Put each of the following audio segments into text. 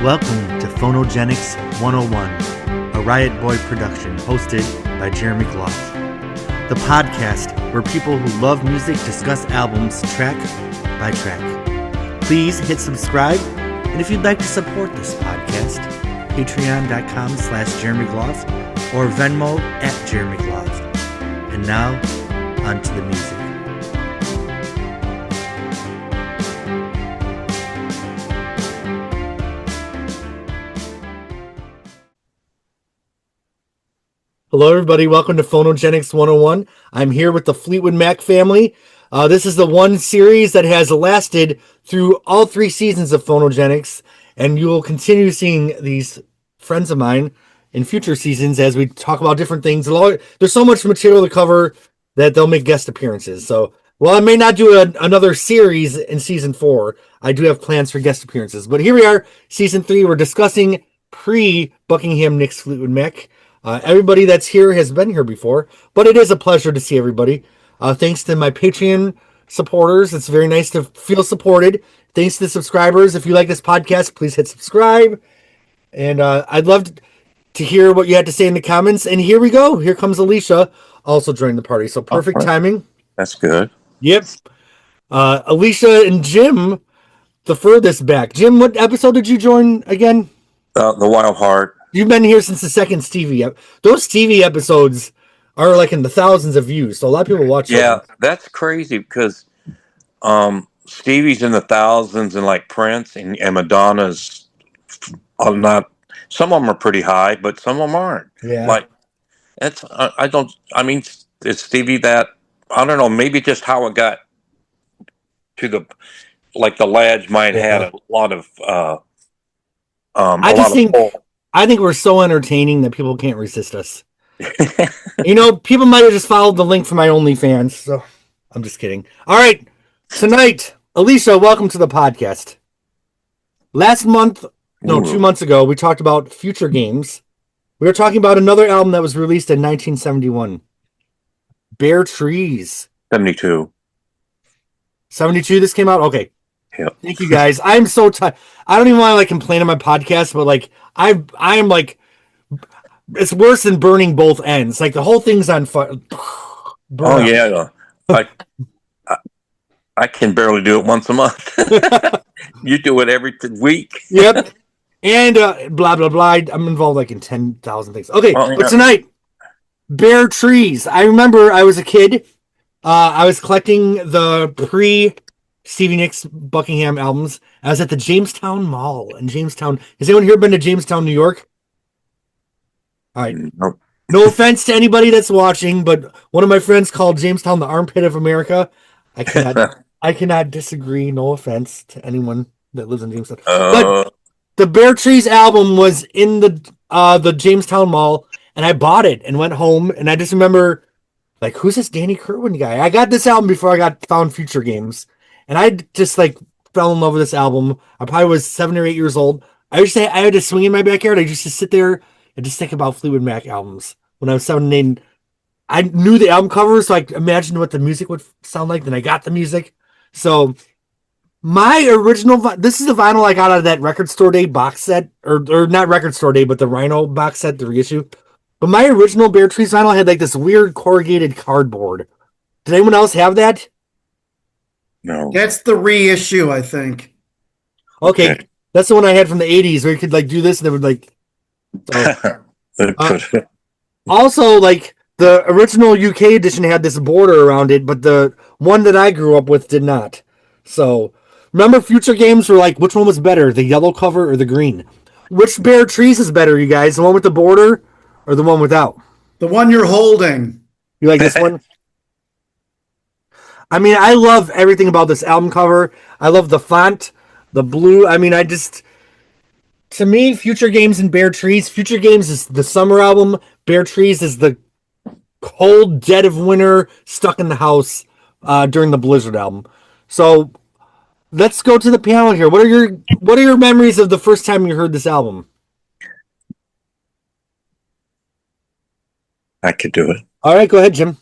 Welcome to Phonogenics 101, a Riotboy production hosted by Jeremy Gloff. The podcast where people who love music discuss albums track by track. Please hit subscribe, and if you'd like to support this podcast, patreon.com/Jeremy Gloff or Venmo @Jeremy Gloff. And now, on to the music. Hello, everybody. Welcome to Phonogenics 101. I'm here with the Fleetwood Mac family. This is the one series that has lasted through all 3 seasons of Phonogenics, and you will continue seeing these friends of mine in future seasons as we talk about different things. There's so much material to cover that they'll make guest appearances. So, while I may not do another series in season 4, I do have plans for guest appearances. But here we are, season 3. We're discussing pre-Buckingham Nicks Fleetwood Mac. Everybody that's here has been here before, but it is a pleasure to see everybody. Thanks to my Patreon supporters. It's very nice to feel supported. Thanks to the subscribers. If you like this podcast, please hit subscribe. And I'd love to hear what you had to say in the comments. And here we go. Here comes Alicia, also joining the party. So perfect timing. That's good. Yep. Alicia and Jim, the furthest back. Jim, what episode did you join again? The Wild Heart. You've been here since the second Stevie. Those Stevie episodes are like in the thousands of views, so a lot of people watch. Yeah, that's crazy because Stevie's in the thousands, and like Prince and Madonna's are not. Some of them are pretty high, but some of them aren't. Yeah, like it's. I don't. I mean, is Stevie that? I don't know. Maybe just how it got to the the Lads might had a lot of. I think we're so entertaining that people can't resist us. People might have just followed the link for my OnlyFans, so I'm just kidding. All right, tonight, Alicia, welcome to the podcast. Last month, 2 months ago, we talked about future games. We were talking about another album that was released in 1971, Bare Trees. 72. 72, this came out? Okay. Yep. Thank you, guys. I'm so tired. I don't even want to complain on my podcast, but I'm it's worse than burning both ends. Like the whole thing's on fire. Oh yeah, I can barely do it once a month. You do it every week. Yep. And blah blah blah. I'm involved in 10,000 things. Okay, but tonight, Bare Trees. I remember I was a kid. I was collecting the Stevie Nicks Buckingham albums. I was at the Jamestown Mall in Jamestown. Has anyone here been to Jamestown, New York? All right. Nope. No offense to anybody that's watching, but one of my friends called Jamestown the armpit of America. I cannot disagree. No offense to anyone that lives in Jamestown. But the Bare Trees album was in the Jamestown Mall, and I bought it and went home, and I just remember, who's this Danny Kerwin guy? I got this album before I found Future Games. And I just fell in love with this album. I probably was 7 or 8 years old. I used to say I had to swing in my backyard. I used to sit there and just think about Fleetwood Mac albums when I was 7 and 8. I knew the album cover, so I imagined what the music would sound like. Then I got the music. So my original, this is the vinyl I got out of that Record Store Day box set, or not Record Store Day, but the Rhino box set, the reissue. But my original Bare Trees vinyl had this weird corrugated cardboard. Did anyone else have that? No. That's the reissue, I think. Okay. That's the one I had from the 80s where you could do this and it would also, the original UK edition had this border around it, but the one that I grew up with did not. So, remember Future Games were which one was better, the yellow cover or the green? Which Bare Trees is better, you guys? The one with the border or the one without? The one you're holding. You like this one? I mean, I love everything about this album cover. I love the font, the blue. I mean, to me, Future Games and Bare Trees. Future Games is the summer album. Bare Trees is the cold dead of winter, stuck in the house during the Blizzard album. So let's go to the panel here. What are your memories of the first time you heard this album? I could do it. All right, go ahead, Jim.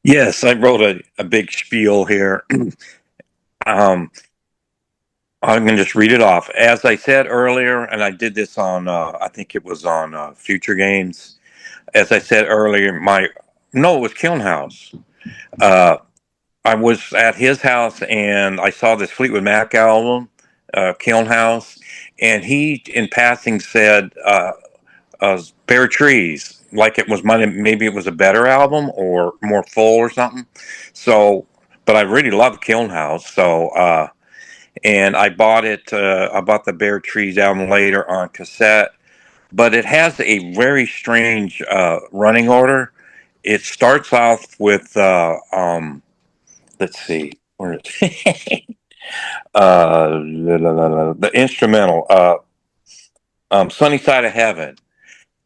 Yes, I wrote a big spiel here. I'm going to just read it off. As I said earlier, and I did this on, I think it was on Future Games. As I said earlier, no, it was Kiln House. Uh, I was at his house and I saw this Fleetwood Mac album, Kiln House, and he, in passing, said Bare Trees, like it was maybe it was a better album or more full or something. So, but I really love Kiln House, so and I bought it. I bought the Bare Trees album later on cassette, but it has a very strange running order. It starts off with let's see, where is the instrumental, "Sunny Side of Heaven,"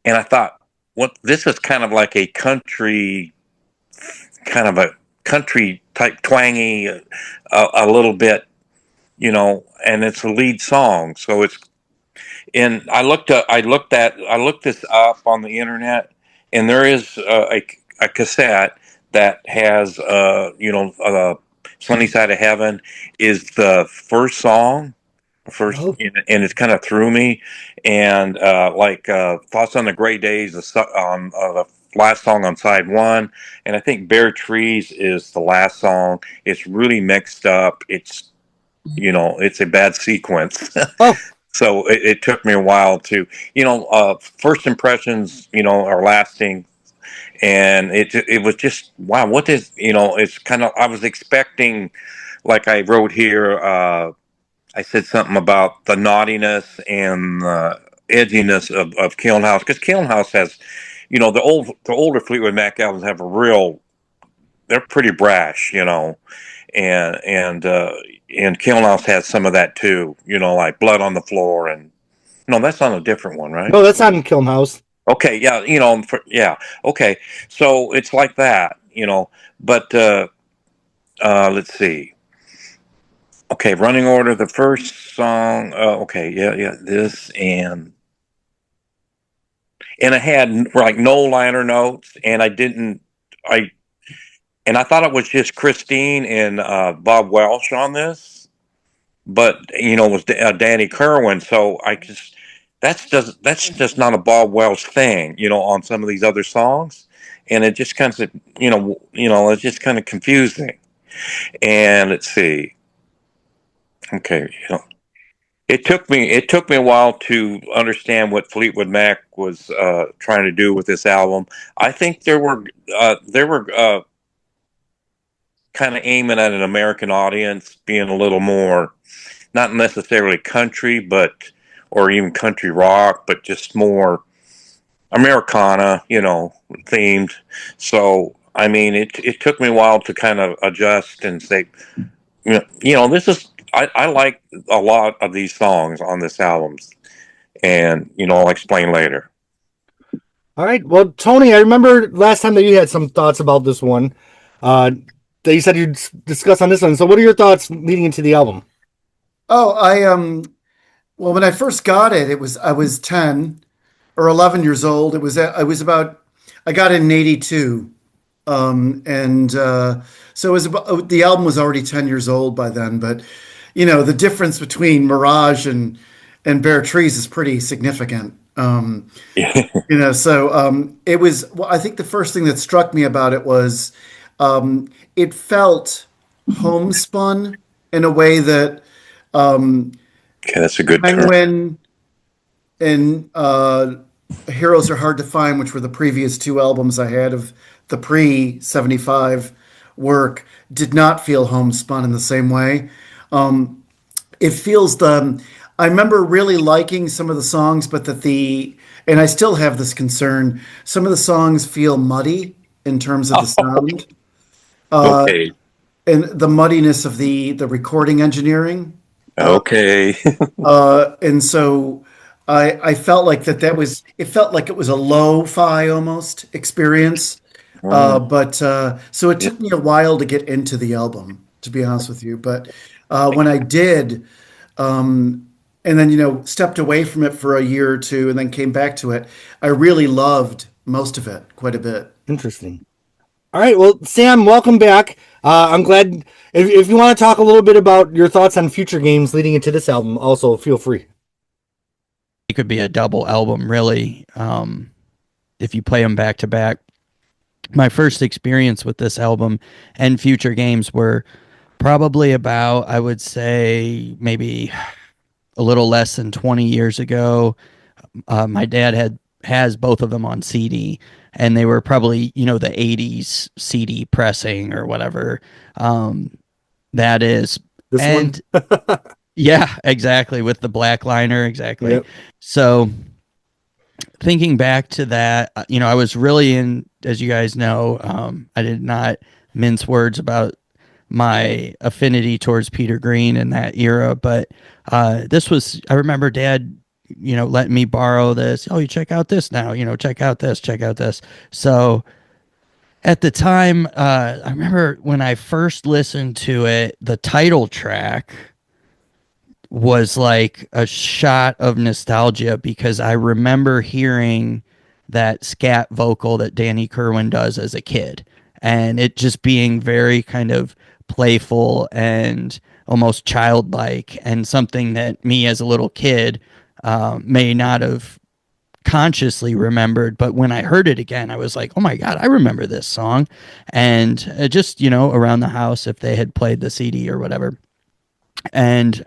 and I thought, what this is kind of like a country, kind of a country type twangy, a little bit, and it's a lead song, so it's. And I looked this up on the internet, and there is a cassette that has "Sunny Side of Heaven" is the first song, Oh, and it kind of threw me, and "Thoughts on the Gray Days" the last song on side one, and I think "Bare Trees" is the last song. It's really mixed up. It's a bad sequence. oh, So it took me a while to, first impressions, are lasting, and it was just wow. What is It's kind of, I was expecting, like I wrote here. I said something about the naughtiness and the edginess of Kiln House, because Kiln House has, the older Fleetwood Mac albums have a real. They're pretty brash, and Kiln House has some of that too. Like Blood on the Floor, and no, that's on a different one, right? no, that's not in Kiln House. Okay, yeah, yeah, okay. So it's like that, But let's see. Okay, running order. The first song. Okay, yeah. This and I had like no liner notes, and I didn't. I and I thought it was just Christine and Bob Welsh on this, but it was Danny Kerwin. So that's just not a Bob Welsh thing, on some of these other songs, and it just kind of it's just kind of confusing. And let's see, okay, it took me a while to understand what Fleetwood Mac was trying to do with this album. I think there were kind of aiming at an American audience, being a little more, not necessarily country, or even country rock, but just more Americana, themed. So, I mean, it took me a while to kind of adjust and say, this is, I like a lot of these songs on this album, and, I'll explain later. All right. Well, Tony, I remember last time that you had some thoughts about this one. That you said you'd discuss on this one. So, what are your thoughts leading into the album? Oh, well, when I first got it, I was 10 or 11 years old. I got it in 82. And so it was about, the album was already 10 years old by then, but the difference between Mirage and Bare Trees is pretty significant. It was, well, I think the first thing that struck me about it was it felt homespun in a way that Okay, that's a good term. Penguin and Heroes Are Hard to Find, which were the previous two albums I had of the pre 75 work, did not feel homespun in the same way. It feels I remember really liking some of the songs, but and I still have this concern, some of the songs feel muddy in terms of the sound. Okay. And the muddiness of the recording engineering. Okay. And so I felt like it felt like it was a lo-fi almost experience. So it took me a while to get into the album, to be honest with you. But when I did, and then, stepped away from it for a year or two and then came back to it, I really loved most of it quite a bit. Interesting. All right. Well, Sam, welcome back. I'm glad. If you want to talk a little bit about your thoughts on future games leading into this album, also feel free. It could be a double album, really, if you play them back to back. My first experience with this album and future games were probably about, I would say, maybe a little less than 20 years ago. My dad has both of them on CD, and they were probably, the 80s CD pressing or whatever that is. This And one, yeah, exactly, with the black liner, exactly. yep. So thinking back to that, I was really in, as you guys know, I did not mince words about my affinity towards Peter Green in that era, but this was, I remember Dad, letting me borrow this. Oh, you check out this now, check out this, check out this. So at the time, I remember when I first listened to it, the title track was like a shot of nostalgia because I remember hearing that scat vocal that Danny Kerwin does as a kid, and it just being very kind of playful and almost childlike, and something that me as a little kid may not have consciously remembered, but when I heard it again, I was like, oh my God, I remember this song. And just, around the house, if they had played the CD or whatever. And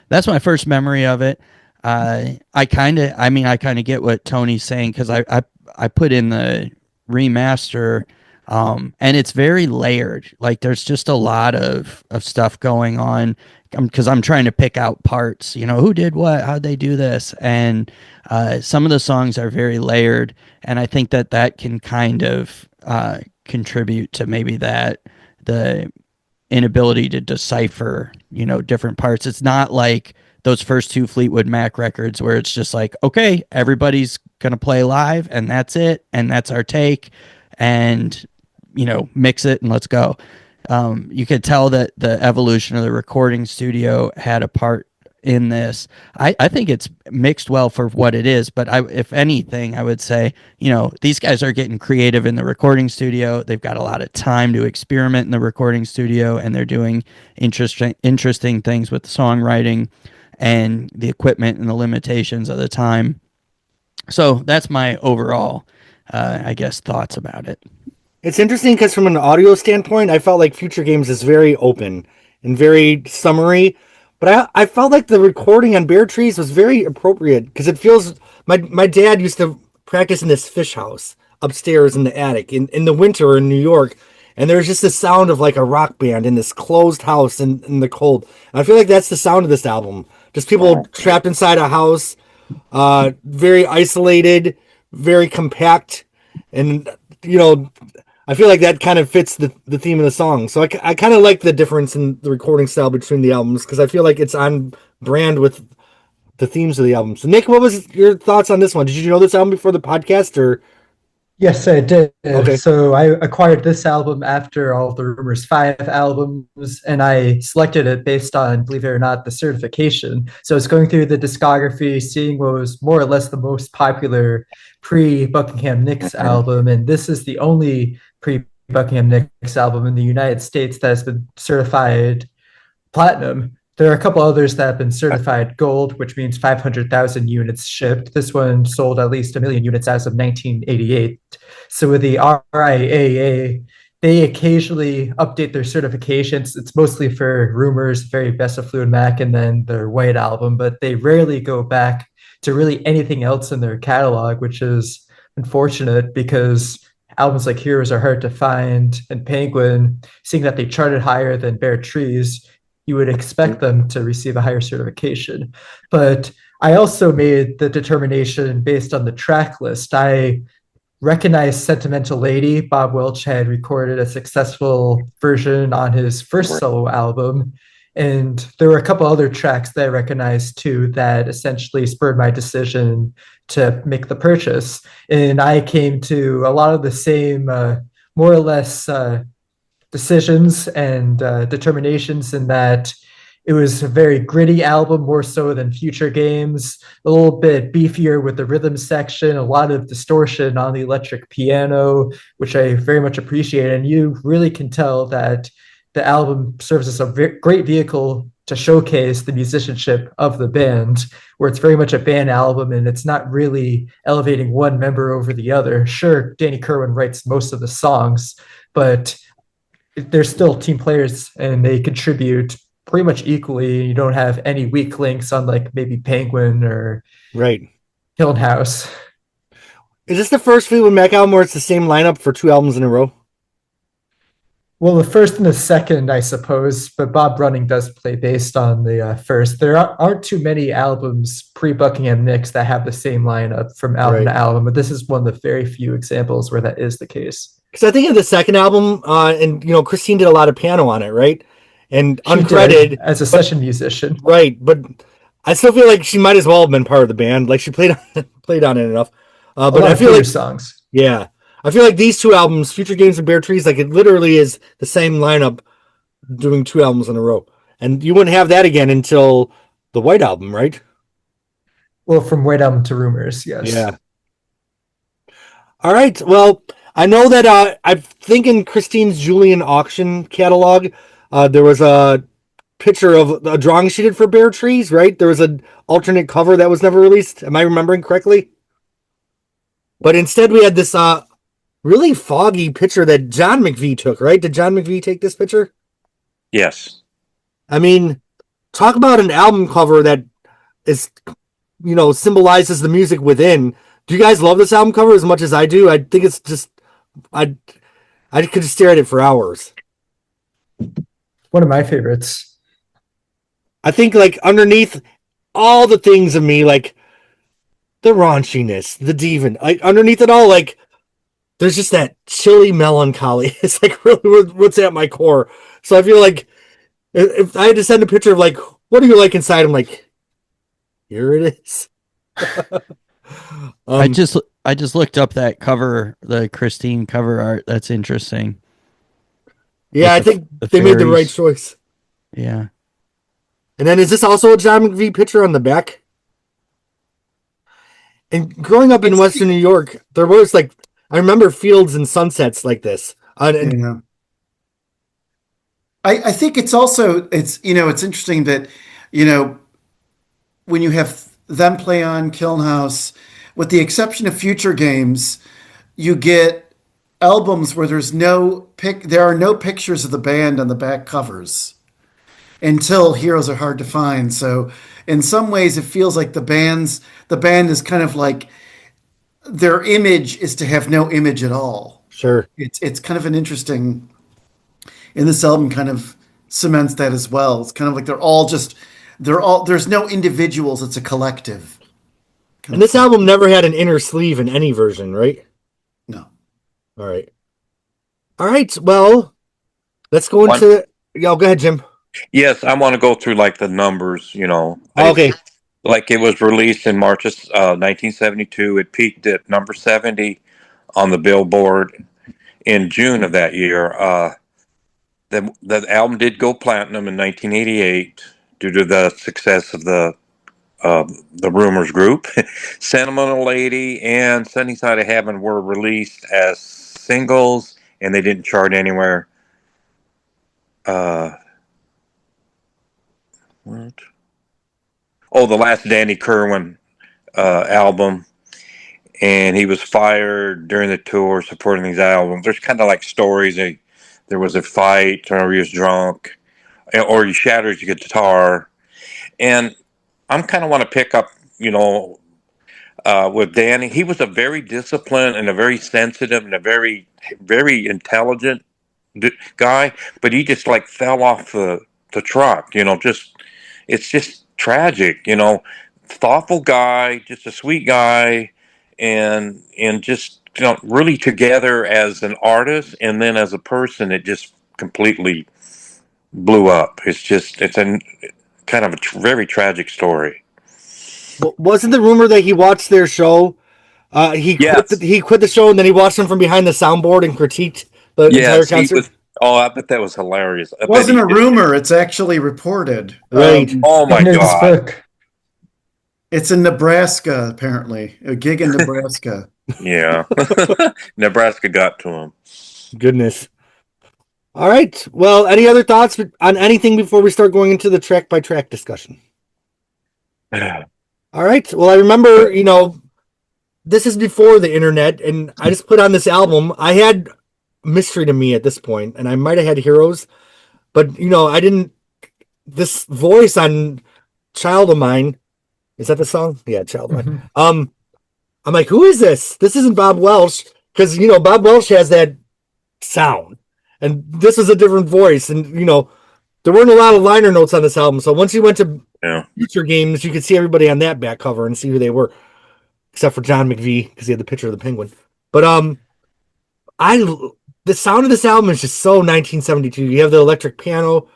that's my first memory of it. I kind of get what Tony's saying, because I put in the remaster, and it's very layered. Like there's just a lot of stuff going on, because I'm trying to pick out parts. Who did what, how'd they do this, and some of the songs are very layered, and I think that can kind of contribute to maybe the inability to decipher, different parts. It's not like those first two Fleetwood Mac records where it's just like, okay, everybody's going to play live and that's it. And that's our take, and, mix it and let's go. You could tell that the evolution of the recording studio had a part in this. I think it's mixed well for what it is, but if anything, I would say, these guys are getting creative in the recording studio. They've got a lot of time to experiment in the recording studio, and they're doing interesting things with songwriting and the equipment and the limitations of the time. So that's my overall, I guess, thoughts about it. It's interesting because from an audio standpoint, I felt like Future Games is very open and very summary. But I felt like the recording on Bare Trees was very appropriate because it feels my dad used to practice in this fish house upstairs in the attic in the winter in New York, and there's just the sound of like a rock band in this closed house in the cold. And I feel like that's the sound of this album. Just people trapped inside a house, very isolated, very compact, and I feel like that kind of fits the theme of the song. So I kind of like the difference in the recording style between the albums because I feel like it's on brand with the themes of the album. So Nick, what was your thoughts on this one? Did you know this album before the podcast or? Yes, I did. Okay. So I acquired this album after all the Rumors 5 albums, and I selected it based on, believe it or not, the certification. So I was going through the discography, seeing what was more or less the most popular pre-Buckingham Nicks album, and this is the only pre-Buckingham Nicks album in the United States that has been certified platinum. There are a couple others that have been certified gold, which means 500,000 units shipped. This one sold at least 1 million units as of 1988. So with the RIAA, they occasionally update their certifications. It's mostly for Rumors, Very Best of Fleetwood Mac, and then their White Album, but they rarely go back to really anything else in their catalog, which is unfortunate because albums like Heroes Are Hard to Find and Penguin, seeing that they charted higher than Bare Trees, you would expect them to receive a higher certification. But I also made the determination based on the track list. I recognized Sentimental Lady. Bob Welch had recorded a successful version on his first solo album. And there were a couple other tracks that I recognized too that essentially spurred my decision to make the purchase. And I came to a lot of the same, more or less, decisions and determinations in that It was a very gritty album, more so than Future Games, a little bit beefier with the rhythm section, a lot of distortion on the electric piano, which I very much appreciate. And you really can tell that the album serves as a great vehicle to showcase the musicianship of the band, where it's very much a band album and it's not really elevating one member over the other. Sure, Danny Kerwin writes most of the songs, but they're still team players and they contribute pretty much equally. You don't have any weak links, unlike maybe Penguin or Right. Hilton House. Is this the first Fleetwood Mac album where it's the same lineup for 2 albums in a row? Well, the first and the second, I suppose, but Bob Running does play based on the first. There aren't too many albums pre-Buckingham Nicks that have the same lineup from album to album, but this is one of the very few examples where that is the case. Because I think of the second album, and Christine did a lot of piano on it, right? And She uncredited did, as a session musician, right? But I still feel like she might as well have been part of the band. Like she played on it enough. But I feel like songs. Yeah, I feel like these 2 albums, Future Games and Bare Trees, like it literally is the same lineup doing 2 albums in a row. And you wouldn't have that again until the White Album, right? Well, from White Album to Rumors, yes. Yeah. All right. Well, I know that I think in Christine's Julian auction catalog, there was a picture of a drawing she did for Bare Trees, right? There was an alternate cover that was never released. Am I remembering correctly? But instead we had this really foggy picture that John McVie took, right? Did John McVie take this picture? Yes. I mean, talk about an album cover that is, symbolizes the music within. Do you guys love this album cover as much as I do? I think it's just, I could just stare at it for hours. One of my favorites. I think like underneath all the things of me, like the raunchiness, the diva, like underneath it all, like there's just that chilly melancholy. It's like really what's at my core. So I feel like if I had to send a picture of like, what do you like inside? I'm like, here it is. I just looked up that cover, the Christine cover art. That's interesting. Yeah, I think they made the right choice. Yeah. And then is this also a John McVie picture on the back? And growing up in Western New York, there was like, I remember fields and sunsets like this. Yeah. I think it's also, it's interesting that, when you have them play on Kiln House, with the exception of Future Games, you get albums where there are no pictures of the band on the back covers until Heroes Are Hard to Find. So in some ways it feels like the band is kind of like their image is to have no image at all. Sure. It's kind of an interesting, and this album kind of cements that as well. It's kind of like there's no individuals, it's a collective. And this album never had an inner sleeve in any version, right? No. All right. Well, let's go into go ahead, Jim. Yes, I want to go through like the numbers, Okay. Like it was released in March of 1972. It peaked at number 70 on the Billboard in June of that year. The album did go platinum in 1988 due to the success of the Rumors group. Sentimental Lady and Sunny Side of Heaven were released as singles, and they didn't chart anywhere. What? Oh, the last Danny Kerwin album, and he was fired during the tour supporting these albums. There's kind of like stories. There was a fight, or he was drunk, or he shattered his guitar. And I'm kind of want to pick up, with Danny. He was a very disciplined and a very sensitive and a very, very intelligent guy, but he just like fell off the truck. It's just tragic. Thoughtful guy, just a sweet guy, and just really together as an artist, and then as a person, it just completely blew up. It's a kind of a very tragic story. Wasn't the rumor that he watched their show? He quit the show, and then he watched them from behind the soundboard and critiqued the entire concert. Oh, I bet that was hilarious. I It bet he wasn't a did. rumor. It's actually reported. Right. Oh my In his God. book. It's in Nebraska, apparently. A gig in Nebraska. Yeah. Nebraska got to him. Goodness. All right. Well, any other thoughts on anything before we start going into the track by track discussion? All right. Well, I remember, this is before the internet, and I just put on this album. I had Mystery to Me at this point, and I might have had Heroes, but I didn't. This voice on Child of Mine, is that the song? Yeah, Child of Mine. Mhm. I'm like, who is this? This isn't Bob Welch, because Bob Welch has that sound, and this is a different voice, and there weren't a lot of liner notes on this album. So once you went to Yeah. Future Games, you could see everybody on that back cover and see who they were, except for John McVie because he had the picture of the penguin. But I the sound of this album is just so 1972. You have the electric piano.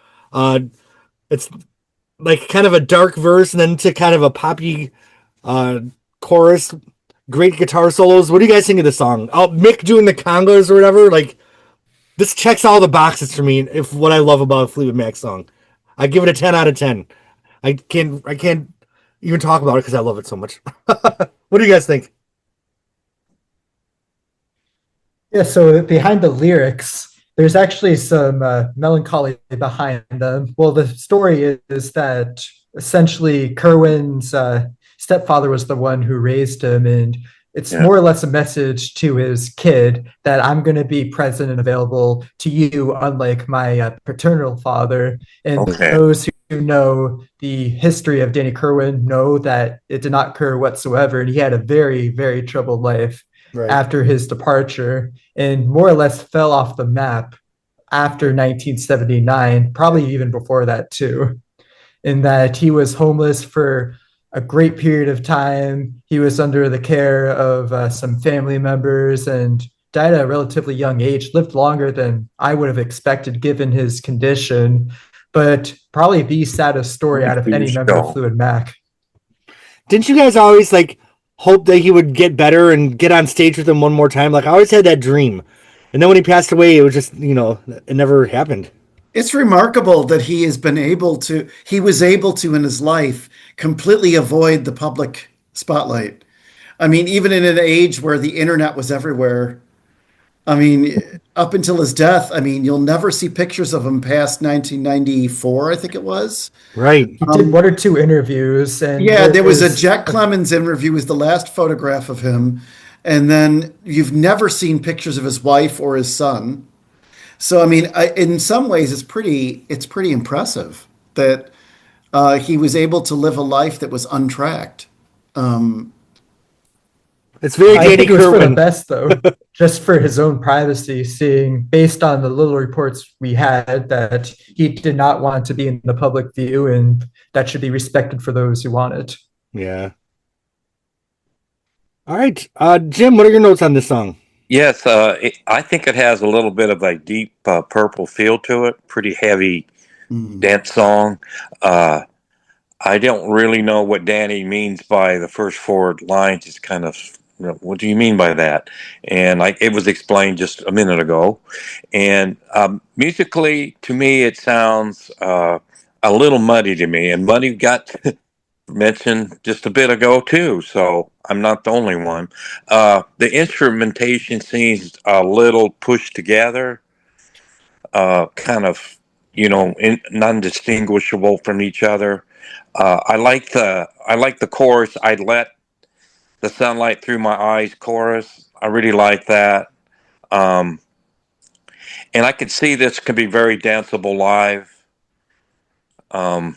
It's like kind of a dark verse and then to kind of a poppy chorus. Great guitar solos. What do you guys think of the song? Oh, Mick doing the congas or whatever. Like this checks all the boxes for me. If what I love about a Fleetwood Mac song, I give it a 10 out of 10. I can't even talk about it because I love it so much. What do you guys think? Yeah, so behind the lyrics, there's actually some melancholy behind them. Well, the story is that essentially Kerwin's stepfather was the one who raised him, and it's Yeah. more or less a message to his kid that I'm going to be present and available to you, unlike my paternal father. And Okay. those who know the history of Danny Kerwin know that it did not occur whatsoever, and he had a very, very troubled life Right. after his departure and more or less fell off the map after 1979, probably even before that too, in that he was homeless for a great period of time. He was under the care of some family members and died at a relatively young age, lived longer than I would have expected given his condition, but probably the saddest story out of any member of Fleetwood Mac. Didn't you guys always like hope that he would get better and get on stage with him one more time? Like I always had that dream. And then when he passed away, it was just, it never happened. It's remarkable that he was able to in his life completely avoid the public spotlight. I mean, even in an age where the internet was everywhere, I mean, up until his death, I mean, you'll never see pictures of him past 1994, I think it was. Right. He did one or two interviews, and Yeah, there was a Jack Clemens interview was the last photograph of him, and then you've never seen pictures of his wife or his son. So I mean, in some ways, it's pretty impressive that he was able to live a life that was untracked. It's very I Danny think it was for the Kerwin. best, though, just for his own privacy, seeing based on the little reports we had that he did not want to be in the public view, and that should be respected for those who want it. Yeah. All right. Jim, what are your notes on this song? Yes, I think it has a little bit of a deep purple feel to it. Pretty heavy dance song. I don't really know what Danny means by the first four lines. It's kind of, what do you mean by that? And it was explained just a minute ago. And musically, to me, it sounds a little muddy to me. And Muddy got mentioned just a bit ago too, so I'm not the only one. The instrumentation seems a little pushed together, kind of, non-distinguishable from each other. I like the chorus. I let the sunlight through my eyes chorus. I really like that. And I could see this could be very danceable live. I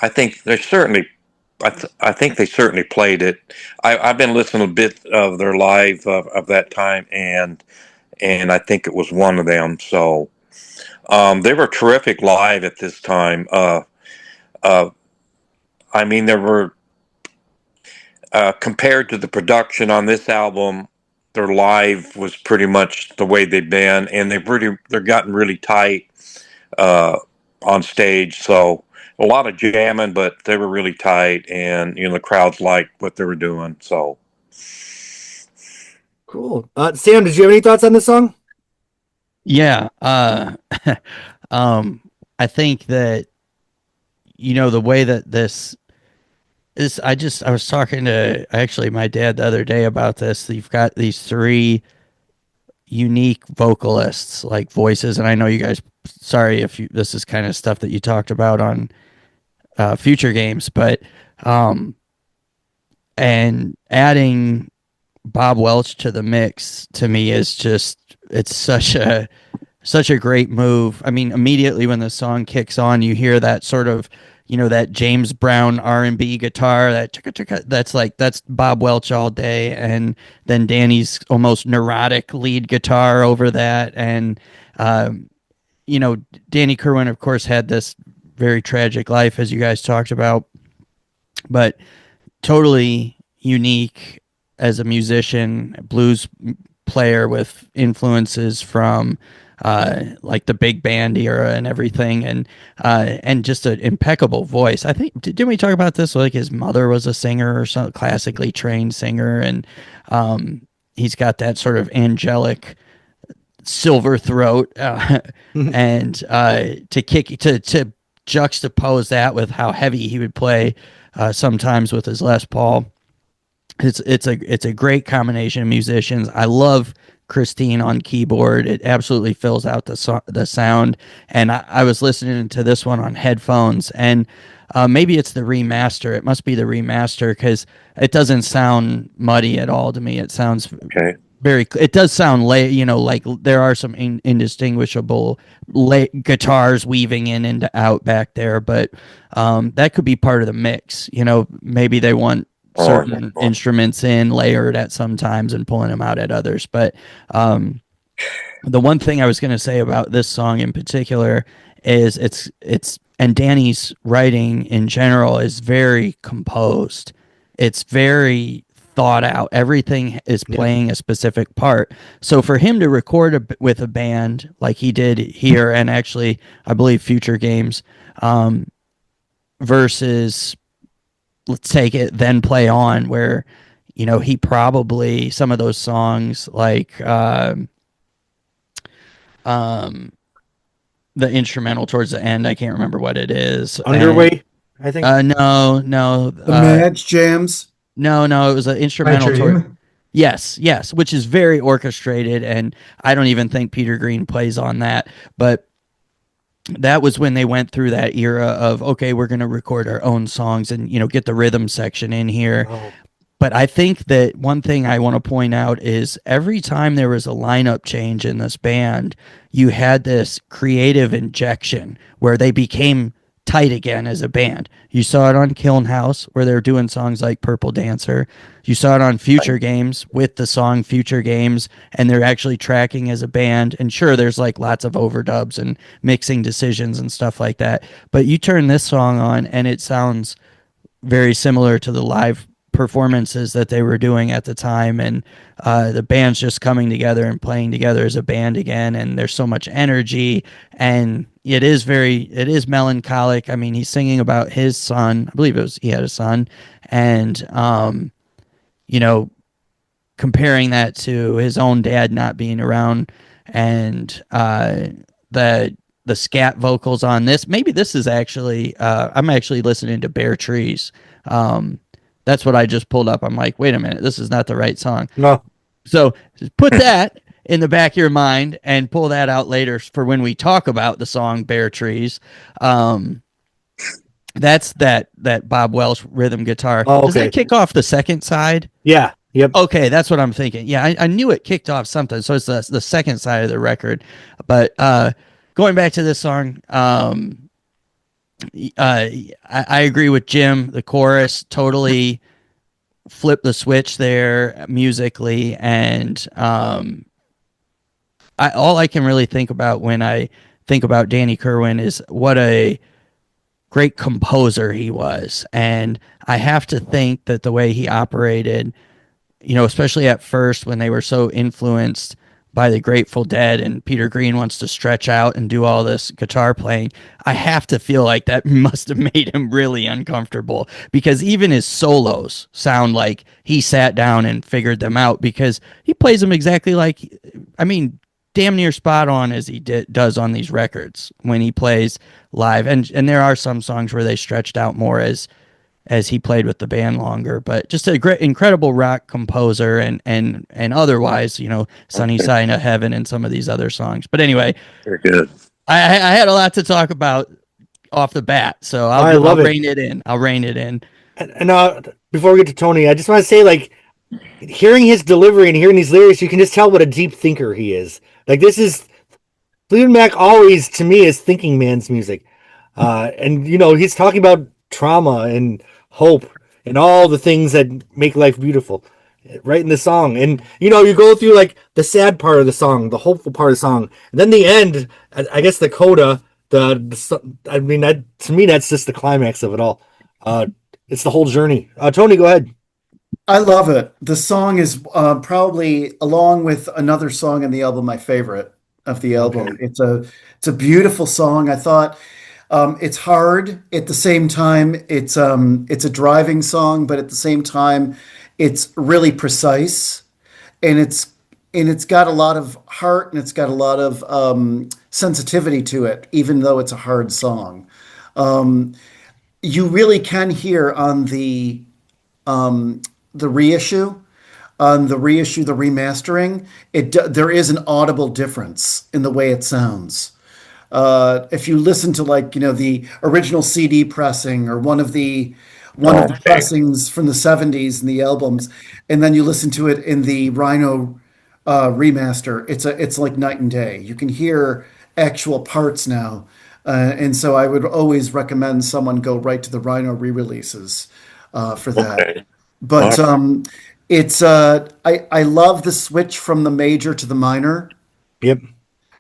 think they're certainly, I think they certainly played it. I've been listening a bit of their live of that time, and I think it was one of them. So they were terrific live at this time. I mean, there were compared to the production on this album, their live was pretty much the way they've been, and they're gotten really tight on stage. So a lot of jamming, but they were really tight, and the crowds liked what they were doing. So Cool. Sam, did you have any thoughts on this song? Yeah. I think that, the way that this is, I was talking to actually my dad the other day about this. You've got these three unique vocalists, like voices, and I know you guys, sorry if this is kind of stuff that you talked about on future games, but um, and adding Bob Welch to the mix to me is just, it's such a great move. I mean, immediately when the song kicks on, you hear that sort of, that James Brown R&B guitar, that that's Bob Welch all day, and then Danny's almost neurotic lead guitar over that, and um, Danny Kerwin, of course, had this very tragic life, as you guys talked about, but totally unique as a musician, blues player with influences from like the big band era and everything, and just an impeccable voice. I think didn't we talk about this? Like his mother was a singer or some classically trained singer, and he's got that sort of angelic silver throat, and to juxtapose that with how heavy he would play sometimes with his Les Paul. It's a great combination of musicians. I love Christine on keyboard. It absolutely fills out the sound. And I was listening to this one on headphones, and maybe it's the remaster. It must be the remaster because it doesn't sound muddy at all to me. It sounds Okay. it does sound like there are some indistinguishable guitars weaving in and out back there, but that could be part of the mix. Maybe they want certain instruments in layered at some times and pulling them out at others. But the one thing I was going to say about this song in particular is and Danny's writing in general is very composed. It's very thought out. Everything is playing a specific part. So for him to record with a band like he did here, and actually I believe future games, versus let's take it then play on, where he probably, some of those songs like the instrumental towards the end, I can't remember what it is. Underway, I think. No, The Madge Jams. no, it was an My instrumental Dream. yes, which is very orchestrated, and I don't even think Peter Green plays on that. But that was when they went through that era of, okay, we're going to record our own songs and get the rhythm section in here. Oh. But I think that one thing I want to point out is every time there was a lineup change in this band, you had this creative injection where they became tight again as a band. You saw it on Kiln House, where they're doing songs like Purple Dancer. You saw it on Future Games with the song Future Games, and they're actually tracking as a band. And sure, there's like lots of overdubs and mixing decisions and stuff like that. But you turn this song on, and it sounds very similar to the live performances that they were doing at the time, and the band's just coming together and playing together as a band again, and there's so much energy, and it is melancholic. I mean, he's singing about his son. I believe he had a son, and comparing that to his own dad not being around, and the scat vocals on this. Maybe this is actually I'm actually listening to Bare Trees. That's what I just pulled up. I'm like, wait a minute, this is not the right song. No. So put that in the back of your mind and pull that out later for when we talk about the song Bare Trees. That's that Bob Welch rhythm guitar. Oh, okay. Does that kick off the second side? Yeah. Yep. Okay, that's what I'm thinking. Yeah, I knew it kicked off something. So it's the second side of the record. But going back to this song, I agree with Jim. The chorus totally flipped the switch there musically, and all I can really think about when I think about Danny Kerwin is what a great composer he was. And I have to think that the way he operated, especially at first when they were so influenced by the Grateful Dead and Peter Green wants to stretch out and do all this guitar playing, I have to feel like that must have made him really uncomfortable, because even his solos sound like he sat down and figured them out, because he plays them exactly like, I mean, damn near spot on as he does on these records when he plays live. And there are some songs where they stretched out more as he played with the band longer, but just a great, incredible rock composer and otherwise, you know, Sunny Okay. Side of Heaven and some of these other songs. But anyway, Very good. I had a lot to talk about off the bat, so I I'll love it. rein it in. I'll rein it in. And before we get to Tony, I just want to say, like, hearing his delivery and hearing these lyrics, you can just tell what a deep thinker he is. Like, this is Fleetwood Mac always, to me, is thinking man's music. And, you know, he's talking about trauma and hope and all the things that make life beautiful right in the song. And, you know, you go through, like, the sad part of the song, the hopeful part of the song. And then the end, I guess the coda, I mean, to me, that's just the climax of it all. It's the whole journey. Tony, go ahead. I love it. The song is probably, along with another song in the album, my favorite of the album. Okay. It's a beautiful song. I thought it's hard at the same time. It's a driving song, but at the same time, it's really precise, and it's got a lot of heart and it's got a lot of sensitivity to it, even though it's a hard song. You really can hear on the reissue, the remastering, there is an audible difference in the way it sounds. If you listen to, like, you know, the original CD pressing or one of the pressings from the 70s and the albums, and then you listen to it in the Rhino remaster, it's like night and day. You can hear actual parts now. And so I would always recommend someone go right to the Rhino re-releases for that. Okay. But I love the switch from the major to the minor, Yep.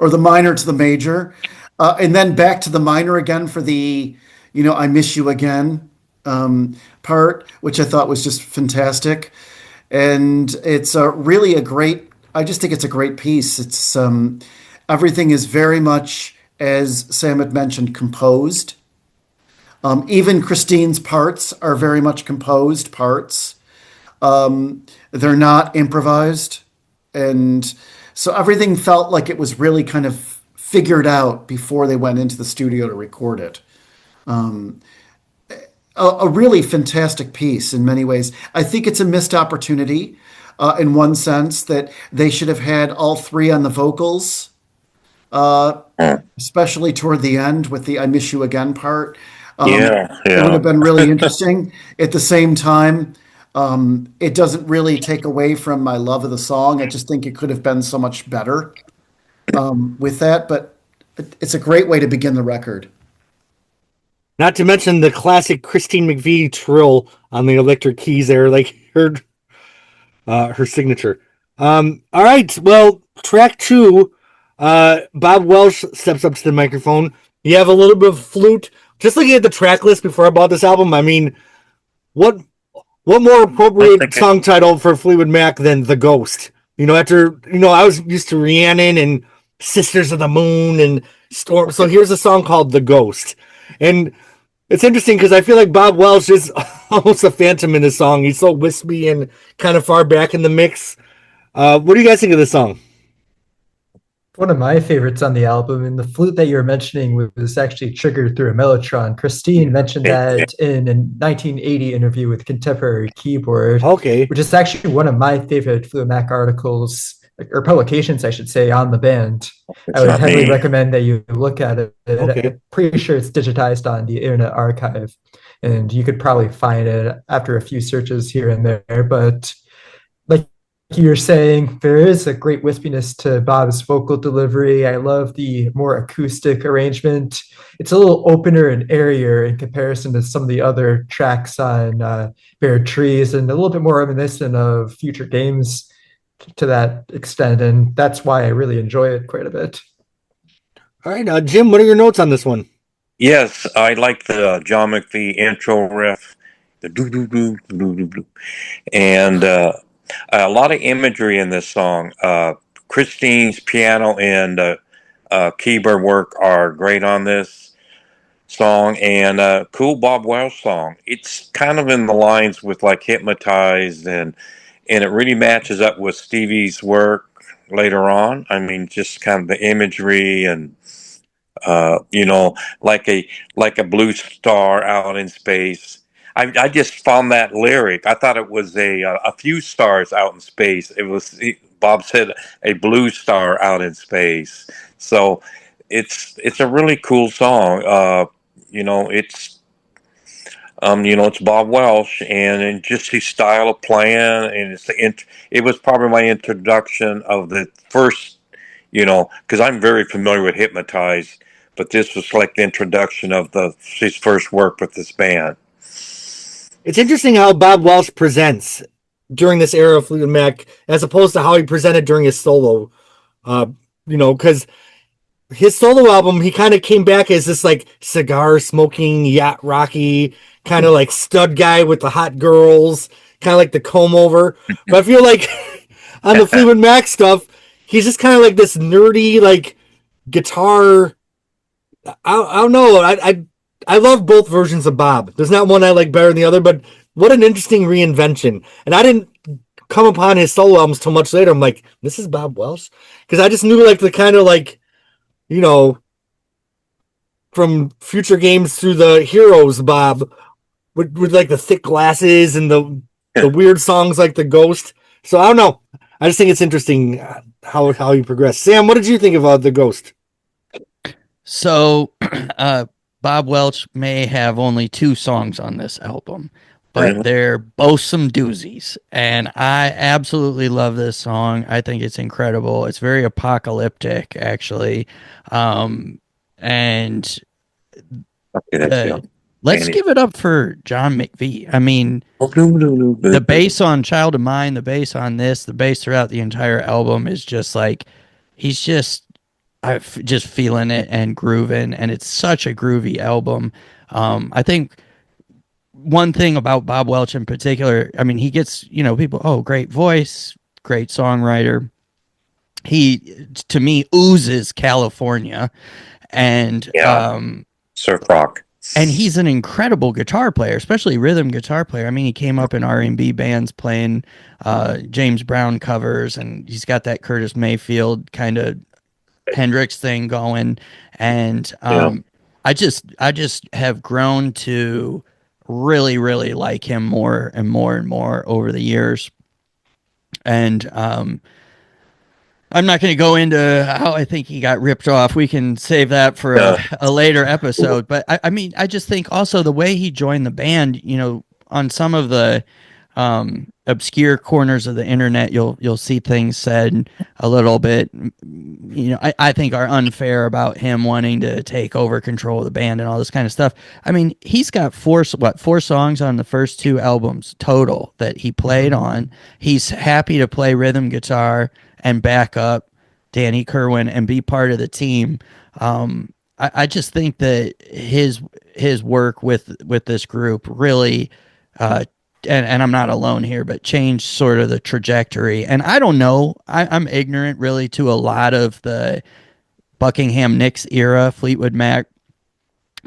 or the minor to the major, and then back to the minor again for the, you know, I Miss You Again part, which I thought was just fantastic. And it's really I just think it's a great piece. It's everything is very much, as Sam had mentioned, composed. Even Christine's parts are very much composed parts. They're not improvised. And so everything felt like it was really kind of figured out before they went into the studio to record it. A really fantastic piece in many ways. I think it's a missed opportunity in one sense, that they should have had all three on the vocals, especially toward the end with the I Miss You Again part. It would have been really interesting. At the same time, it doesn't really take away from my love of the song. I just think it could have been so much better with that, but it's a great way to begin the record. Not to mention the classic Christine McVie trill on the electric keys there, like her signature. All right, well, track 2, Bob Welsh steps up to the microphone. You have a little bit of flute. Just looking at the track list before I bought this album, I mean, what more appropriate song title for Fleetwood Mac than The Ghost? You know, after, you know, I was used to Rhiannon and Sisters of the Moon and Storm. So here's a song called The Ghost. And it's interesting because I feel like Bob Welsh is almost a phantom in this song. He's so wispy and kind of far back in the mix. What do you guys think of this song? One of my favorites on the album, and the flute that you were mentioning was actually triggered through a Mellotron. Christine mentioned that in a 1980 interview with Contemporary Keyboard, Okay. which is actually one of my favorite Fleetwood Mac articles, or publications, I should say, on the band. I would heavily recommend that you look at it. Okay. I'm pretty sure it's digitized on the Internet Archive, and you could probably find it after a few searches here and there. But like you're saying, there is a great wispiness to Bob's vocal delivery. I love the more acoustic arrangement. It's a little opener and airier in comparison to some of the other tracks on Bare Trees, and a little bit more reminiscent of Future Games to that extent. And that's why I really enjoy it quite a bit. All right, Jim, what are your notes on this one? Yes, I like the John McVie intro riff, the doo doo doo doo doo doo, and a lot of imagery in this song. Christine's piano and keyboard work are great on this song, and cool Bob Welsh song. It's kind of in the lines with like Hypnotized, and it really matches up with Stevie's work later on. I mean, just kind of the imagery and like a blue star out in space. I just found that lyric. I thought it was a few stars out in space. Bob said a blue star out in space. So it's a really cool song. It's Bob Welsh, and just his style of playing, and it was probably my introduction of the first, because I'm very familiar with Hypnotize, but this was like the introduction of his first work with this band. It's interesting how Bob Welsh presents during this era of Fleetwood Mac, as opposed to how he presented during his solo. Because his solo album, he kind of came back as this like cigar smoking, yacht rocky, kind of like stud guy with the hot girls, kind of like the comb over. But I feel like on the Fleetwood Mac stuff, he's just kind of like this nerdy, like guitar. I don't know. I love both versions of Bob. There's not one I like better than the other, but what an interesting reinvention. And I didn't come upon his solo albums till much later. I'm like, this is Bob Welsh? Because I just knew like the kind of like, from Future Games through the Heroes Bob with like the thick glasses and the weird songs like The Ghost. So I don't know. I just think it's interesting how you progress. Sam, what did you think about The Ghost? So, Bob Welch may have only 2 songs on this album, but they're both some doozies. And I absolutely love this song. I think it's incredible. It's very apocalyptic, actually. And let's give it up for John McVie. I mean, the bass on Child of Mine, the bass on this, the bass throughout the entire album is just like, I'm just feeling it and grooving, and it's such a groovy album. I think one thing about Bob Welch in particular, I mean, he gets, people, great voice, great songwriter. He, to me, oozes California, and surf rock. And he's an incredible guitar player, especially rhythm guitar player. I mean, he came up in R&B bands playing James Brown covers, and he's got that Curtis Mayfield kind of Hendrix thing going, and I just have grown to really, really like him more and more and more over the years. And I'm not going to go into how I think he got ripped off. We can save that for a later episode. But I mean, I just think also the way he joined the band, on some of the obscure corners of the internet, you'll see things said a little bit, I think are unfair about him wanting to take over control of the band and all this kind of stuff. I mean, he's got 4 songs on the first 2 albums total that he played on. He's happy to play rhythm guitar and back up Danny Kerwin and be part of the team. I just think that his work with this group really and I'm not alone here, but changed sort of the trajectory. And I don't know, I'm ignorant really to a lot of the Buckingham Nicks era Fleetwood Mac,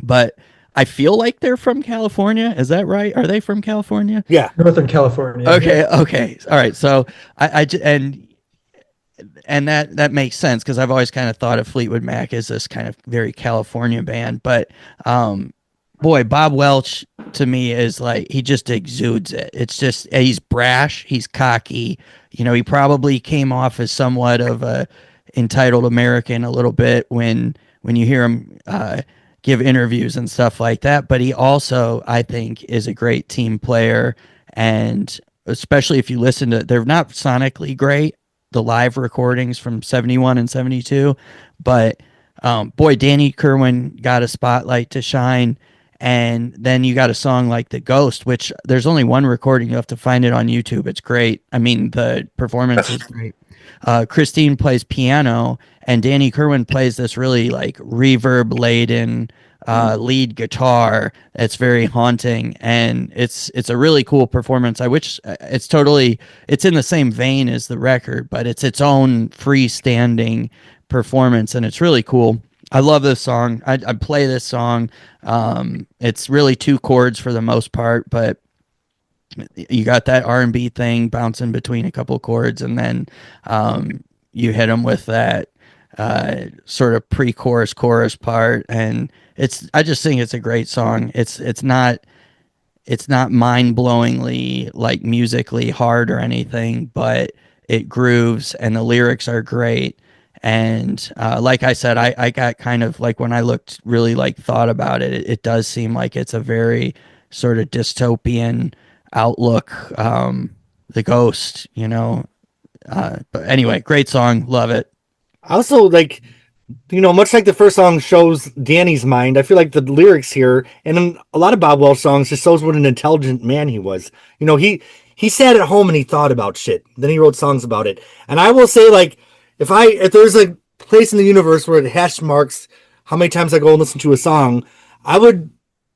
but I feel like they're from California. Is that right? Are they from California? Yeah, Northern California. Okay. All right. So and that makes sense, because I've always kind of thought of Fleetwood Mac as this kind of very California band, but boy, Bob Welch to me is like, he just exudes it. It's just, he's brash, he's cocky. He probably came off as somewhat of a entitled American a little bit when you hear him give interviews and stuff like that. But he also, I think, is a great team player. And especially if you listen to, they're not sonically great, the live recordings from 71 and 72, but boy, Danny Kerwin got a spotlight to shine. And then you got a song like The Ghost, which there's only one recording. You have to find it on YouTube. It's great. I mean, the performance is great. Christine plays piano, and Danny Kerwin plays this really like reverb laden lead guitar. It's very haunting, and it's a really cool performance. I wish it's in the same vein as the record, but it's its own freestanding performance, and it's really cool. I love this song. I play this song. It's really 2 chords for the most part, but you got that R&B thing bouncing between a couple chords, and then you hit them with that sort of pre-chorus chorus part, and I just think it's a great song. It's not mind-blowingly like musically hard or anything, but it grooves and the lyrics are great. And like I said, I got kind of like when I looked really like thought about it, it does seem like it's a very sort of dystopian outlook. The Ghost, you know. But anyway, great song, love it. I also like, much like the first song shows Danny's mind, I feel like the lyrics here and in a lot of Bob Welch songs just shows what an intelligent man he was. He sat at home and he thought about shit. Then he wrote songs about it. And I will say, like, if there's a place in the universe where it hash marks how many times I go and listen to a song, I would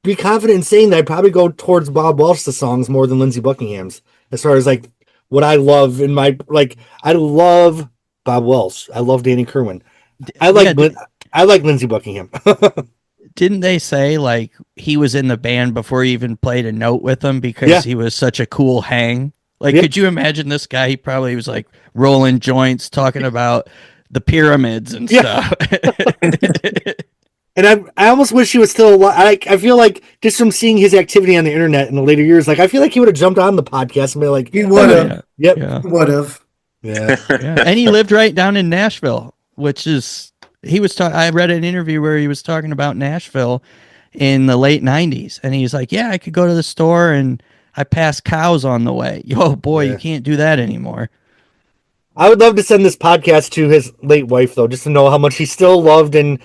be confident in saying that I'd probably go towards Bob Welch's songs more than Lindsey Buckingham's. As far as like what I love in my I love Bob Welch. I love Danny Kerwin. I like Lindsey Buckingham. Didn't they say like he was in the band before he even played a note with them because he was such a cool hang? Like, could you imagine this guy? He probably was like rolling joints, talking about the pyramids and stuff. And I almost wish he was still alive. I feel like just from seeing his activity on the internet in the later years, like I feel like he would have jumped on the podcast and be like, he would have. Yep. He would have. Yeah. And he lived right down in Nashville, which is I read an interview where he was talking about Nashville in the late 90s, and he's like, yeah, I could go to the store and I passed cows on the way. Yo, boy, you can't do that anymore. I would love to send this podcast to his late wife, though, just to know how much he still loved and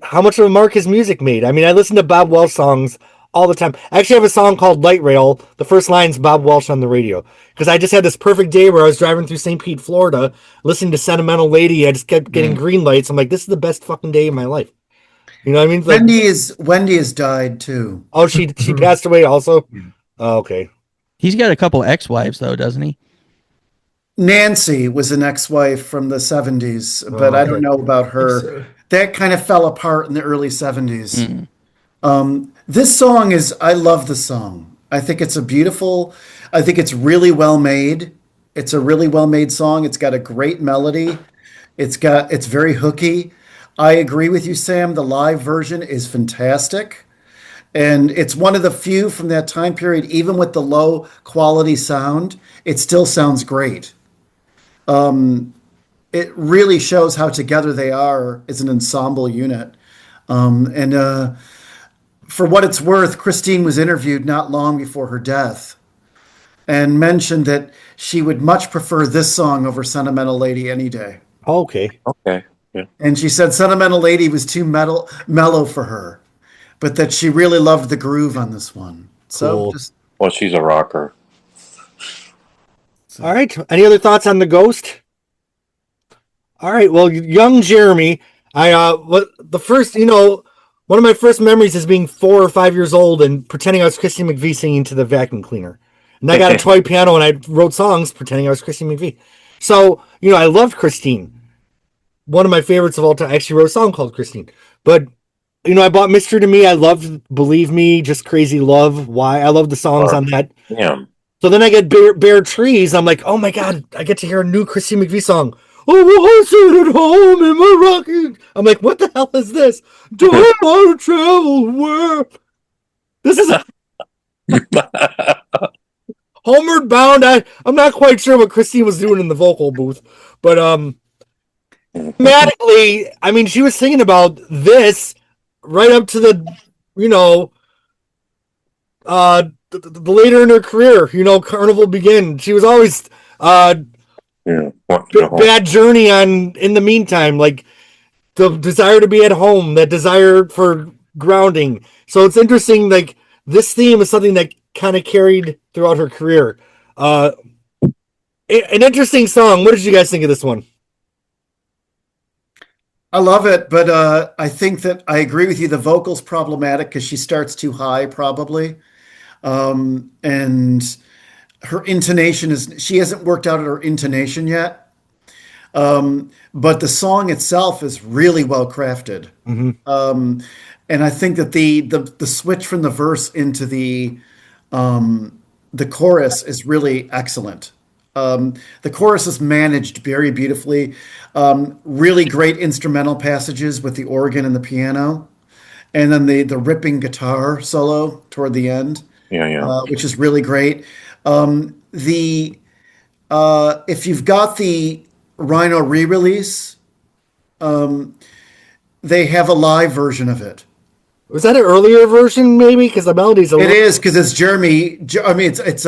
how much of a mark his music made. I mean, I listen to Bob Welch songs all the time. I actually have a song called Light Rail. The first line's Bob Welch on the radio. Because I just had this perfect day where I was driving through St. Pete, Florida, listening to Sentimental Lady. I just kept getting green lights. I'm like, this is the best fucking day of my life. You know what I mean? Like, Wendy has died too. Oh, she passed away also? Oh, okay. He's got a couple ex-wives, though, doesn't he? Nancy was an ex-wife from the 70s, but I don't know about her. That kind of fell apart in the early 70s. This song I love the song. I think it's I think it's really well made. It's a really well made song. It's got a great melody. It's very hooky. I agree with you, Sam. The live version is fantastic. And it's one of the few from that time period, even with the low quality sound, it still sounds great. It really shows how together they are as an ensemble unit. And for what it's worth, Christine was interviewed not long before her death and mentioned that she would much prefer this song over Sentimental Lady any day. Okay. Okay. Yeah. And she said Sentimental Lady was too mellow for her, but that she really loved the groove on this one. Cool. Well, she's a rocker. All right. Any other thoughts on The Ghost? All right. Well, young Jeremy, one of my first memories is being 4 or 5 years old and pretending I was Christine McVie singing to the vacuum cleaner. And I got a toy piano and I wrote songs pretending I was Christine McVie. So, I loved Christine. One of my favorites of all time. I actually wrote a song called Christine. But, I bought Mr. To Me. I loved Believe Me, Just Crazy Love. Why? I love the songs on that. Yeah. So then I get Bare Trees. I'm like, oh my God, I get to hear a new Christine McVie song. Oh, I sit at home in my rocking. I'm like, what the hell is this? Don't want to travel where? This is Homeward Bound. I'm not quite sure what Christine was doing in the vocal booth, but thematically, I mean, she was singing about this right up to the later in her career, Carnival Begin. She was always Bad Journey on In the Meantime, like the desire to be at home, that desire for grounding. So it's interesting, like this theme is something that kind of carried throughout her career. An interesting song. What did you guys think of this one? I love it, but I think that I agree with you. The vocal's problematic because she starts too high, probably. And her intonation she hasn't worked out her intonation yet. But the song itself is really well crafted. Mm-hmm. And I think that the switch from the verse into the chorus is really excellent. The chorus is managed very beautifully. Really great instrumental passages with the organ and the piano, and then the ripping guitar solo toward the end, Yeah, yeah. which is really great. The If you've got the Rhino re-release, they have a live version of it. Was that an earlier version, maybe? Because the melody's a It little. is because it's Jeremy. I mean, it's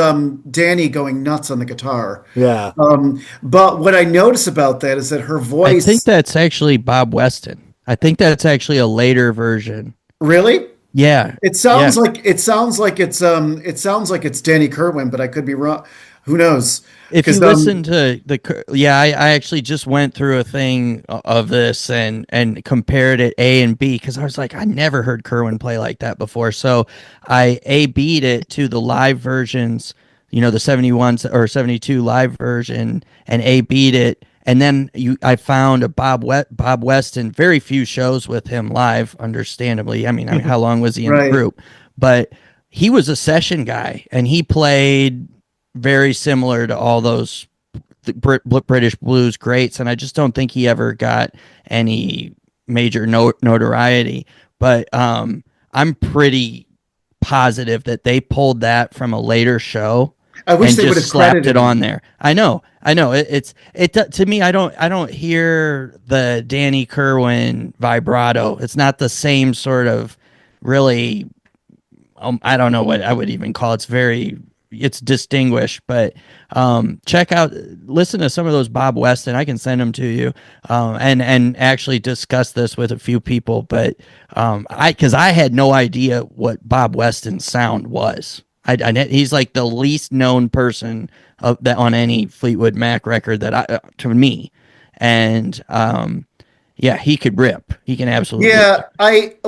Danny going nuts on the guitar. Yeah. But what I notice about that is that her I think voice. that's actually Bob Weston. I think that's actually a later version. Really? Yeah. It Yeah. sounds like it sounds like it's Danny Kerwin, but I could be wrong. Who knows? If you Because listen to I actually just went through a thing of this and compared it A and B because I was like, I never heard Kerwin play like that before. So I A B'd it to the live versions, the 71 or 72 live version, and A B'd it. And then I found a Bob Weston, very few shows with him live, understandably. I mean, how long was he in the right. group? But he was a session guy, and he played very similar to all those British blues greats, and I just don't think he ever got any major notoriety. But I'm pretty positive that they pulled that from a later show I wish and they would just have slapped credited it on him. there. I know. To me. I don't hear the Danny Kerwin vibrato. It's not the same sort of really. I don't know what I would even call it. It's distinguished, but listen to some of those Bob Weston. I can send them to you, and actually discuss this with a few people. But because I had no idea what Bob Weston's sound was. He's like the least known person of that on any Fleetwood Mac record to me, and yeah, he could rip. He can absolutely Yeah, rip.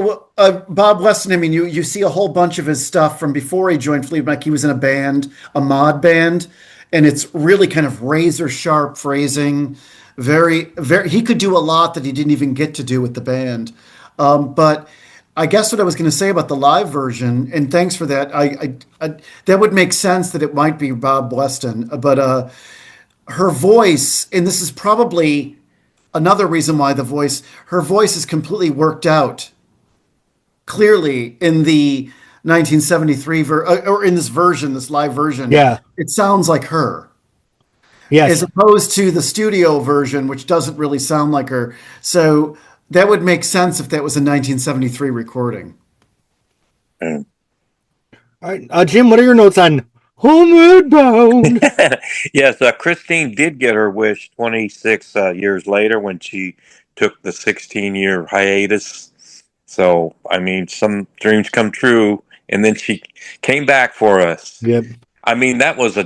Bob Weston. I mean, you see a whole bunch of his stuff from before he joined Fleetwood Mac. He was in a band, a mod band, and it's really kind of razor sharp phrasing. Very. He could do a lot that he didn't even get to do with the band. But I guess what I was going to say about the live version, and thanks for that. That would make sense that it might be Bob Weston, but her voice, and this is probably another reason why her voice is completely worked out clearly in the 1973 or in this version, this live version. Yeah. It sounds like her as Yes. opposed to the studio version, which doesn't really sound like her. So that would make sense if that was a 1973 recording. Mm. All right. Jim, what are your notes on Homeward Bound? Yes, Christine did get her wish 26 years later when she took the 16-year hiatus. So, I mean, some dreams come true, and then she came back for us. Yep. I mean, that was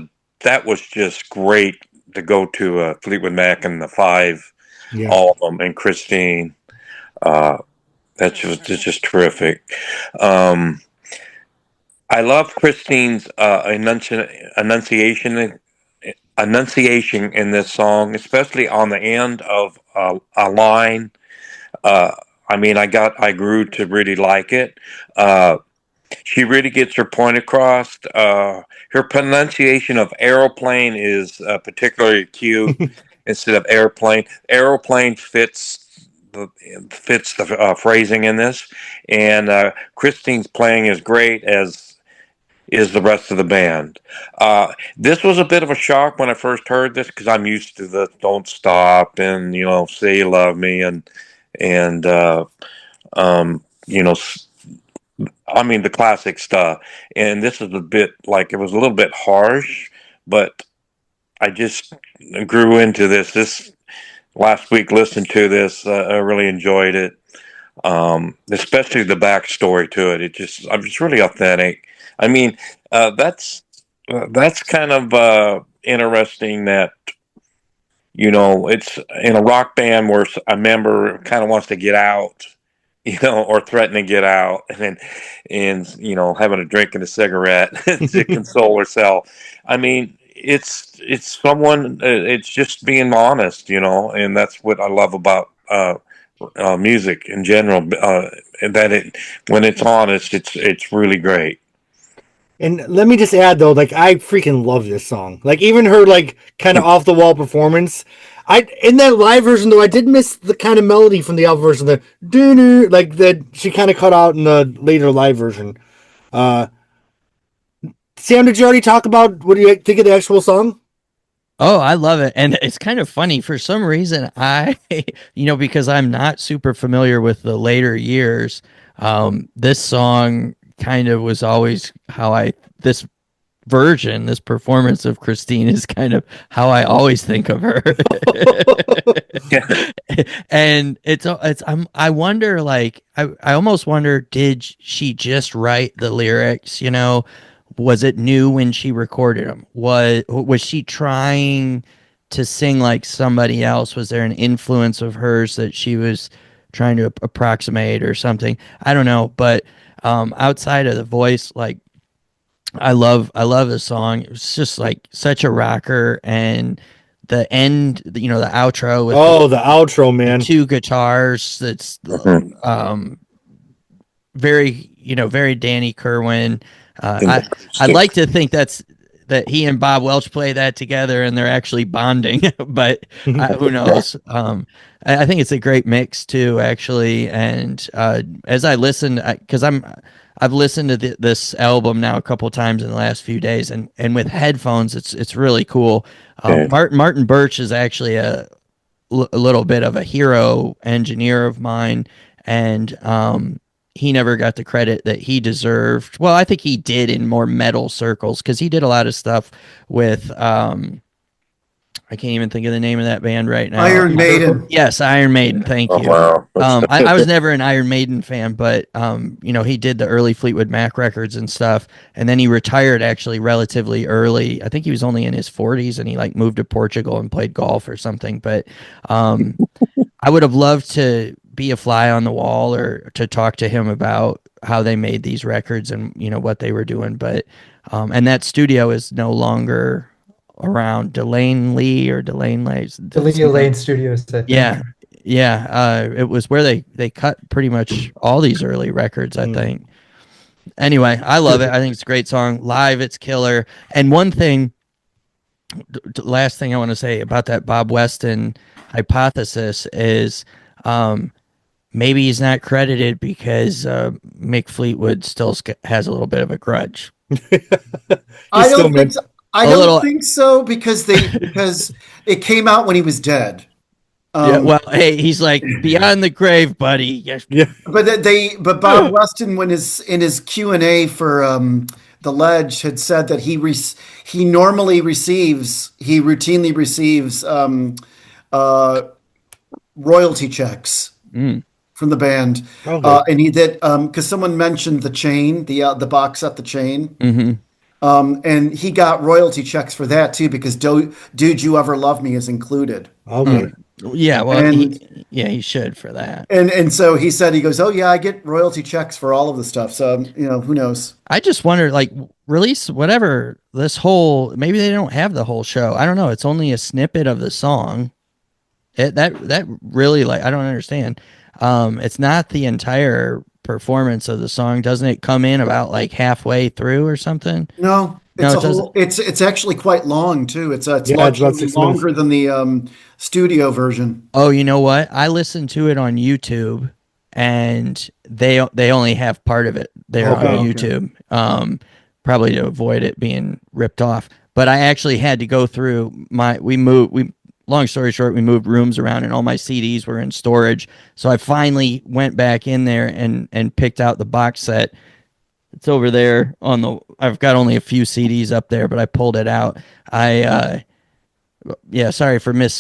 just great to go to Fleetwood Mac and the Five, Yeah. all of them, and Christine. It's just terrific. I love Christine's enunciation in this song, especially on the end of a line. I mean, I grew to really like it. She really gets her point across. Her pronunciation of aeroplane is particularly cute instead of airplane. Aeroplane fits the phrasing in this, and Christine's playing is great, as is the rest of the band. This was a bit of a shock when I first heard this because I'm used to the "Don't Stop" and "Say You Love Me" and you know, I mean the classic stuff. And this is a bit like it was a little bit harsh, but I just grew into this. This last week, listened to this, I really enjoyed it. Especially the backstory to it. It's really authentic. I mean, that's kind of interesting that it's in a rock band where a member kind of wants to get out, or threaten to get out, and having a drink and a cigarette to console herself. I mean, it's someone. It's just being honest, and that's what I love about music in general. And that when it's honest, it's really great. And let me just add though, like I freaking love this song. Like even her like kind of off the wall performance. I in that live version though, I did miss the kind of melody from the album version, the doo like that she kind of cut out in the later live version. Uh, Sam, did you already talk about what do you think of the actual song? Oh, I love it. And it's kind of funny for some reason. Because I'm not super familiar with the later years, this song kind of was always this version, this performance of Christine is kind of how I always think of her. And I wonder, like, I almost wonder, did she just write the lyrics, was it new when she recorded them? Was she trying to sing like somebody else? Was there an influence of hers that she was trying to approximate or something? I don't know, but outside of the voice, like I love the song. It's just like such a rocker, and the end, the outro with The outro, the man. two guitars. That's very Danny Kerwin. I'd like to think that he and Bob Welch play that together and they're actually bonding, but who knows? I think it's a great mix too, actually. And as I listen, because I've listened to this album now a couple times in the last few days, and with headphones, it's really cool. Martin Birch is actually a little bit of a hero engineer of mine, and he never got the credit that he deserved. Well, I think he did in more metal circles because he did a lot of stuff with I can't even think of the name of that band right now. Iron Maiden. Yes, Iron Maiden. Thank you. Wow. I was never an Iron Maiden fan, but he did the early Fleetwood Mac records and stuff, and then he retired actually relatively early. I think he was only in his 40s, and he like moved to Portugal and played golf or something. But I would have loved to be a fly on the wall or to talk to him about how they made these records and what they were doing. But and that studio is no longer around. Delane Lee or Delane Lay's Lane Studios, I think. Yeah. It was where they cut pretty much all these early records, I think. Anyway, I love it. I think it's a great song. Live, it's killer. And one thing, last thing I want to say about that Bob Weston hypothesis is maybe he's not credited because Mick Fleetwood still has a little bit of a grudge. I don't think so. I don't think so because it came out when he was dead. Hey, he's like beyond the grave, buddy. Yes. Yeah. But Bob Weston, when in his Q&A for The Ledge, had said that he routinely receives royalty checks from the band, and he did because someone mentioned the chain, the box set, the chain. Mm-hmm. And he got royalty checks for that too because "Dude, You Ever Love Me" is included. Okay. Yeah, well, he should for that. And so he said, he goes, "Oh yeah, I get royalty checks for all of the stuff." So who knows? I just wonder, like, release whatever this whole. Maybe they don't have the whole show. I don't know. It's only a snippet of the song. That really, like, I don't understand. It's not the entire performance of the song. Doesn't it come in about like halfway through or something? No, it's actually quite long too. It's about 6 longer than the studio version. Oh, you know what? I listened to it on YouTube, and they only have part of it there on YouTube, probably to avoid it being ripped off. But I actually had to go through long story short, we moved rooms around and all my CDs were in storage. So I finally went back in there and picked out the box set. It's over there I've got only a few CDs up there, but I pulled it out. Sorry for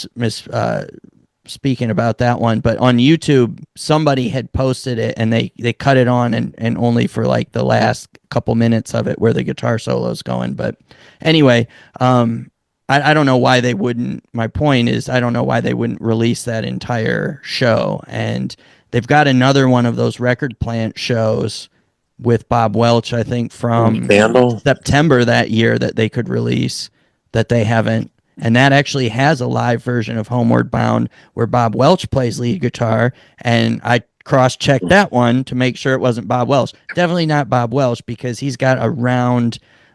speaking about that one, but on YouTube, somebody had posted it and they cut it on and only for like the last couple minutes of it where the guitar solo's going. But anyway, I don't know why they wouldn't. My point is, I don't know why they wouldn't release that entire show. And they've got another one of those Record Plant shows with Bob Welch, I think, from September that year that they could release that they haven't. And that actually has a live version of Homeward Bound where Bob Welch plays lead guitar. And I cross-check that one to make sure it wasn't Bob Welch. Definitely not Bob Welch, because he's got a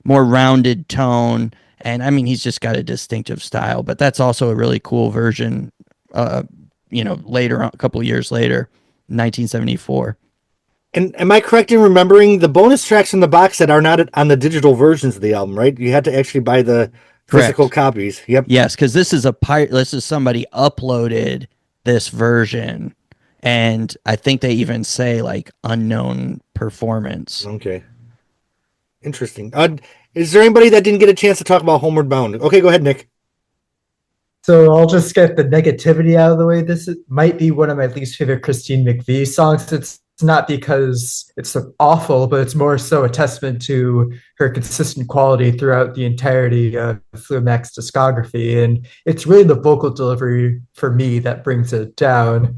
more rounded tone, and I mean, he's just got a distinctive style. But that's also a really cool version. Later on, a couple of years later, 1974. And am I correct in remembering the bonus tracks in the box set are not on the digital versions of the album, right? You had to actually buy the physical copies. Yep. Yes, because this is somebody uploaded this version, and I think they even say like unknown performance. Okay. Interesting. Is there anybody that didn't get a chance to talk about Homeward Bound? Okay, go ahead, Nick. So I'll just get the negativity out of the way. Might be one of my least favorite Christine McVie songs. It's not because it's awful, but it's more so a testament to her consistent quality throughout the entirety of Fleetwood Mac's discography. And it's really the vocal delivery for me that brings it down.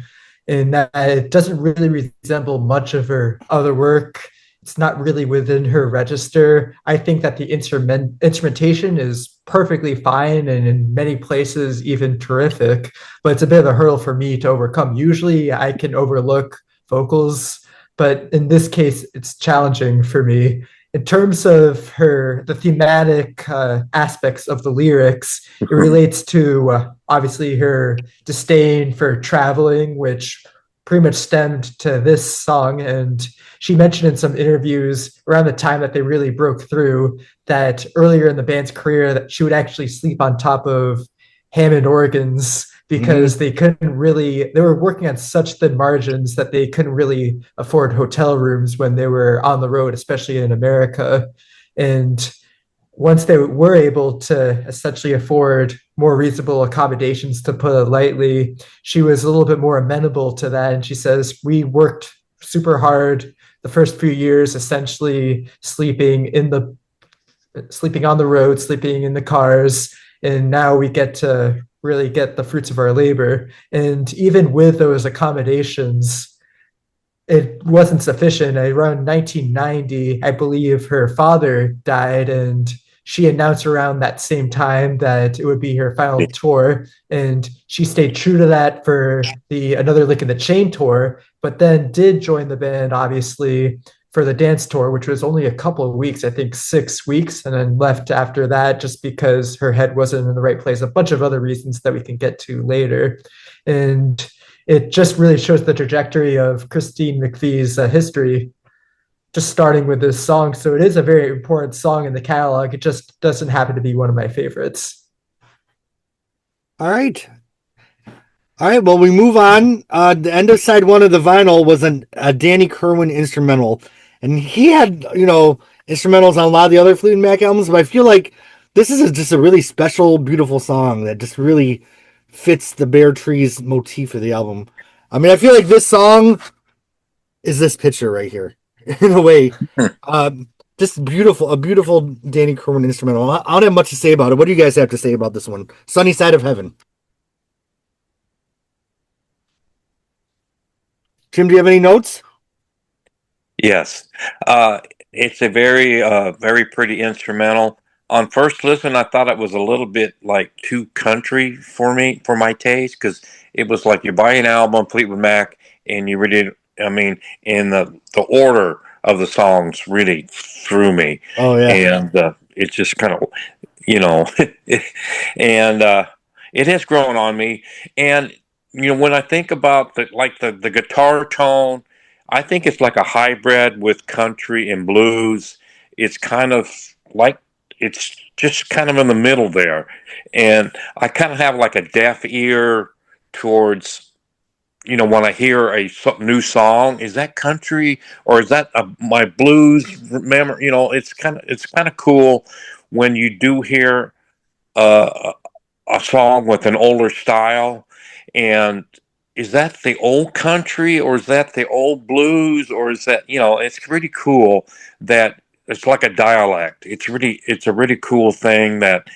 And that it doesn't really resemble much of her other work. It's not really within her register. I think that the instrumentation is perfectly fine and in many places even terrific, but it's a bit of a hurdle for me to overcome. Usually I can overlook vocals, but in this case, it's challenging for me. In terms of the thematic aspects of the lyrics, it relates to obviously her disdain for traveling, which pretty much stemmed to this song. And she mentioned in some interviews around the time that they really broke through that earlier in the band's career that she would actually sleep on top of Hammond organs because they were working on such thin margins that they couldn't really afford hotel rooms when they were on the road, especially in America. And once they were able to essentially afford more reasonable accommodations, to put it lightly, she was a little bit more amenable to that. And she says, we worked super hard the first few years, essentially sleeping on the road, sleeping in the cars. And now we get to really get the fruits of our labor. And even with those accommodations, it wasn't sufficient. Around 1990, I believe her father died, and she announced around that same time that it would be her final tour, and she stayed true to that for the Another Lick in the Chain tour, but then did join the band, obviously, for the dance tour, which was only a couple of weeks, I think 6 weeks, and then left after that just because her head wasn't in the right place. A bunch of other reasons that we can get to later. And it just really shows the trajectory of Christine McVie's history, just starting with this song. So it is a very important song in the catalog. It just doesn't happen to be one of my favorites. All right. Well, we move on. The end of side one of the vinyl was a Danny Kerwin instrumental. And he had, instrumentals on a lot of the other Fleetwood Mac albums, but I feel like this is just a really special, beautiful song that just really fits the Bare Trees motif of the album. I mean, I feel like this song is this picture right here, in a way. Just beautiful, a beautiful Danny Kerwin instrumental. I don't have much to say about it. What do you guys have to say about this one? Sunny Side of Heaven. Jim, do you have any notes? Yes. It's a very, very pretty instrumental. On first listen, I thought it was a little bit like too country for me, for my taste, because it was like you buy an album, Fleetwood Mac, and you really, in the order of the songs really threw me. Oh, yeah. And it just kind of, and it has grown on me. And, when I think about the guitar tone, I think it's like a hybrid with country and blues. It's kind of like, it's just kind of in the middle there. And I kind of have like a deaf ear towards, when I hear a new song, is that country or is that my blues? Remember, it's kind of cool when you do hear a song with an older style. And is that the old country or is that the old blues or is that, it's really cool that it's like a dialect. It's a really cool thing that,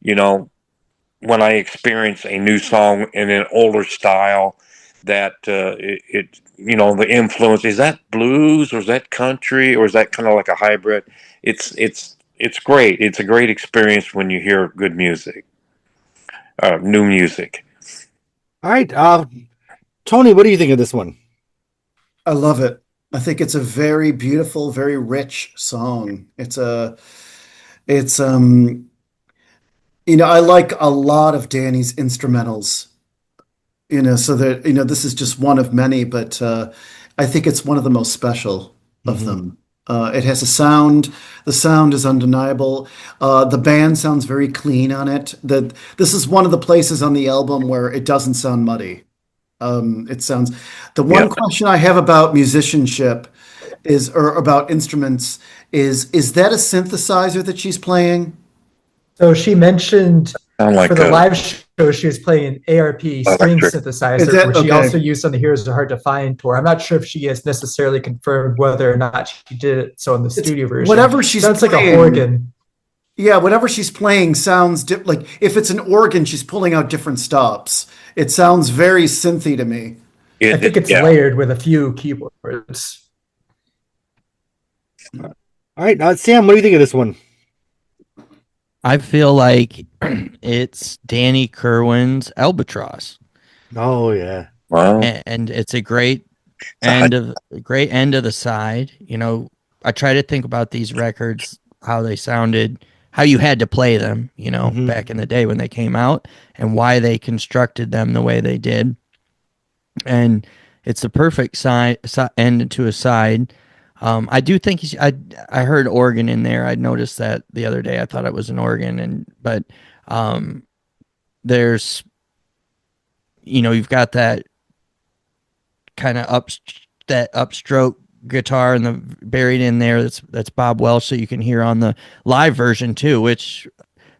when I experience a new song in an older style, that the influence, is that blues or is that country or is that kind of like a hybrid? It's great. It's a great experience when you hear good music, new music. All right. Tony, what do you think of this one? I love it. I think it's a very beautiful, very rich song. It's I like a lot of Danny's instrumentals, so that, this is just one of many, but I think it's one of the most special of Mm-hmm. them. It has a sound. The sound is undeniable. The band sounds very clean on it. This is one of the places on the album where it doesn't sound muddy. It sounds. The one Yeah. question I have about musicianship or about instruments is that a synthesizer that she's playing? So she mentioned Sound for like the a live show she was playing an ARP string electric. Is synthesizer, that which she okay? also used on the Heroes Are Hard to Find tour. I'm not sure if she has necessarily confirmed whether or not she did it so in the It's studio version. whatever she's Sounds like a playing. organ. Yeah, whatever she's playing sounds like if it's an organ, she's pulling out different stops. It sounds very synthy to me. I think it's Yeah. layered with a few keyboards. All right, Sam, what do you think of this one? I feel like it's Danny Kerwin's Albatross, Oh yeah. Well, and it's a great end of the side. I try to think about these records, how they sounded, how you had to play them, Mhm. back in the day when they came out, and why they constructed them the way they did. And it's the perfect end to a side. I do think I heard organ in there. I noticed that the other day. I thought it was an organ, but there's you've got that kind of upstroke guitar and the buried in there. That's Bob Welch, so you can hear on the live version too, which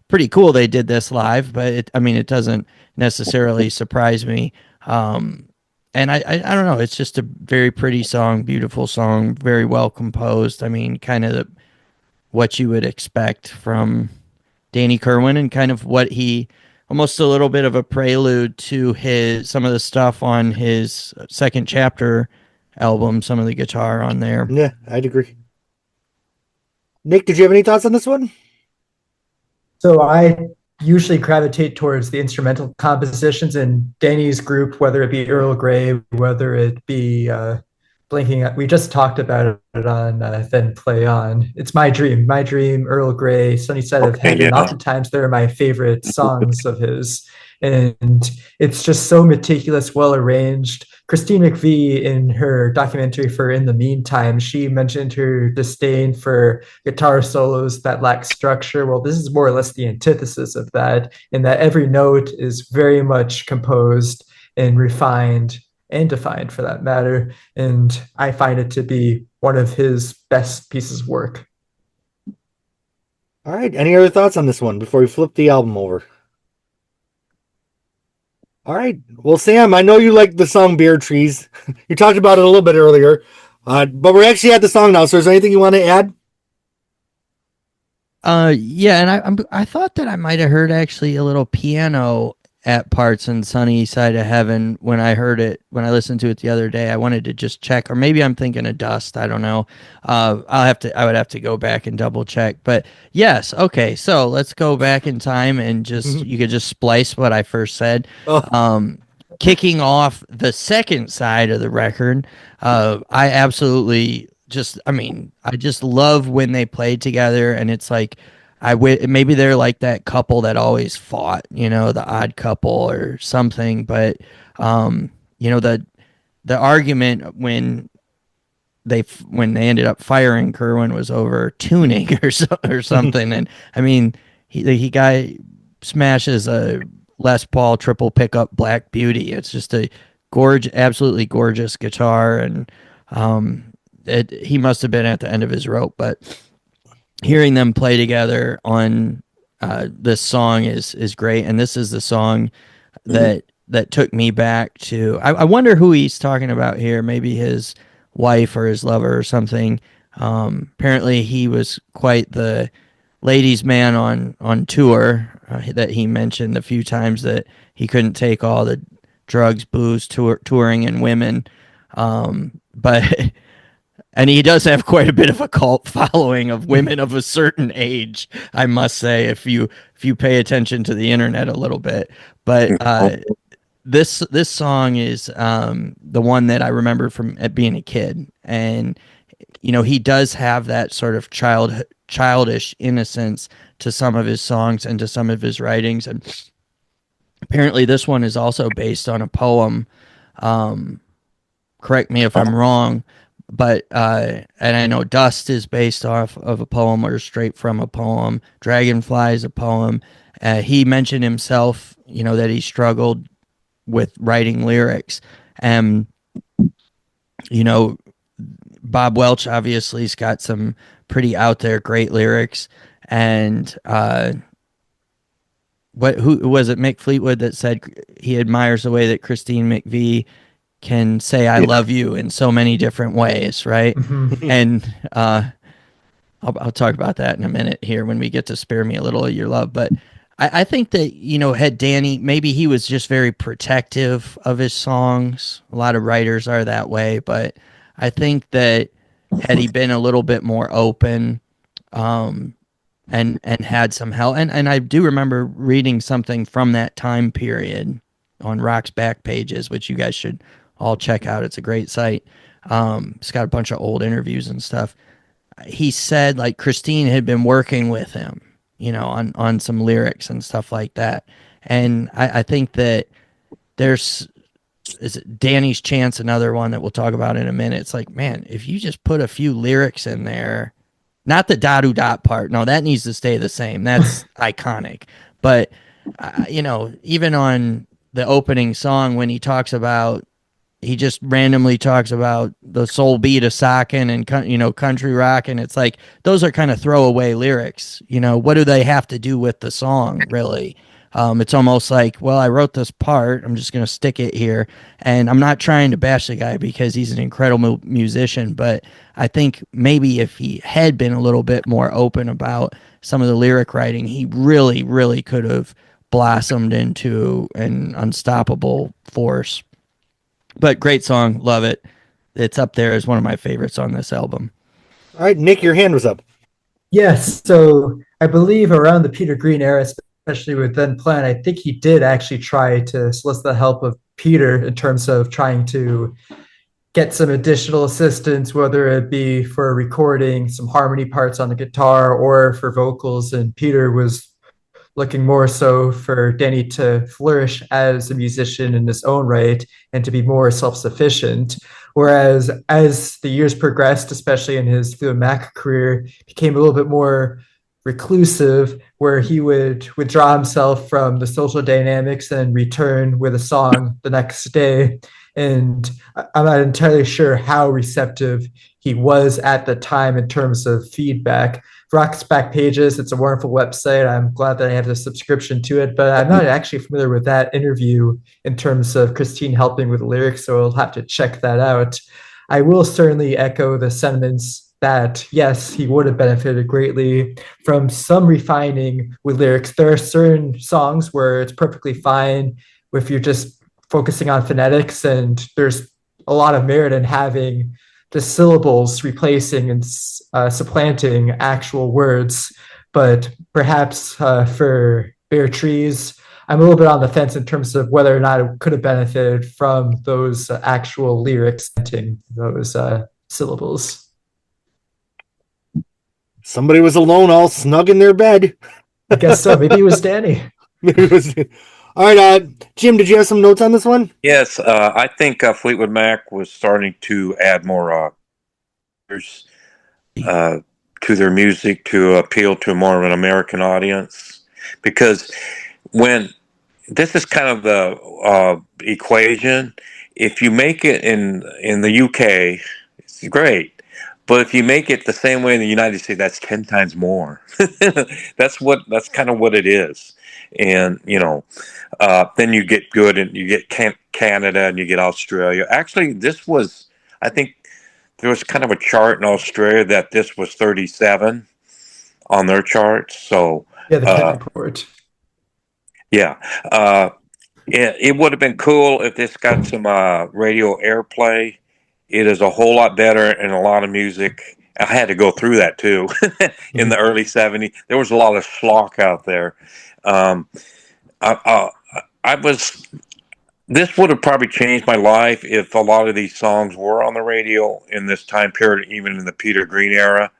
pretty cool. They did this live, but it doesn't necessarily surprise me. And I don't know. It's just a very pretty song, beautiful song, very well composed. Kind of what you would expect from Danny Kerwin, and kind of what he almost a little bit of a prelude to some of the stuff on his second chapter album, some of the guitar on there. Yeah, I'd agree. Nick, did you have any thoughts on this one? So I usually gravitate towards the instrumental compositions in Danny's group, whether it be Earl Grey, whether it be Blinking. We just talked about it on Then Play On. It's My Dream, Earl Grey, Sunny Side of Heaven. yeah. Oftentimes they're my favorite songs of his. And it's just so meticulous, well arranged. Christine McVie, in her documentary for In the Meantime, she mentioned her disdain for guitar solos that lack structure. Well, this is more or less the antithesis of that, in that every note is very much composed and refined and defined for that matter. And I find it to be one of his best pieces of work. All right, any other thoughts on this one before we flip the album over? All right. Well, Sam, I know you like the song Bare Trees. You talked about it a little bit earlier. But we're actually at the song now, so is there anything you want to add? Yeah, and I thought that I might have heard actually a little piano at parts in Sunny Side of Heaven when I listened to it the other day. I wanted to just check, or maybe I'm thinking of Dust. I don't know. I would have to go back and double check. But yes, okay. So let's go back in time and you could just splice what I first said. Oh. Kicking off the second side of the record, I absolutely I just love when they played together, and it's like maybe they're like that couple that always fought, the odd couple or something. But the argument when they ended up firing Kerwin was over tuning or something. And he guy smashes a Les Paul triple pickup Black Beauty. It's just a absolutely gorgeous guitar, and he must have been at the end of his rope. But hearing them play together on this song is great, and this is the song that took me back to. I wonder who he's talking about here. Maybe his wife or his lover or something. Apparently, he was quite the ladies' man on tour. That he mentioned a few times that he couldn't take all the drugs, booze, touring, and women. But and he does have quite a bit of a cult following of women of a certain age, I must say, if you pay attention to the internet a little bit. But this song is the one that I remember from being a kid, and he does have that sort of childish innocence to some of his songs and to some of his writings, and apparently this one is also based on a poem. Um, Correct me if I'm wrong, but and I know Dust is based off of a poem or straight from a poem. Dragonfly is a poem. He mentioned himself, that he struggled with writing lyrics, and you know, Bob Welch obviously has got some pretty out there great lyrics, and who was it? Mick Fleetwood that said he admires the way that Christine McVie can say "I love you" in so many different ways, right? Mhm. And I'll talk about that in a minute here when we get to "Spare Me a Little of Your Love." But I think that had Danny, maybe he was just very protective of his songs. A lot of writers are that way, but I think that had he been a little bit more open, um, and had some help, and I do remember reading something from that time period on Rock's back pages, which you guys should all check out. It's a great site. It's got a bunch of old interviews and stuff. He said like Christine had been working with him, on some lyrics and stuff like that. And I think that there's is it Danny's Chance, another one that we'll talk about in a minute. It's like, man, if you just put a few lyrics in there, not the dot dot part. No, that needs to stay the same. That's iconic. But even on the opening song when he just randomly talks about the soul beat of sockin' and country rock, and it's like those are kind of throwaway lyrics. What do they have to do with the song, really? It's almost like, well, I wrote this part, I'm just going to stick it here, and I'm not trying to bash the guy because he's an incredible musician, but I think maybe if he had been a little bit more open about some of the lyric writing, he really, really could have blossomed into an unstoppable force. But great song, love it. It's up there as one of my favorites on this album. All right, Nick, your hand was up. Yes, so I believe around the Peter Green era, especially with Then Plan, I think he did actually try to solicit the help of Peter in terms of trying to get some additional assistance, whether it be for recording some harmony parts on the guitar or for vocals. And Peter was looking more so for Danny to flourish as a musician in his own right and to be more self-sufficient. Whereas as the years progressed, especially in his Fleetwood Mac career, became a little bit more reclusive, where he would withdraw himself from the social dynamics and return with a song the next day. And I'm not entirely sure how receptive he was at the time in terms of feedback. Rock's back pages, it's a wonderful website. I'm glad that I have the subscription to it, but I'm not actually familiar with that interview in terms of Christine helping with the lyrics, so I'll have to check that out. I will certainly echo the sentiments that yes, he would have benefited greatly from some refining with lyrics. There are certain songs where it's perfectly fine if you're just focusing on phonetics, and there's a lot of merit in having the syllables replacing and supplanting actual words. But perhaps for Bare Trees, I'm a little bit on the fence in terms of whether or not it could have benefited from those actual lyrics, those syllables. Somebody was alone, all snug in their bed. I guess so. Maybe it was Danny. Maybe it was. All right, Jim, did you have some notes on this one? Yes, I think Fleetwood Mac was starting to add more to their music to appeal to more of an American audience. Because when this is kind of the equation, if you make it in the UK, it's great. But if you make it the same way in the United States, that's 10 times more. That's kind of what it is. And, then you get good and you get Canada and you get Australia. Actually, I think there was kind of a chart in Australia that this was 37 on their charts. So, Yeah, the Kent Report. yeah. It would have been cool if this got some radio airplay. It is a whole lot better in a lot of music. I had to go through that too in the early 70s. There was a lot of schlock out there. I was this would have probably changed my life if a lot of these songs were on the radio in this time period, even in the Peter Green era.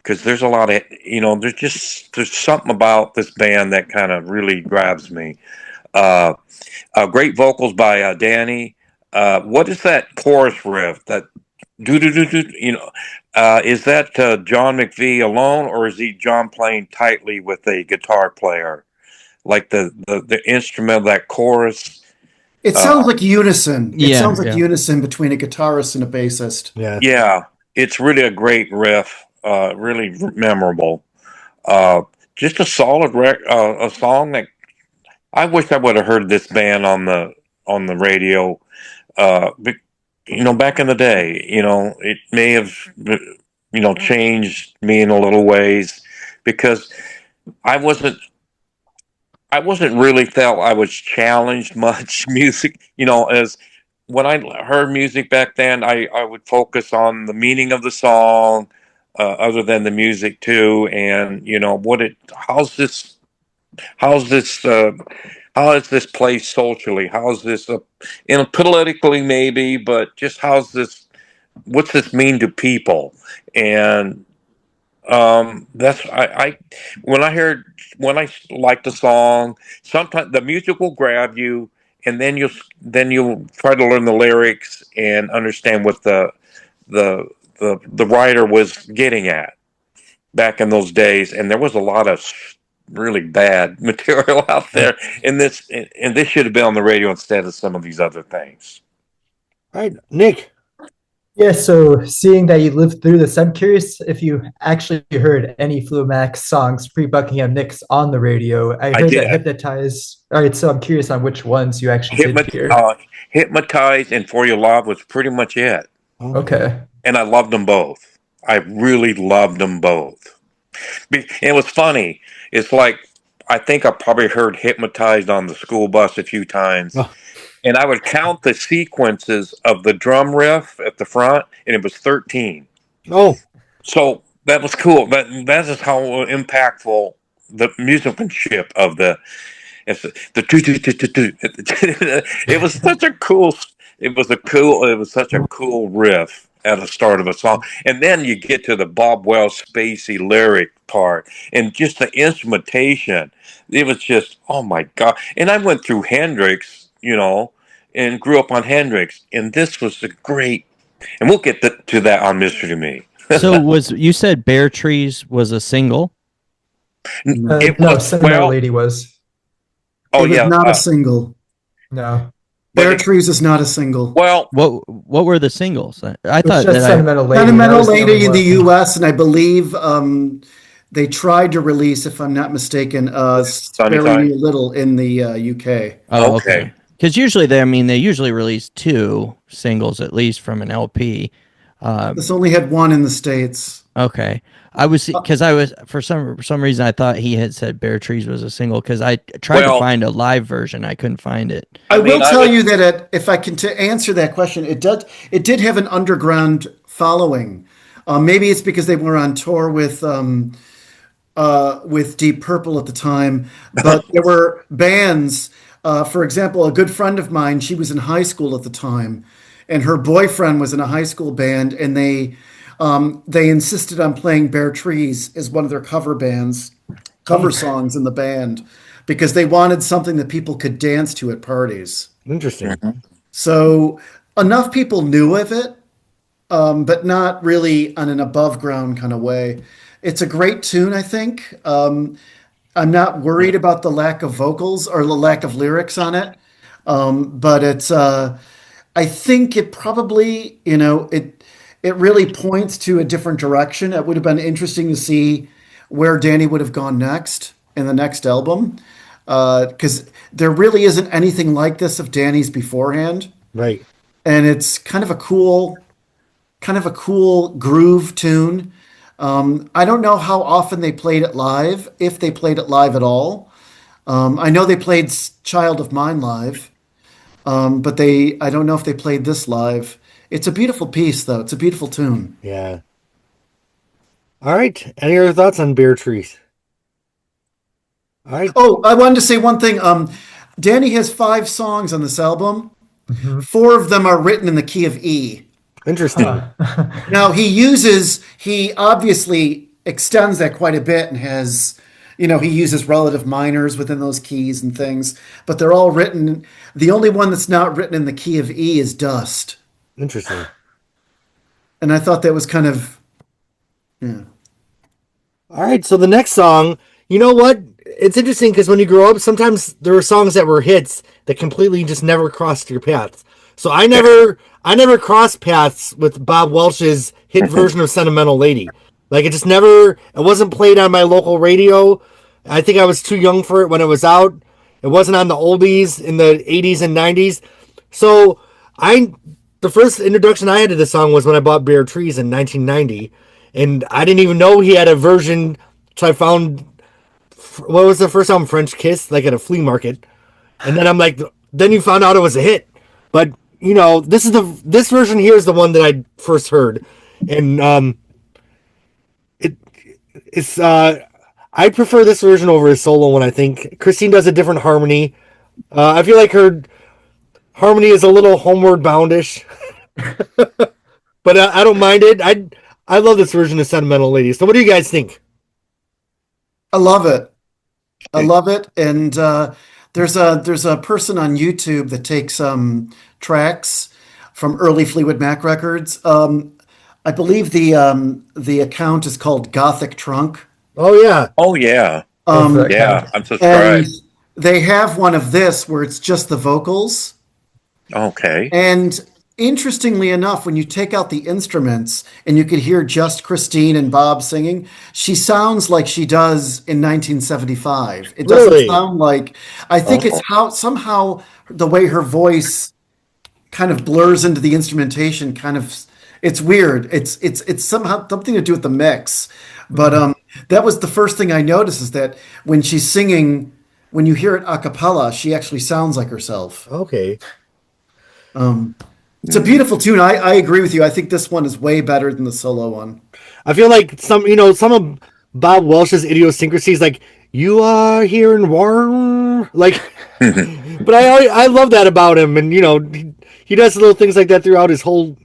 Because there's a lot of, there's something about this band that kind of really grabs me. Uh, Great vocals by Danny. What is that chorus riff? That do do do do. Is that John McVie alone, or is he John playing tightly with a guitar player? Like the instrument of that chorus. It sounds like unison. It Yeah, sounds like yeah. unison between a guitarist and a bassist. Yeah. Yeah, it's really a great riff. Really memorable. Just a solid a song that I wish I would have heard this band on the radio. Back in the day, it may have, changed me in a little ways because I wasn't, I wasn't really felt I was challenged much music, as when I heard music back then, I would focus on the meaning of the song, other than the music too. And, how's this, how is this placed socially? How is this, politically maybe, but just what's this mean to people? And that's I when I like the song, sometimes the music will grab you, and then you'll try to learn the lyrics and understand what the writer was getting at back in those days. And there was a lot of really bad material out there, and this should have been on the radio instead of some of these other things. All right, Nick. Yeah, so seeing that you lived through this, I'm curious if you actually heard any Fleetwood Mac songs pre-Buckingham Nicks on the radio. I heard did. that Hypnotize. All right, so I'm curious on which ones you actually did hear. Hypnotize and For Your Love was pretty much it. Okay. And I loved them both. I really loved them both. It was funny. It's like, I think I probably heard Hypnotized on the school bus a few times. Oh. And I would count the sequences of the drum riff at the front, and it was 13. Oh, So that was cool. That is how impactful the musicianship of the it was such a cool. It was such a cool riff at the start of a song, and then you get to the Bob Wells spacey lyric part, and just the instrumentation. It was just, oh my god! And I went through Hendrix, and grew up on Hendrix, and this was a great. And we'll get to that on Mystery to Me. So you said Bare Trees was a single? No, was, Sentimental Lady was. Oh It was yeah, not a single. No. Bare Trees is not a single. well, What were the singles? I It's thought just that Sentimental Lady. Sentimental That was the Lady only in the one. U.S., and I believe they tried to release, if I'm not mistaken, Sunny Spare Side. You a Little in the U.K. Oh, Okay. okay. Because usually they usually release 2 singles at least from an LP. This only had one in the States. Okay. I was for some reason I thought he had said Bare Trees was a single because I tried to Well- find a live version. I couldn't find it. I mean, will I tell would- you that if I can to answer that question, it did have an underground following. Maybe it's because they were on tour with Deep Purple at the time, but there were bands. For example, a good friend of mine, she was in high school at the time, and her boyfriend was in a high school band, and they insisted on playing Bare Trees as one of their cover songs in the band, because they wanted something that people could dance to at parties. interesting. So enough people knew of it, but not really on an above ground kind of way. It's a great tune, I think. I'm not worried about the lack of vocals or the lack of lyrics on it, but it's. I think it probably, it really points to a different direction. It would have been interesting to see where Danny would have gone next in the next album, because there really isn't anything like this of Danny's beforehand, Right. and it's kind of a cool groove tune. I don't know how often they played it live, if they played it live at all. I know they played Child of Mine live, but I don't know if they played this live. It's a beautiful piece, though. It's a beautiful tune. Yeah. All right. Any other thoughts on Bare Trees? All right. Oh, I wanted to say one thing. Danny has 5 songs on this album. Mhm. 4 of them are written in the key of E. Interesting. Now he obviously extends that quite a bit and has, he uses relative minors within those keys and things, but they're all written. The only one that's not written in the key of E is Dust. Interesting. And I thought that was kind of, yeah. All right, so the next song, you know what? It's interesting because when you grow up, sometimes there were songs that were hits that completely just never crossed your paths. So I never crossed paths with Bob Welch's hit version of Sentimental Lady. Like it wasn't played on my local radio. I think I was too young for it when it was out. It wasn't on the oldies in the 80s and 90s. So the first introduction I had to this song was when I bought Bare Trees in 1990, and I didn't even know he had a version. So I found, what was the first album, French Kiss, like at a flea market, and then I'm like, then you found out it was a hit. But this version here is the one that I first heard, and it's I prefer this version over his solo one. I think Christine does a different harmony. I feel like her harmony is a little homeward boundish, but I don't mind it. I love this version of Sentimental Lady. So what do you guys think? I love it. I love it. And there's a person on YouTube that takes tracks from early Fleetwood Mac records. I believe the account is called Gothic Trunk. Oh yeah. Oh yeah. Yeah, I'm And subscribed. they have one of this where it's just the vocals. Okay. And interestingly enough, when you take out the instruments and you could hear just Christine and Bob singing, she sounds like she does in 1975. It doesn't Really? sound like, I think it's how somehow the way her voice kind of blurs into the instrumentation it's weird. It's somehow something to do with the mix. But that was the first thing I noticed, is that when she's singing, when you hear it a cappella, she actually sounds like herself. Okay. It's a beautiful tune. I agree with you. I think this one is way better than the solo one. I feel like some of Bob Welch's idiosyncrasies, like you are here in warm, like. But I love that about him, and he does little things like that throughout his whole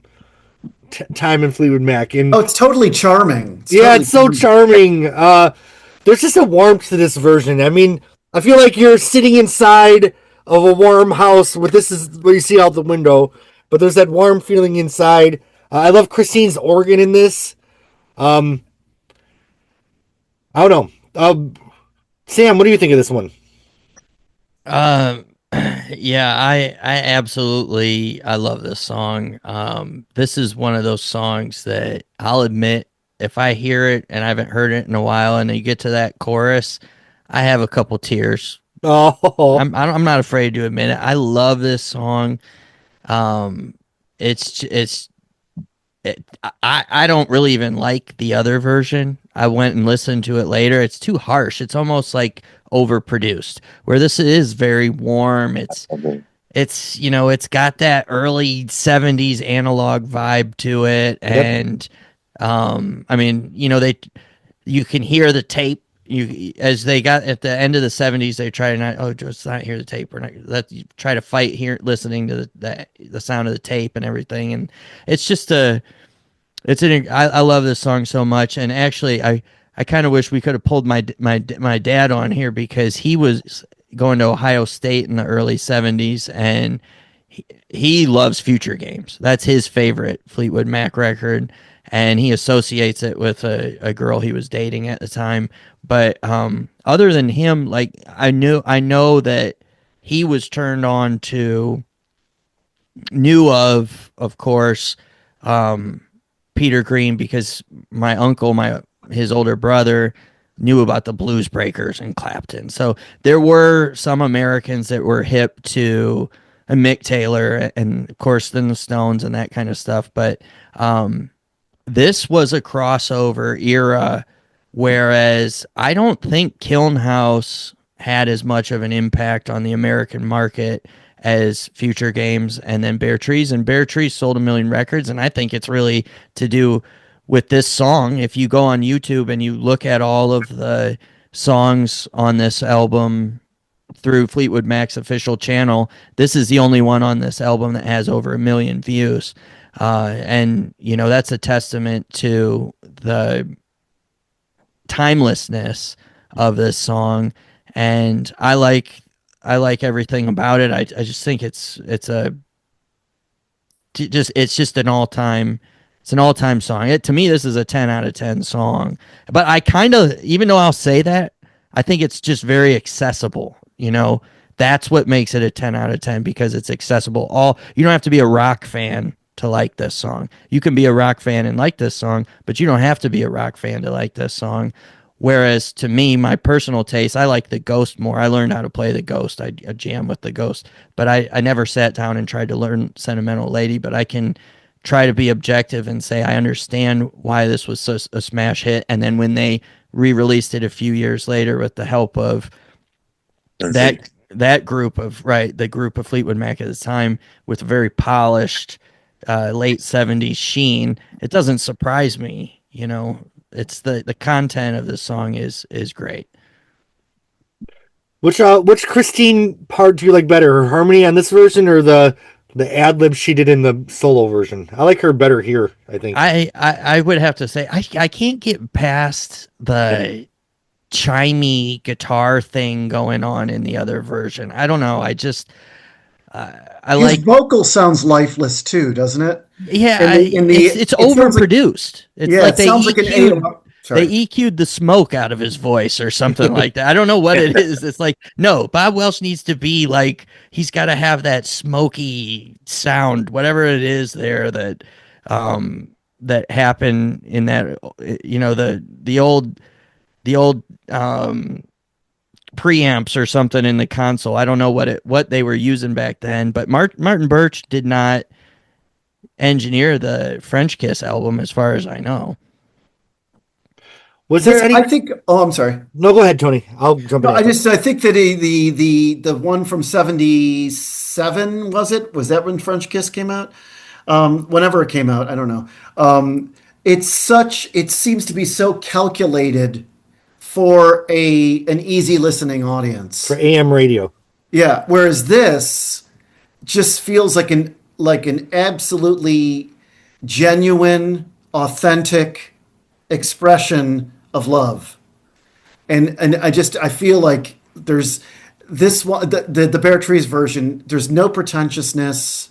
time in Fleetwood Mac. And Oh, it's totally charming. it's so charming. There's just a warmth to this version. I mean, I feel like you're sitting inside of a warm house. This is what you see out the window, but there's that warm feeling inside. I love Christine's organ in this. I don't know. Sam, what do you think of this one? Yeah, I absolutely, I love this song. This is one of those songs that I'll admit, if I hear it and I haven't heard it in a while, and you get to that chorus, I have a couple tears. Oh, I'm not afraid to admit it. I love this song. It's I don't really even like the other version. I went and listened to it later. It's too harsh. It's almost like overproduced. Where this is very warm. It's it's got that early 70s analog vibe to it, and I mean, you can hear the tape. As they got at the end of the 70s, they try to just not hear the tape, or not try to fight here listening to the sound of the tape and everything. And it's just I love this song so much. And actually, I kind of wish we could have pulled my dad on here, because he was going to Ohio State in the early 70s, and he loves Future Games. That's his favorite Fleetwood Mac record, and he associates it with a girl he was dating at the time. But other than him, like I know that he was turned on to, knew of course, Peter Green, because my uncle, his older brother, knew about the Blues Breakers and Clapton. So there were some Americans that were hip to Mick Taylor, and of course then the Stones and that kind of stuff. But this was a crossover era, whereas I don't think Kiln House had as much of an impact on the American market as Future Games and then Bare Trees. And Bare Trees sold 1 million records, and I think it's really to do with this song. If you go on YouTube and you look at all of the songs on this album through Fleetwood Mac's official channel, this is the only one on this album that has over 1 million views. And, you know, that's a testament to the timelessness of this song. And I like everything about it. I just think it's just an all-time song. To me, this is a 10 out of 10 song. But I kind of, even though I'll say that, I think it's just very accessible. You know, that's what makes it a 10 out of 10, because it's accessible. You don't have to be a rock fan to like this song. You can be a rock fan and like this song, but you don't have to be a rock fan to like this song. Whereas to me, my personal taste, I like the Ghost more. I learned how to play the Ghost. I jam with the Ghost, but I never sat down and tried to learn Sentimental Lady. But I can try to be objective and say I understand why this was a smash hit. And then when they re-released it a few years later with the help of that group of the group of Fleetwood Mac at the time, with a very polished late 70s sheen, it doesn't surprise me. You know, it's the content of this song is great. Which Christine part do you like better, her harmony on this version or the ad lib she did in the solo version? I like her better here, I think. I would have to say I can't get past the chimey guitar thing going on in the other version. I don't know. I just His vocal sounds lifeless too, doesn't it? Yeah, it's overproduced. It's like they EQ'd the smoke out of his voice or something like that. I don't know what it is. It's like, no, Bob Welch needs to be like, he's got to have that smoky sound, whatever it is there that that happened in that, you know, the old preamps or something in the console. I don't know what they were using back then, but Martin Birch did not engineer the French Kiss album, as far as I know. Was there any? I think. Oh, I'm sorry. No, go ahead, Tony. I'll jump in. I think that the one from '77 was that when French Kiss came out? Whenever it came out, I don't know. It seems to be so calculated for an easy listening audience, for AM radio. Yeah, whereas this just feels like an absolutely genuine, authentic expression of love. And I feel like there's this one, the Bare Trees version, there's no pretentiousness.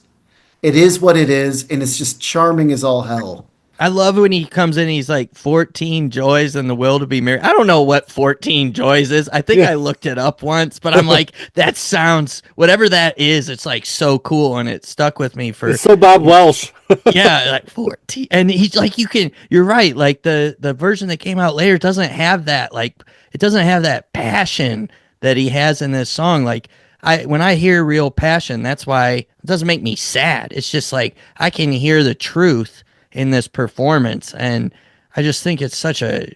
It is what it is, and it's just charming as all hell. I love when he comes in, he's like 14 joys and the will to be married. I don't know what 14 joys is. I think I looked it up once, but I'm like, that sounds, whatever that is, it's like so cool, and it stuck with me for. It's so Bob Welsh. Yeah, like 14. And he's like, you're right. Like the version that came out later doesn't have that, like, it doesn't have that passion that he has in this song. Like, when I hear real passion, that's why it doesn't make me sad. It's just like, I can hear the truth in this performance, and I just think it's such a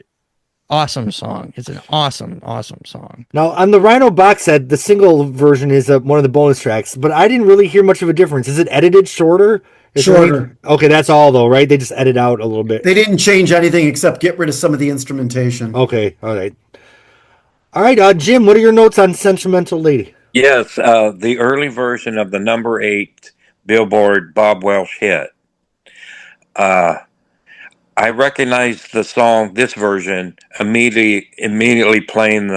awesome song. It's an awesome song. Now, on the Rhino box set, the single version is one of the bonus tracks, but I didn't really hear much of a difference. Is it edited shorter? Shorter. Okay, that's all though, right? They just edit out a little bit. They didn't change anything except get rid of some of the instrumentation. Okay, all right. Jim, what are your notes on Sentimental Lady? Yes, the early version of the number 8 Billboard Bob Welch hit. I recognized the song, this version, immediately playing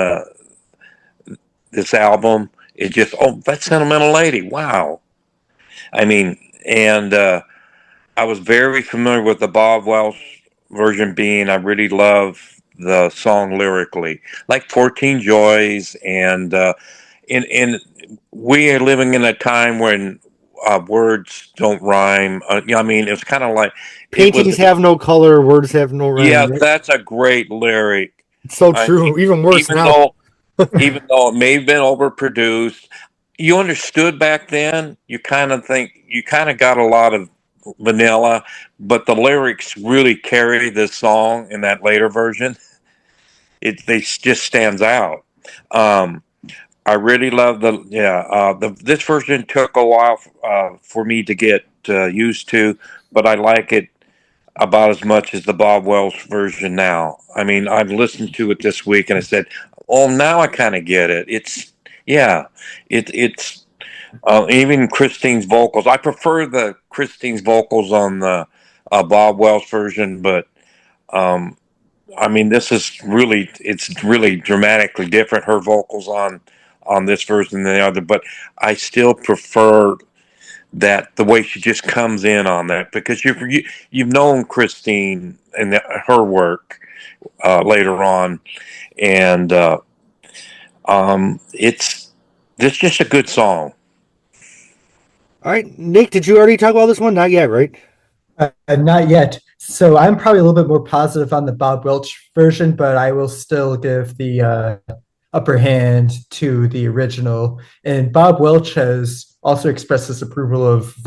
this album. It just, that's Sentimental Lady. Wow. I mean, and I was very familiar with the Bob Welch version, I really love the song lyrically, like 14 Joys, and we are living in a time when words don't rhyme. I mean, it's kind of like paintings have no color, words have no rhyme. Yeah, right? That's a great lyric. It's so true. Even worse now. Even though it may have been overproduced, you understood back then. You kind of got a lot of vanilla, but the lyrics really carry this song in that later version. They just stands out. I really love this version took a while for me to get used to, but I like it about as much as the Bob Welch version now. I mean, I've listened to it this week and I said, now I kind of get it. Yeah, it's even Christine's vocals. I prefer the Christine's vocals on the Bob Welch version, but um, I mean, it's really dramatically different. Her vocals on this version than the other, but I still prefer that the way she just comes in on that, because you've known Christine and her work later on, and it's just a good song. All right, Nick, did you already talk about this one? Not yet, right? Not yet. So I'm probably a little bit more positive on the Bob Welch version, but I will still give the upper hand to the original. And Bob Welch has also expressed his approval of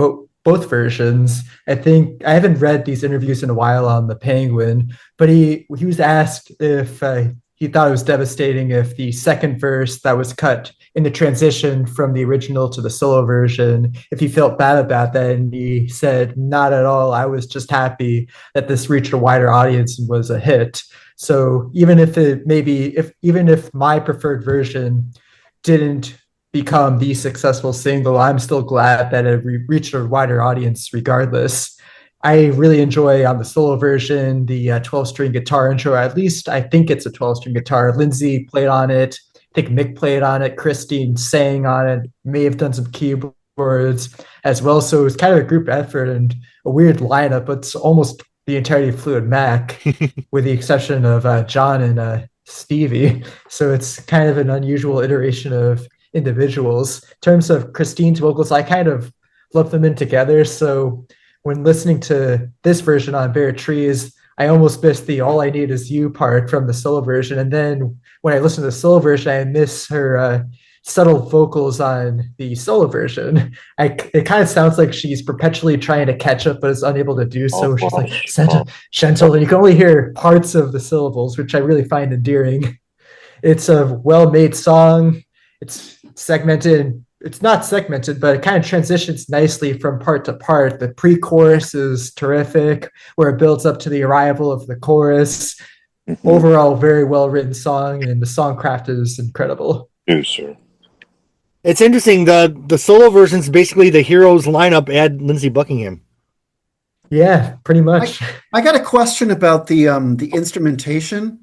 both versions. I think I haven't read these interviews in a while on the Penguin, but he was asked if he thought it was devastating if the second verse that was cut in the transition from the original to the solo version, if he felt bad about that. And he said, not at all. I was just happy that this reached a wider audience and was a hit. So even if it maybe if even if my preferred version didn't become the successful single, I'm still glad that it reached a wider audience regardless. I really enjoy on the solo version the 12-string guitar intro. At least I think it's a 12-string guitar. Lindsay played on it. I think Mick played on it. Christine sang on it. May have done some keyboards as well. So it was kind of a group effort and a weird lineup. But it's almost the entirety of Fleetwood Mac, with the exception of John and Stevie. So it's kind of an unusual iteration of individuals. In terms of Christine's vocals, I kind of lump them in together. So when listening to this version on Bare Trees, I almost missed the "All I Need Is You" part from the solo version. And then when I listen to the solo version, I miss her subtle vocals on the solo version. It kind of sounds like she's perpetually trying to catch up, but is unable to do so. She's like, gentle, and you can only hear parts of the syllables, which I really find endearing. It's a well-made song. It's segmented. It's not segmented, but it kind of transitions nicely from part to part. The pre-chorus is terrific, where it builds up to the arrival of the chorus. Mm-hmm. Overall, very well-written song, and the songcraft is incredible. Yes, sir. It's interesting. The solo version's basically the Heroes lineup add Lindsey Buckingham. Yeah, pretty much. I got a question about the instrumentation,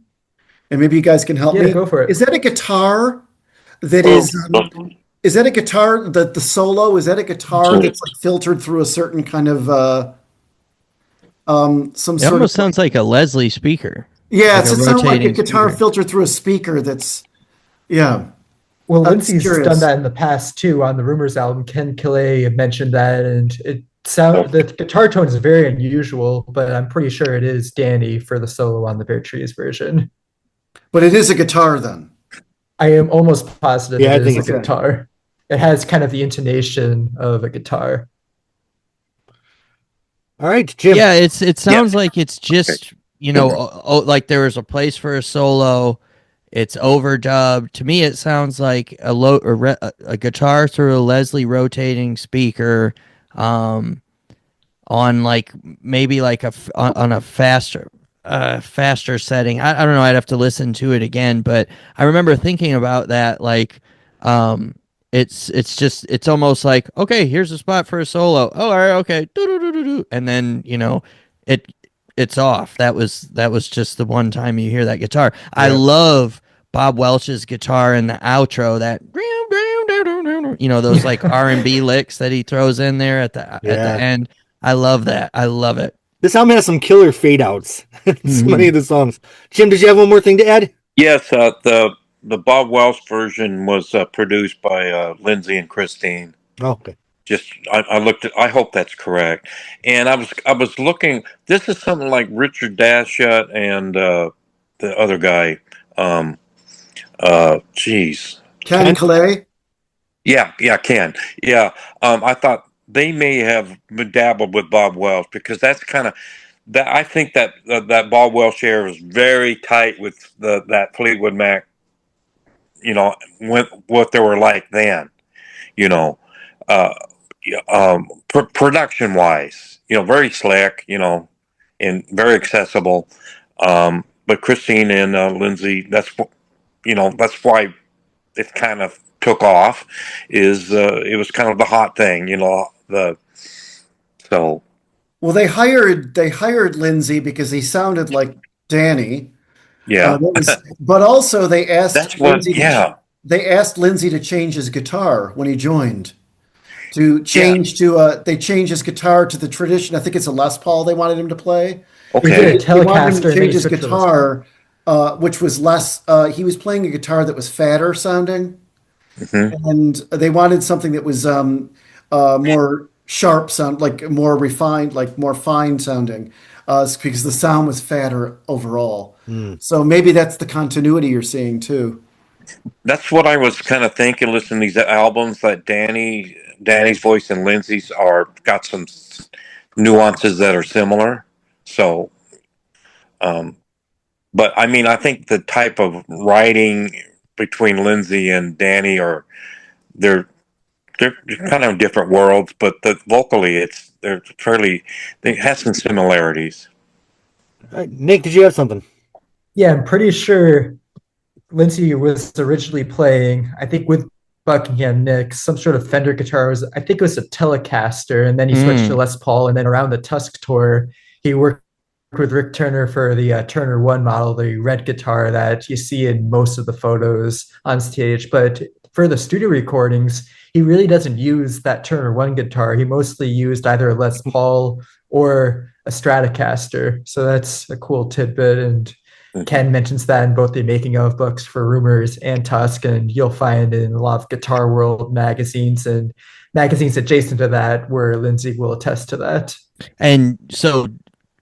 and maybe you guys can help me. Yeah, go for it. Is that a guitar that is that a guitar that the solo, is that a guitar that's like filtered through a certain kind of some It sort almost of sounds like a Leslie speaker. yeah, like it a sounds like a rotating guitar speaker. filtered through a speaker that's yeah. Well, I'm Lindsay's curious. done that in the past too on the Rumors album. Ken Killay mentioned that, and the guitar tone is very unusual, but I'm pretty sure it is Danny for the solo on the Bare Trees version. But it is a guitar then. I am almost positive Yeah, I it is think a it's guitar. It has kind of the intonation of a guitar. All right, Jim. Yeah, it sounds like it's just like there was a place for a solo. It's overdubbed. To me, it sounds like a guitar through a Leslie rotating speaker, on like maybe like on a faster setting. I don't know. I'd have to listen to it again, but I remember thinking about that. Like, it's almost like, okay, here's a spot for a solo. Oh, all right, okay, and then it's off. That was just the one time you hear that guitar. Yeah. I love Bob Welch's guitar in the outro. That those like R&B licks that he throws in there at the end. I love that. I love it. This album has some killer fade outs. So many of the songs. Jim, did you have one more thing to add? Yes, the Bob Welch version was produced by Lindsay and Christine. Oh, okay. Just I looked at. I hope that's correct. And I was looking. This is something like Richard Dashut and the other guy. Ken Clay. Yeah, Ken. Yeah, I thought they may have dabbled with Bob Welch, because that's kind of that. I think that that Bob Welch era is very tight with that Fleetwood Mac. What they were like then. Production wise, very slick, and very accessible. But Christine and Lindsay, that's why it's kind of took off is it was kind of the hot thing, so Well, they hired Lindsay because he sounded like Danny. yeah, But also that's what, yeah, they asked Lindsay to change his guitar when he joined. To yeah, change they changed his guitar to the tradition. I think it's a Les Paul they wanted him to play. He did okay, a They wanted him Telecaster to and then change he his switched to Les Paul. guitar, which was less. He was playing a guitar that was fatter sounding, hmm and they wanted something that was more sharp sound, like more refined, like more fine sounding, because the sound was fatter overall. Hmm. So maybe that's the continuity you're seeing too. that's what I was kind of thinking. Listening to these albums, that Danny's voice and Lindsay's are got some nuances that are similar. So, um, but I mean, I think the type of writing between Lindsay and Danny are they're they're kind of different worlds, but vocally they're fairly they have some similarities. All right, Nick, did you have something? Yeah, I'm pretty sure Lindsay was originally playing, I think with Buckingham Nicks, some sort of Fender guitar. I think it was a Telecaster, and then he switched to Les Paul. And then around the Tusk tour, he worked with Rick Turner for the Turner One model, the red guitar that you see in most of the photos on stage. But for the studio recordings, he really doesn't use that Turner One guitar. He mostly used either a Les Paul or a Stratocaster. So that's a cool tidbit. And Ken mentions that in both the making of books for Rumors and Tusk, and you'll find in a lot of Guitar World magazines and magazines adjacent to that where Lindsay will attest to that. And so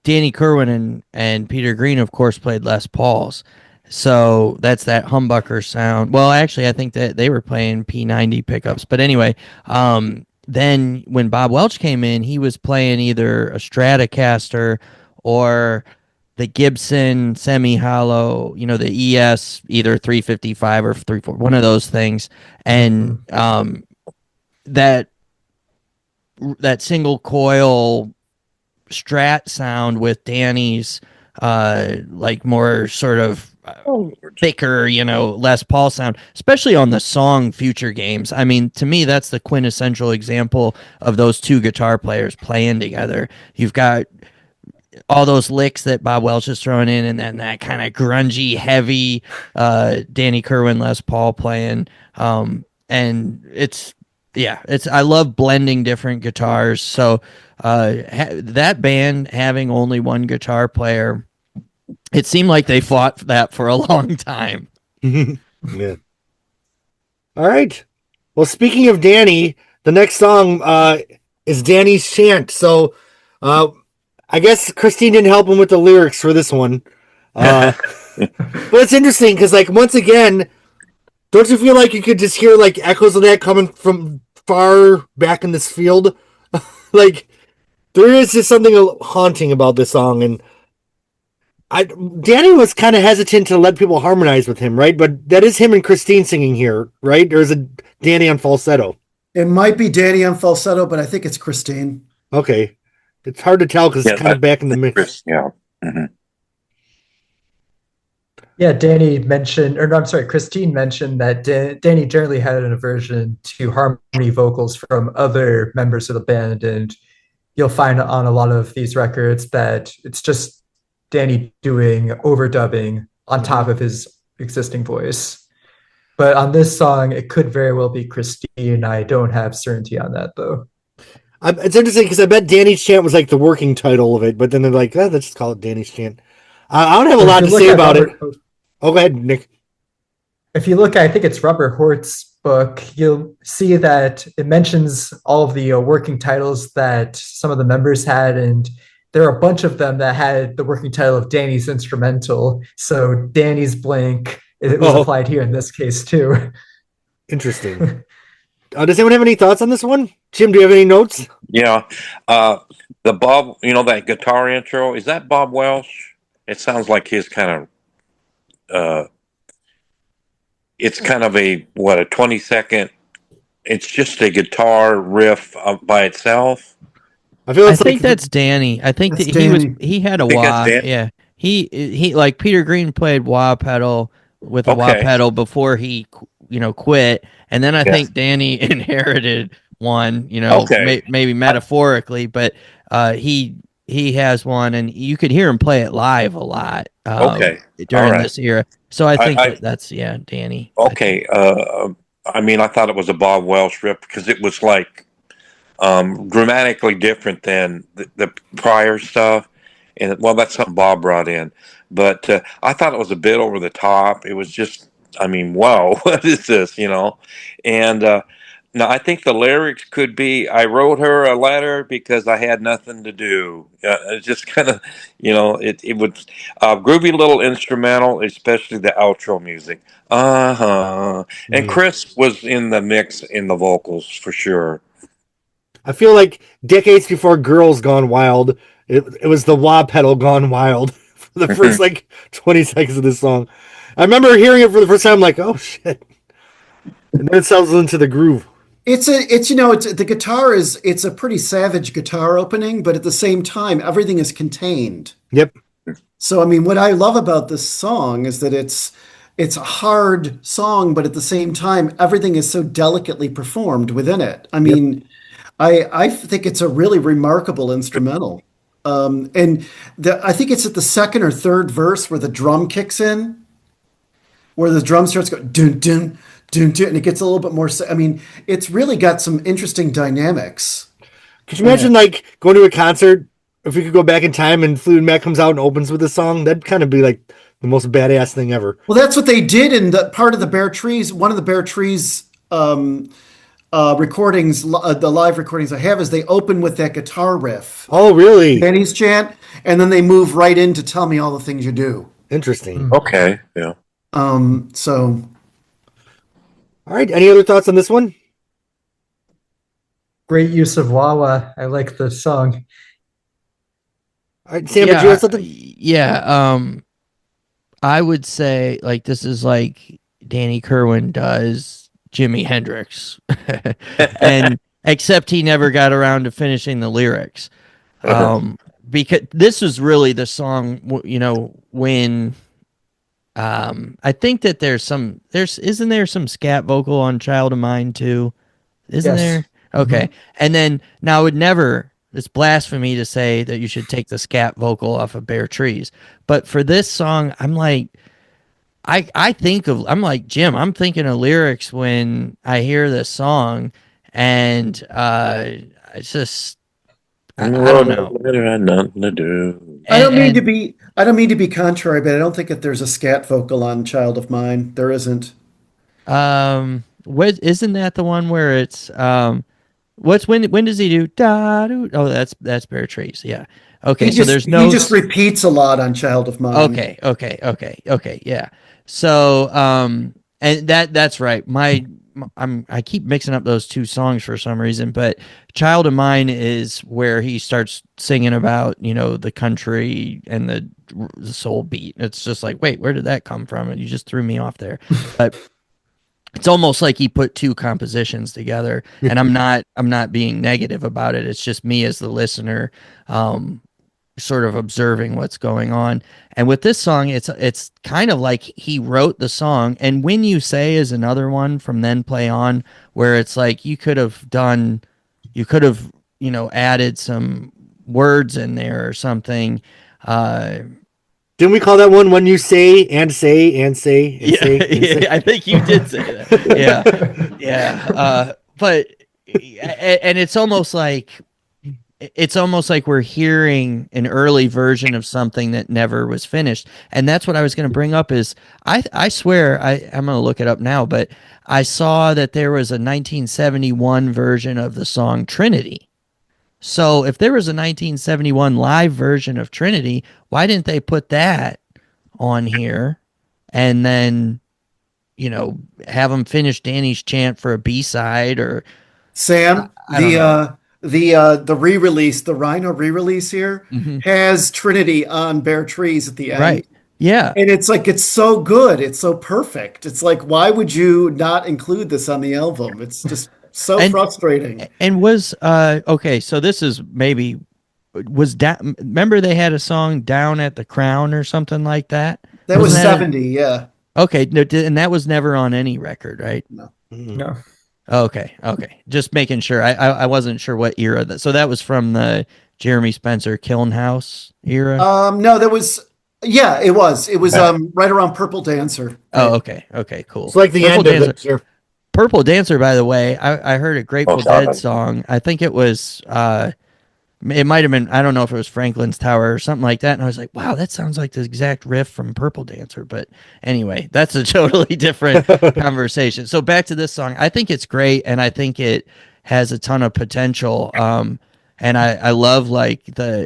Danny Kerwin and Peter Green, of course, played Les Pauls. So that's that humbucker sound. Well, actually, I think that they were playing P90 pickups. But anyway, then when Bob Welch came in, he was playing either a Stratocaster or the Gibson semi-hollow, the ES, either 355 or 34, one of those things. And that single coil Strat sound with Danny's like more sort of thicker, Les Paul sound, especially on the song Future Games. I mean, to me, that's the quintessential example of those two guitar players playing together. You've got all those licks that Bob Welch is throwing in, and then that kind of grungy, heavy Danny Kerwin Les Paul playing. And I love blending different guitars. So that band having only one guitar player, it seemed like they fought that for a long time. Yeah. All right. Well, speaking of Danny, the next song is Danny's Chant. So I guess Christine didn't help him with the lyrics for this one. But it's interesting because, like, once again, don't you feel like you could just hear like echoes of that coming from far back in this field? Like, there is just something haunting about this song, and Danny was kind of hesitant to let people harmonize with him, right? But that is him and Christine singing here, right? There's a Danny on falsetto. It might be Danny on falsetto, but I think it's Christine. Okay. It's hard to tell because it's kind of back in the mix. Yeah. Mm-hmm. Yeah, Christine mentioned that Danny generally had an aversion to harmony vocals from other members of the band, and you'll find on a lot of these records that it's just Danny doing overdubbing on top of his existing voice. But on this song, it could very well be Christine. I don't have certainty on that, though. It's interesting because I bet Danny's Chant was like the working title of it, but then they're like, let's just call it Danny's Chant. I don't have a lot to say about it. Oh, go ahead, Nick. If you look, I think it's Robert Hort's book, you'll see that it mentions all of the working titles that some of the members had, and there are a bunch of them that had the working title of Danny's Instrumental. So Danny's blank, it was applied here in this case too. Interesting. Does anyone have any thoughts on this one? Jim, do you have any notes? Yeah. The Bob, that guitar intro, is that Bob Welsh? It sounds like his kind of, it's kind of a 20-second, it's just a guitar riff by itself. I think that's Danny. I think that he had a wah. Yeah. He like Peter Green played wah pedal with a wah pedal before he quit. And then I Yes. think Danny inherited one, Okay. maybe metaphorically, but he has one, and you could hear him play it live a lot Okay. All during right. this era. So I think I that's Danny. okay. I mean, I thought it was a Bob Welsh riff because it was like dramatically different than the prior stuff. And well, that's something Bob brought in. But I thought it was a bit over the top. It was just, I mean, wow, what is this, And now I think the lyrics could be, I wrote her a letter because I had nothing to do. It's just kind of, it would, groovy little instrumental, especially the outro music. Uh-huh. And Yeah. Chris was in the mix in the vocals for sure. I feel like decades before Girls Gone Wild, it was the wah pedal gone wild for the first like 20 seconds of this song. I remember hearing it for the first time, like, oh shit. And then it settles into the groove. It's the guitar it's a pretty savage guitar opening, but at the same time, everything is contained. Yep. So, I mean, what I love about this song is that it's a hard song, but at the same time, everything is so delicately performed within it. I Yep. mean, I think it's a really remarkable instrumental. And I think it's at the second or third verse where the drum kicks in, where the drum starts going dun dun dun dun, and it gets a little bit more. I mean, it's really got some interesting dynamics. Could you imagine like going to a concert if we could go back in time and Fleetwood Mac comes out and opens with this song? That'd kind of be like the most badass thing ever. Well, that's what they did in the part of the Bare Trees. One of the Bare Trees recordings, the live recordings I have, is they open with that guitar riff, Oh, really? Danny's chant, and then they move right in to Tell Me All the Things You Do. Interesting. Okay. Yeah. So All right. Any other thoughts on this one? Great use of wah-wah. I like the song. All right, Sam, did you have something? Yeah. I would say like this is like Danny Kerwin does Jimi Hendrix, and except he never got around to finishing the lyrics. Because this was really the song, when I think that isn't there some scat vocal on Child of Mine too? Isn't Yes. there? Okay. And then now it's blasphemy to say that you should take the scat vocal off of Bare Trees. But for this song, I'm like, I'm like, Jim, I'm thinking of lyrics when I hear this song, and it's just, I don't know. It had nothing to do. I don't mean to be contrary, but I don't think that there's a scat vocal on Child of Mine. There isn't. What isn't that the one where it's when does he do da do? Oh, that's Bare Trees. Yeah. Okay, so there's no. He just repeats a lot on Child of Mine. Okay. Yeah. So and that's right. I keep mixing up those two songs for some reason, but Child of Mine is where he starts singing about, the country and the soul beat. It's just like, wait, where did that come from? And you just threw me off there. But it's almost like he put two compositions together, and I'm not being negative about it. It's just me as the listener, sort of observing what's going on. And with this song, it's kind of like he wrote the song. And When You Say is another one from Then Play On, where it's like you could have added some words in there or something. Didn't we call that one When You Say and Say and Say and Say? And say? I think you did say that. Yeah. But and it's almost like we're hearing an early version of something that never was finished. And that's what I was going to bring up is I swear I'm going to look it up now, but I saw that there was a 1971 version of the song Trinity. So if there was a 1971 live version of Trinity, why didn't they put that on here and then, have them finish Danny's chant for a B-side or Sam, I don't know. the re-release, the Rhino re-release here has Trinity on Bare Trees at the end. Right. Yeah. And it's like, it's so good. It's so perfect. It's like, why would you not include this on the album? It's just so frustrating. And was okay, so this is maybe remember they had a song Down at the Crown or something like that? That was Wasn't that 70, yeah. Okay, no, and that was never on any record, right? No. No. Okay. Just making sure. I wasn't sure what era that. So that was from the Jeremy Spencer Kiln House era. No, that was yeah, it was. It was right around Purple Dancer. Oh, Right. okay, cool. It's like the Purple end of Dancer. it. Sure. Purple Dancer, by the way, I heard a Grateful Dead song. I think it was it might have been, I don't know if it was Franklin's Tower or something like that. And I was like, wow, that sounds like the exact riff from Purple Dancer. But anyway, that's a totally different conversation. So back to this song. I think it's great, and I think it has a ton of potential. And I love like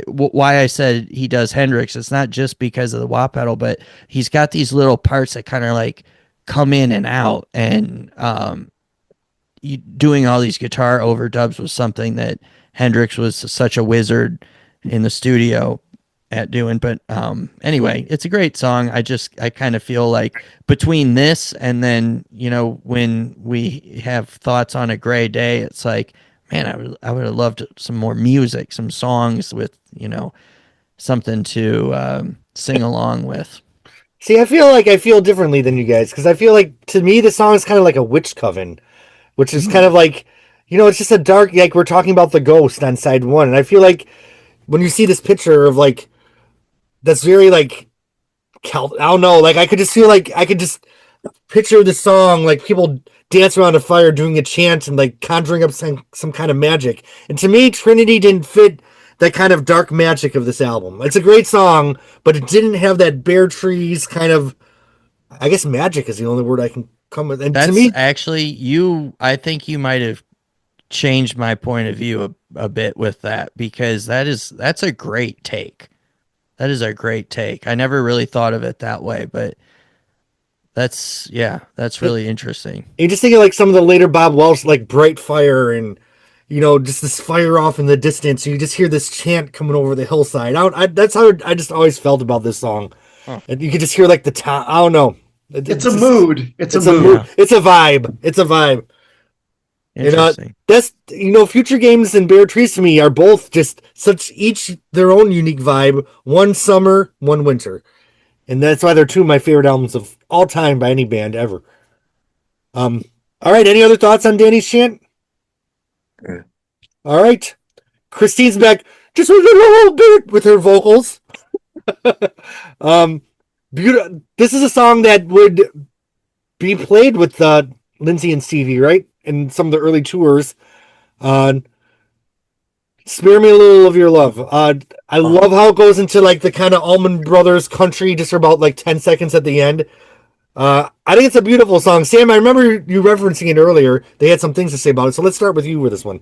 why I said he does Hendrix. It's not just because of the wah pedal, but he's got these little parts that kind of like come in and out. And doing all these guitar overdubs was something that Hendrix was such a wizard in the studio at doing. But anyway, it's a great song. I kind of feel like between this and then, when we have thoughts on a gray day, it's like, man, I would have loved some more music, some songs with, something to sing along with. See, I feel differently than you guys because I feel like to me the song is kind of like a witch coven, which is kind of like, it's just a dark, like we're talking about the ghost on side one, and I feel like when you see this picture of like that's very like I don't know, like I could just feel like I could just picture the song like people dance around a fire doing a chant and like conjuring up some kind of magic, and to me Trinity didn't fit that kind of dark magic of this album. It's a great song, but it didn't have that Bare Trees kind of, I guess magic is the only word I can come with. And That's to me, actually I think you might have changed my point of view a bit with that, because that's a great take. That is a great take. I never really thought of it that way, but that's really interesting. you just think of like some of the later Bob Welch, like Bright Fire and, just this fire off in the distance. And you just hear this chant coming over the hillside. That's how I just always felt about this song. Huh. And you could just hear like the town. I don't know. It's a mood. It's a mood. mood. It's a vibe. It's a vibe. Interesting. That's Future Games and Bare Trees to me are both just such each their own unique vibe. One summer, one winter, and that's why they're two of my favorite albums of all time by any band ever. All right. Any other thoughts on Danny's chant? Yeah. All right. Christine's back just a little bit with her vocals. Beautiful. This is a song that would be played with Lindsay and Stevie, right? In some of the early tours. Spare Me a Little of Your Love. I love how it goes into like the kind of Allman Brothers country just for about like 10 seconds at the end. I think it's a beautiful song. Sam, I remember you referencing it earlier. They had some things to say about it. So let's start with you with this one.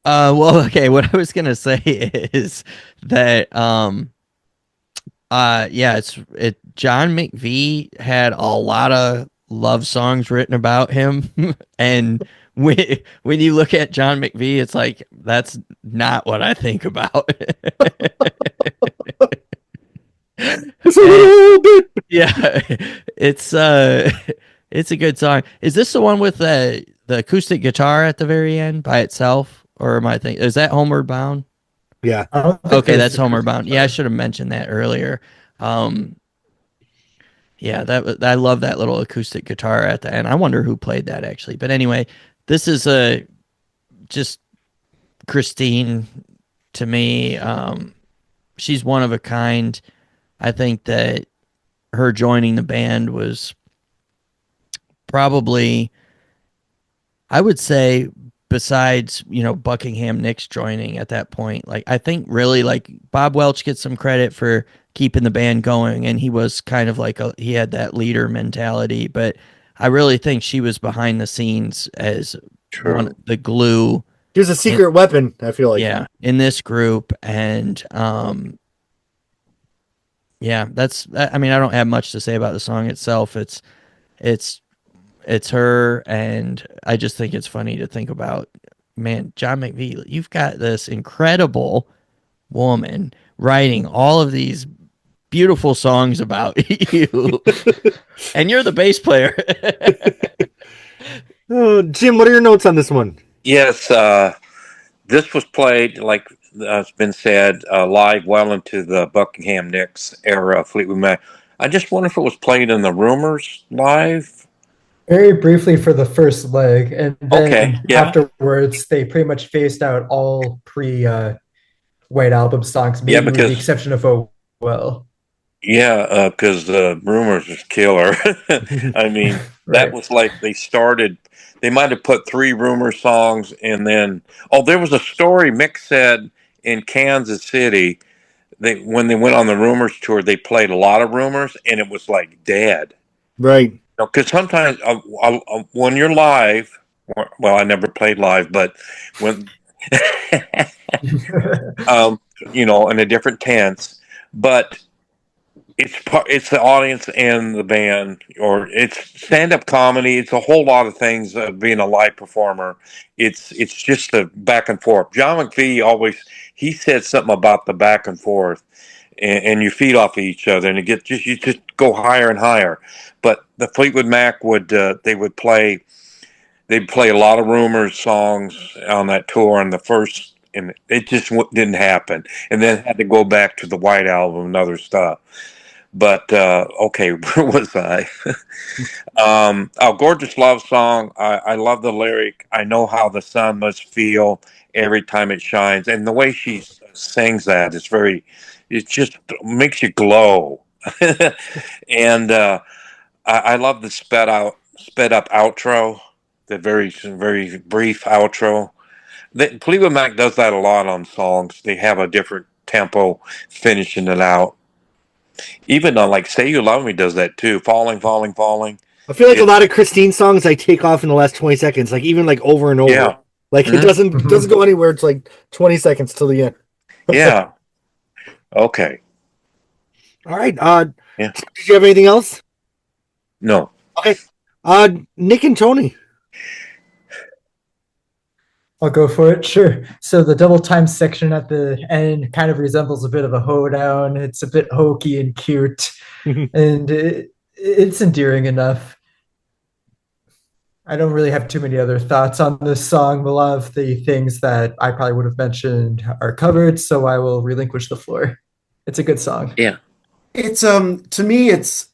Well, okay. What I was going to say is that, John McVie had a lot of love songs written about him. And when you look at John McVie, it's like, that's not what I think about. Just a little bit. Yeah, it's a good song. Is this the one with the acoustic guitar at the very end by itself, or am I thinking, is that Homeward Bound? Yeah. Okay, that's Homeward Bound. Yeah, I should have mentioned that earlier. Yeah, I love that little acoustic guitar at the end. I wonder who played that actually. But anyway, this is just Christine to me. She's one of a kind. I think that her joining the band was probably, I would say, besides, Buckingham Nicks joining at that point, like I think really like Bob Welch gets some credit for keeping the band going, and he was kind of like he had that leader mentality, but I really think she was behind the scenes as the glue. He was a secret weapon, I feel like. Yeah, in this group. And yeah, I mean, I don't have much to say about the song itself. It's her, and I just think it's funny to think about, man, John McVie, you've got this incredible woman writing all of these beautiful songs about you, and you're the bass player. Jim, what are your notes on this one? Yes, this was played, like it's been said, live well into the Buckingham Nicks era of Fleetwood Mac. I just wonder if it was played in the Rumors live. Very briefly for the first leg, and Okay, then yeah, afterwards they pretty much phased out all pre White Album songs, yeah, maybe with the because exception of "Oh Well." because the Rumors was killer. I mean, that Right. was like they started. They might have put 3 Rumor songs, and then there was a story Mick said in Kansas City. They when they went on the Rumors tour, they played a lot of Rumors, and it was like dead. Right. Because sometimes when you're live, well, I never played live, but when um, in a different tense, but it's the audience and the band, or it's stand-up comedy. It's a whole lot of things. Being a live performer, it's just a back and forth. John McVie always he said something about the back and forth, and you feed off of each other, and you just go higher and higher. But the Fleetwood Mac they'd play a lot of Rumors songs on that tour on the first, and it just didn't happen, and then had to go back to the White Album and other stuff. But okay, where was I? Gorgeous Love Song. I love the lyric. I know how the sun must feel every time it shines, and the way she sings that is very. It just makes you glow, and I love the sped up outro. The very brief outro. Fleetwood Mac does that a lot on songs. They have a different tempo finishing it out. Even on like "Say You Love Me" does that too. Falling, falling, falling. I feel like a It, lot of Christine songs I take off in the last 20 seconds, like even like over and over. yeah, Like it hmm doesn't go anywhere. It's like 20 seconds till the end. yeah. Okay, All right. yeah. Did you have anything else? No, Okay. Nick and Tony. I'll go for it. Sure. So the double time section at the end kind of resembles a bit of a hoedown. It's a bit hokey and cute, and it's endearing enough. I don't really have too many other thoughts on this song. A lot of the things that I probably would have mentioned are covered, so I will relinquish the floor. It's a good song. yeah, It's to me it's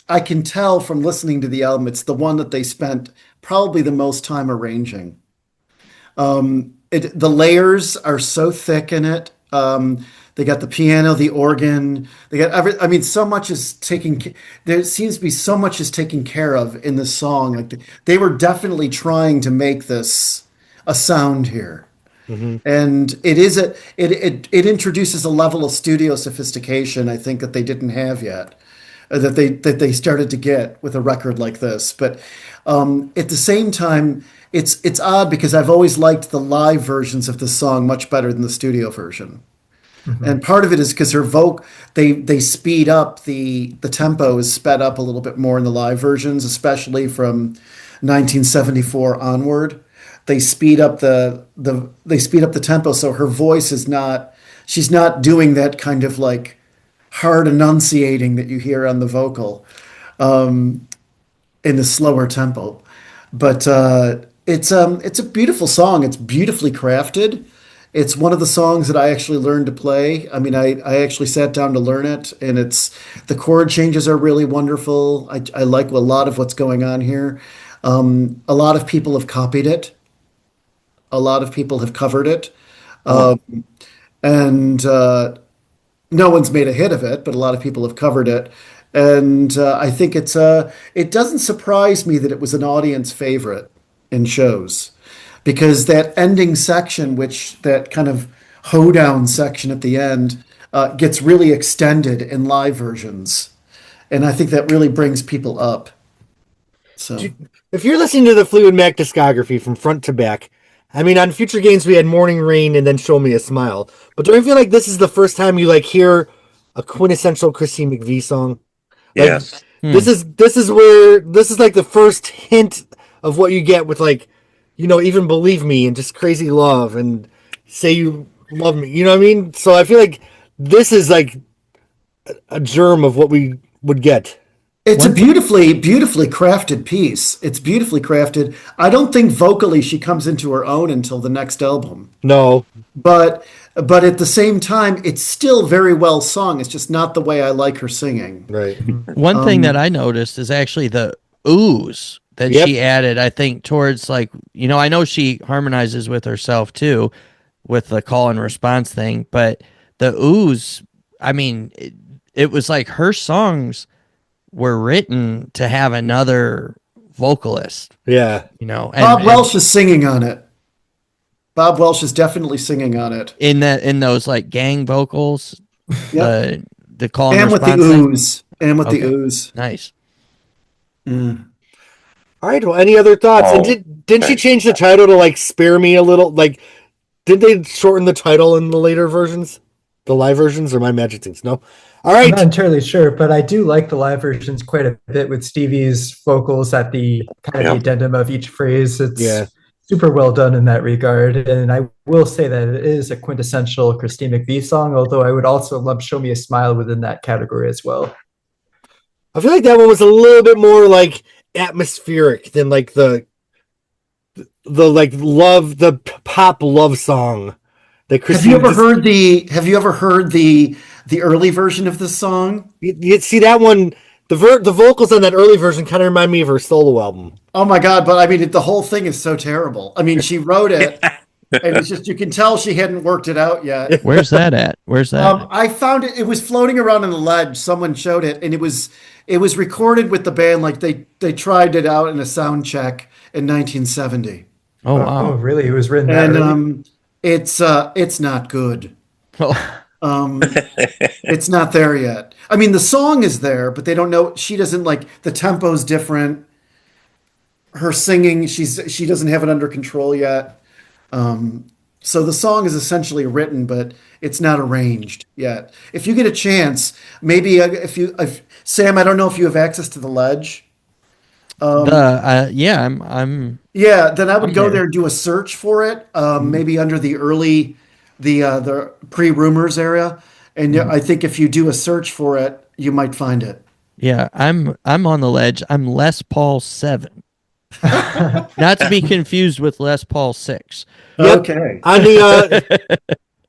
I can tell from listening to the album it's the one that they spent probably the most time arranging. The layers are so thick in it. They got the piano, the organ. They got I mean, so much is taken. There seems to be so much is taken care of in this song. Like they were definitely trying to make this a sound here, Mm-hmm. and it introduces a level of studio sophistication I think that they didn't have yet, that they started to get with a record like this. But at the same time, it's odd because I've always liked the live versions of the song much better than the studio version. Mm-hmm. And part of it is because her vocal, they speed up the tempo is sped up a little bit more in the live versions, especially from 1974 onward. They speed up they speed up the tempo, so her voice is not she's not doing that kind of like hard enunciating that you hear on the vocal in the slower tempo. But it's a beautiful song. It's beautifully crafted. It's one of the songs that I actually learned to play. I mean, I actually sat down to learn it, and it's the chord changes are really wonderful. I like a lot of what's going on here. A lot of people have copied it. A lot of people have covered it, oh, and no one's made a hit of it, but a lot of people have covered it. And I think it doesn't surprise me that it was an audience favorite in shows because that ending section, which that kind of hoedown section at the end, gets really extended in live versions, and I think that really brings people up. So If you're listening to the Fleetwood Mac discography from front to back, I mean, on Future Games we had Morning Rain and then Show Me a Smile. But do you feel like this is the first time you like hear a quintessential Christine McVie song? Like yes, this is like the first hint of what you get with like, even Believe Me and just Crazy Love and Say You Love Me. You know what I mean? So I feel like this is like a germ of what we would get. It's a beautifully crafted piece. It's beautifully crafted. I don't think vocally she comes into her own until the next album. No, But at the same time, it's still very well sung. It's just not the way I like her singing. right. One thing that I noticed is actually the ooze that Yep. she added, I think, towards like, I know she harmonizes with herself too with the call and response thing, but the ooze, I mean, it was like her songs were written to have another vocalist, Yeah. Bob Welsh is singing on it. Bob Welsh is definitely singing on it. in those like gang vocals, Yep. the call and And with the response thing. ooze. And with the Okay. ooze. Nice. All right. Well, any other thoughts? And didn't she change the title to like "Spare Me a Little"? Like, did they shorten the title in the later versions, the live versions, or my magic things? No. All I'm right. not entirely sure, but I do like the live versions quite a bit with Stevie's vocals at the kind of the addendum of each phrase. It's super well done in that regard. And I will say that it is a quintessential Christine McVie song, although I would also lump Show Me a Smile within that category as well. I feel like that one was a little bit more like atmospheric than like the pop love song that Christine. Have you ever heard the early version of this song? You see that one, the vocals on that early version kind of remind me of her solo album. Oh my God, but I mean the whole thing is so terrible. I mean, she wrote it and it's just you can tell she hadn't worked it out yet. Where's that at? Where's that? I found it was floating around on the ledge. Someone showed it and it was recorded with the band like they tried it out in a sound check in 1970. Oh wow. Oh, really? It was written that And it's not good. It's not there yet. I mean, the song is there, but they don't know. She doesn't like the tempo's different. Her singing, she doesn't have it under control yet. So the song is essentially written, but it's not arranged yet. If you get a chance, maybe if Sam, I don't know if you have access to the ledge. Yeah, I'm Yeah, then I would I'm go there. there and do a search for it. Maybe under the pre-rumors area, and I think if you do a search for it, you might find it. Yeah, I'm on the ledge. I'm Les Paul 7. Not to be confused with Les Paul 6. Yep. Okay. On the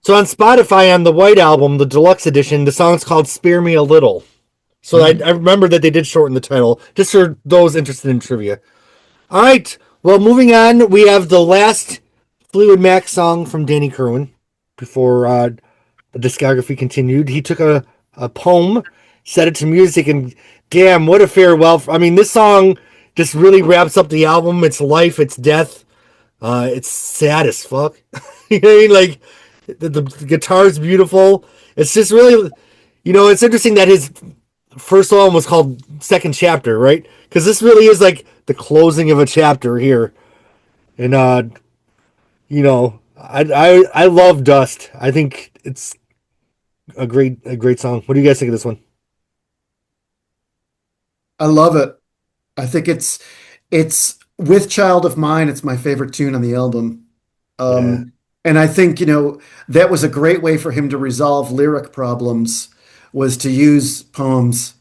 so on Spotify on the White Album, the deluxe edition, the song's called "Spare Me a Little." So I remember that they did shorten the title, just for those interested in trivia. All right. Well, moving on, we have the last Fleetwood Mac song from Danny Kerwin before the discography continued. He took a poem, set it to music, and damn, what a farewell. I mean, this song just really wraps up the album. It's life, it's death. It's sad as fuck. You know what I mean? Like, the guitar's beautiful. It's just really, it's interesting that his first album was called Second Chapter, right? Because this really is like the closing of a chapter here. And, I love Dust. I think it's a great song. What do you guys think of this one? I love it. I think it's with Child of Mine. It's my favorite tune on the album. And I think, that was a great way for him to resolve lyric problems, was to use poems.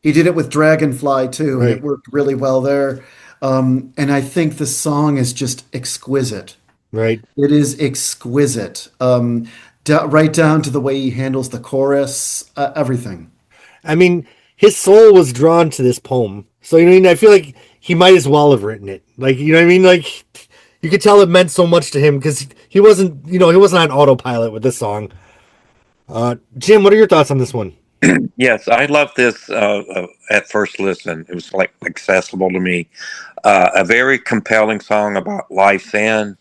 He did it with Dragonfly too, and Right. it worked really well there. And I think the song is just exquisite. Right. It is exquisite. Right down to the way he handles the chorus, everything. I mean, his soul was drawn to this poem. So, I feel like he might as well have written it. Like, you know what I mean? Like, you could tell it meant so much to him because he wasn't on autopilot with this song. Jim, what are your thoughts on this one? Yes, I love this at first listen. It was like accessible to me. A very compelling song about life's end.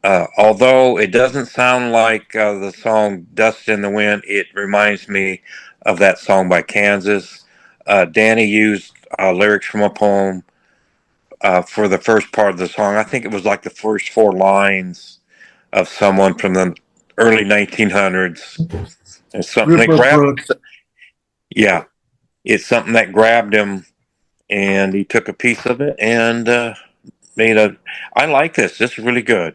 Although it doesn't sound like the song Dust in the Wind, it reminds me of that song by Kansas. Danny used lyrics from a poem for the first part of the song. I think it was like the first four lines of someone from the early 1900s. It's something that Rupert grabbed. Brooke. Yeah, it's something that grabbed him, and he took a piece of it and made a. I like this. This is really good.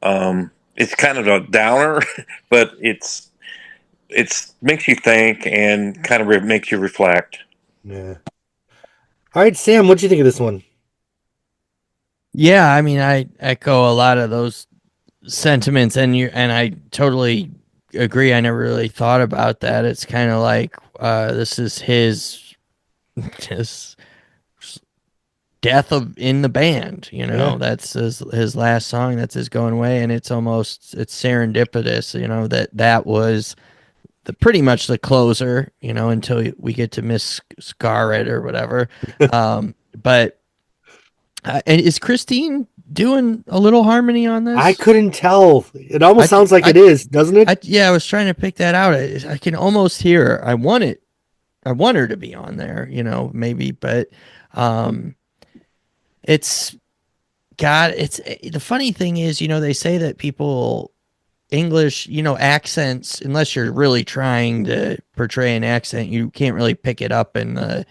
It's kind of a downer, but it's makes you think and kind of makes you reflect. Yeah. All right, Sam, what'd you think of this one? Yeah, I mean, I echo a lot of those sentiments, and I totally agree. I never really thought about that. It's kind of like this is his death of in the band. Yeah. That's his last song. That's his going away, and it's serendipitous. That was the pretty much the closer. Until we get to Miss Scarlet or whatever. But and is Christine doing a little harmony on this? I couldn't tell. It almost sounds like I- it is, doesn't it? Yeah, I was trying to pick that out. I can almost hear her. I want her to be on there, maybe, but um, it's it's the funny thing is, they say that people English, accents, unless you're really trying to portray an accent, you can't really pick it up in the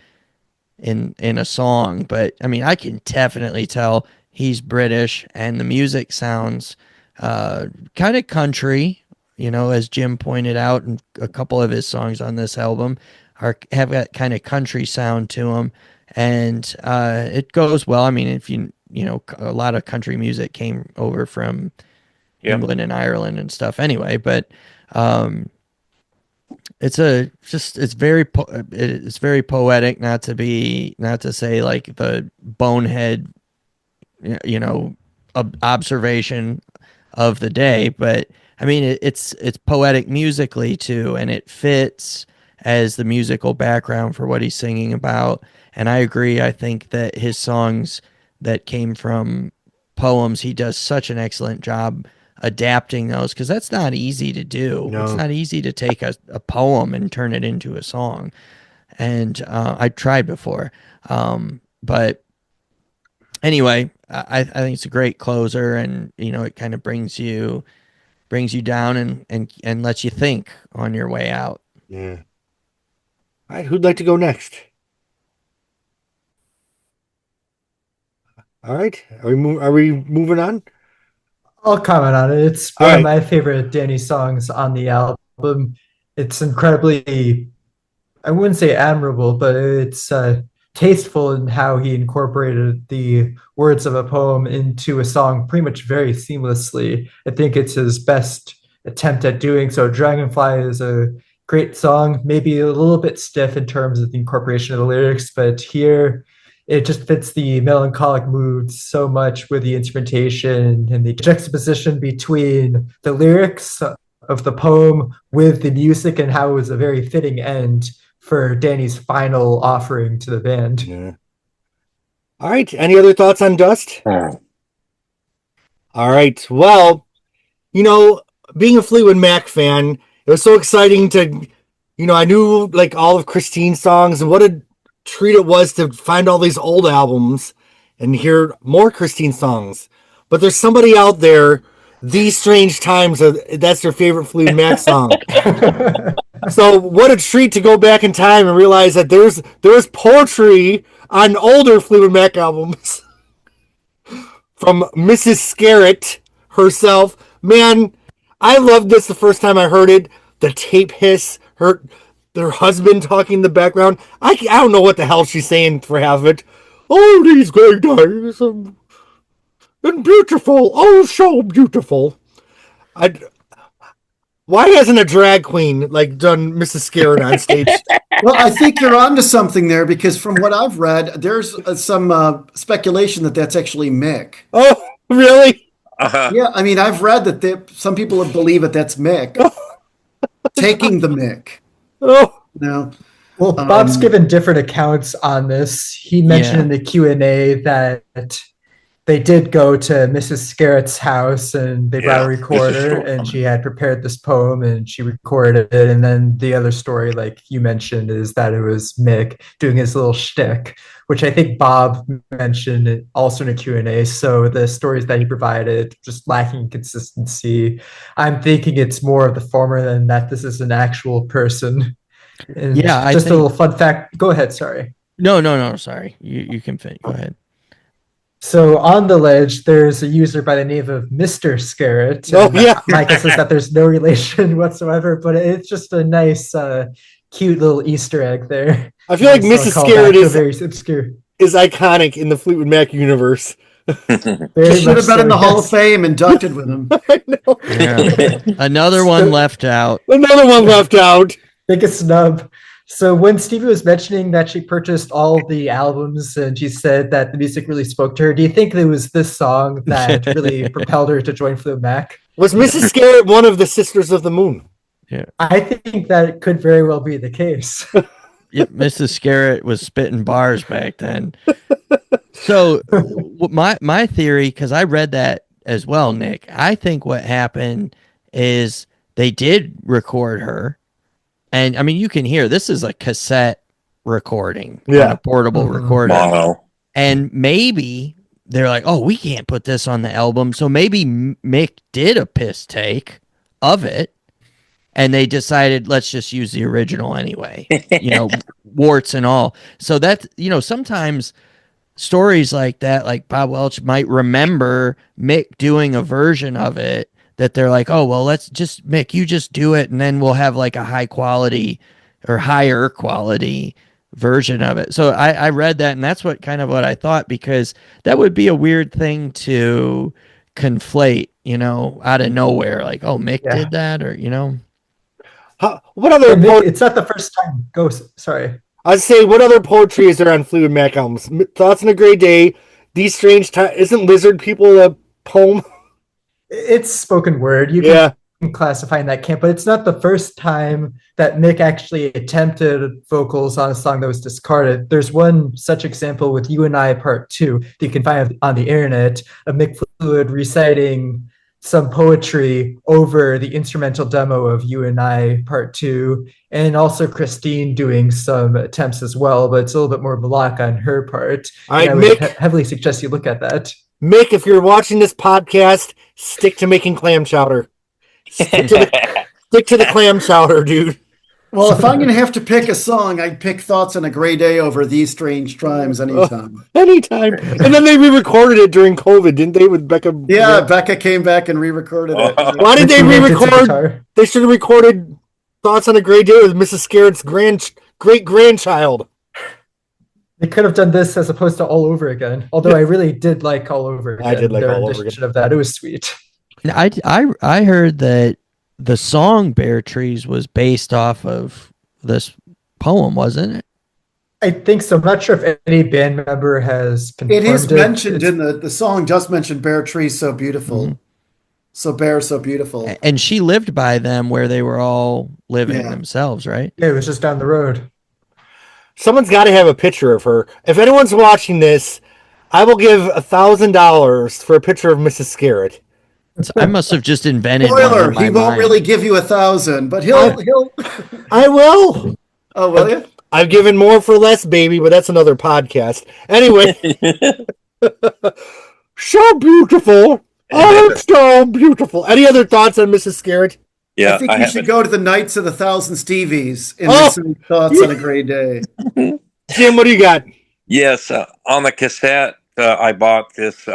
in a song. But I mean, I can definitely tell he's British, and the music sounds kind of country. As Jim pointed out, and a couple of his songs on this album have that kind of country sound to them, and it goes well. I mean, if a lot of country music came over from England and Ireland and stuff anyway, but it's very poetic, not to say like the bonehead observation of the day, but I mean it's poetic musically too, and it fits as the musical background for what he's singing about. And I agree. I think that his songs that came from poems, he does such an excellent job adapting those, because that's not easy to do. No. It's not easy to take a poem and turn it into a song. And I tried before. But anyway, I think it's a great closer, and it kind of brings you down and lets you think on your way out. Yeah. All right, who'd like to go next? All right, are we moving on? I'll comment on it. It's All one right. of my favorite Danny songs on the album. It's incredibly, I wouldn't say admirable, but it's tasteful in how he incorporated the words of a poem into a song pretty much very seamlessly. I think it's his best attempt at doing so. Dragonfly is a great song, maybe a little bit stiff in terms of the incorporation of the lyrics, but here it just fits the melancholic mood so much with the instrumentation and the juxtaposition between the lyrics of the poem with the music, and how it was a very fitting end for Danny's final offering to the band. Yeah. All right, any other thoughts on Dust? All right, well, being a Fleetwood Mac fan, it was so exciting to, I knew like all of Christine's songs, and what a treat it was to find all these old albums and hear more Christine songs. But there's somebody out there, These Strange Times, that's their favorite Fleetwood Mac song. So what a treat to go back in time and realize that there's poetry on older Fleetwood Mac albums from Mrs. Scarrett herself. Man, I loved this the first time I heard it. The tape hiss, their husband talking in the background. I don't know what the hell she's saying for half of it. Oh, these great days and beautiful. Oh, so beautiful. Why hasn't a drag queen like done Mrs. Scarrett on stage? Well, I think you're onto something there, because from what I've read, there's some speculation that that's actually Mick. Oh, really? Yeah, I mean, I've read that some people believe that's Mick taking the Mick. Oh, No. Well, Bob's given different accounts on this. He mentioned in the Q&A that they did go to Mrs. Scarrett's house, and they brought a recorder, and she had prepared this poem, and she recorded it. And then the other story, like you mentioned, is that it was Mick doing his little shtick, which I think Bob mentioned also in a Q&A. So the stories that he provided just lacking consistency. I'm thinking it's more of the former than that this is an actual person. And Yeah, just a little fun fact. Go ahead. Sorry. No. Sorry. You can finish. Go ahead. So on the ledge, there's a user by the name of Mr. Scarrett. Oh, yeah. My guess is that there's no relation whatsoever, but it's just a nice cute little Easter egg there. I feel like Nice Mrs. callback Scared to a is very obscure. iconic in the Fleetwood Mac universe. Very She should much have been in so, the Hall of yes. Fame, inducted with him. I know. Yeah. Another one left out. Another one left out. Biggest snub. So when Stevie was mentioning that she purchased all the albums and she said that the music really spoke to her, do you think it was this song that really propelled her to join Fleetwood Mac? Was Mrs. Scared one of the Sisters of the Moon? I think that it could very well be the case. Yep, Mrs. Scarrett was spitting bars back then. So my theory, because I read that as well, Nick, I think what happened is they did record her. And I mean, you can hear this is a cassette recording, on a portable recorder. Mono. And maybe they're like, oh, we can't put this on the album. So maybe Mick did a piss take of it. And they decided, let's just use the original anyway, warts and all. So that's, sometimes stories like that, like Bob Welch might remember Mick doing a version of it that they're like, oh, well, Mick, you just do it. And then we'll have like a high quality or higher quality version of it. So I read that, and that's what I thought, because that would be a weird thing to conflate, out of nowhere. Like, oh, Mick did that, or, What other? It's not the first time. Sorry. I'd say, what other poetry is there on Fleetwood Mac albums? Thoughts on a Gray Day, These Strange Times. Isn't Lizard People a poem? It's spoken word. You can classify in that camp, but it's not the first time that Mick actually attempted vocals on a song that was discarded. There's one such example with You and I Part 2 that you can find on the internet of Mick Fleetwood reciting some poetry over the instrumental demo of You and I Part 2, and also Christine doing some attempts as well, but it's a little bit more melodic on her part. I would heavily suggest you look at that. Mick, if you're watching this podcast, stick to making clam chowder. Stick to the clam chowder, dude. Well, if I'm going to have to pick a song, I'd pick Thoughts on a Gray Day over These Strange Times anytime. Anytime. And then they re-recorded it during COVID, didn't they, with Becca? Yeah, Becca came back and re-recorded it. Why did they re-record? They should have recorded Thoughts on a Gray Day with Mrs. Scared's great-grandchild. They could have done this as opposed to All Over Again. Although I really did like All Over Again. I did like All Over Again. Of that. It was sweet. I heard that the song Bare Trees was based off of this poem, wasn't it? I think so. I'm not sure if any band member has confirmed it. It is mentioned in the song, does mention Bare Trees So Beautiful. Mm-hmm. So bare, so beautiful. And she lived by them where they were all living themselves, right? Yeah, it was just down the road. Someone's got to have a picture of her. If anyone's watching this, I will give $1,000 for a picture of Mrs. Scarrett. So I must have just invented. Spoiler: he won't really give you 1,000, but he'll. I will. Oh, will you? I've given more for less, baby, but that's another podcast. Anyway, so beautiful. Oh, so beautiful. Any other thoughts on Mrs. Scarrett? Yeah, I think you should go to the Nights of the Thousand Stevies and listen to Thoughts on a Gray Day. Jim, what do you got? Yes, on the cassette, I bought this.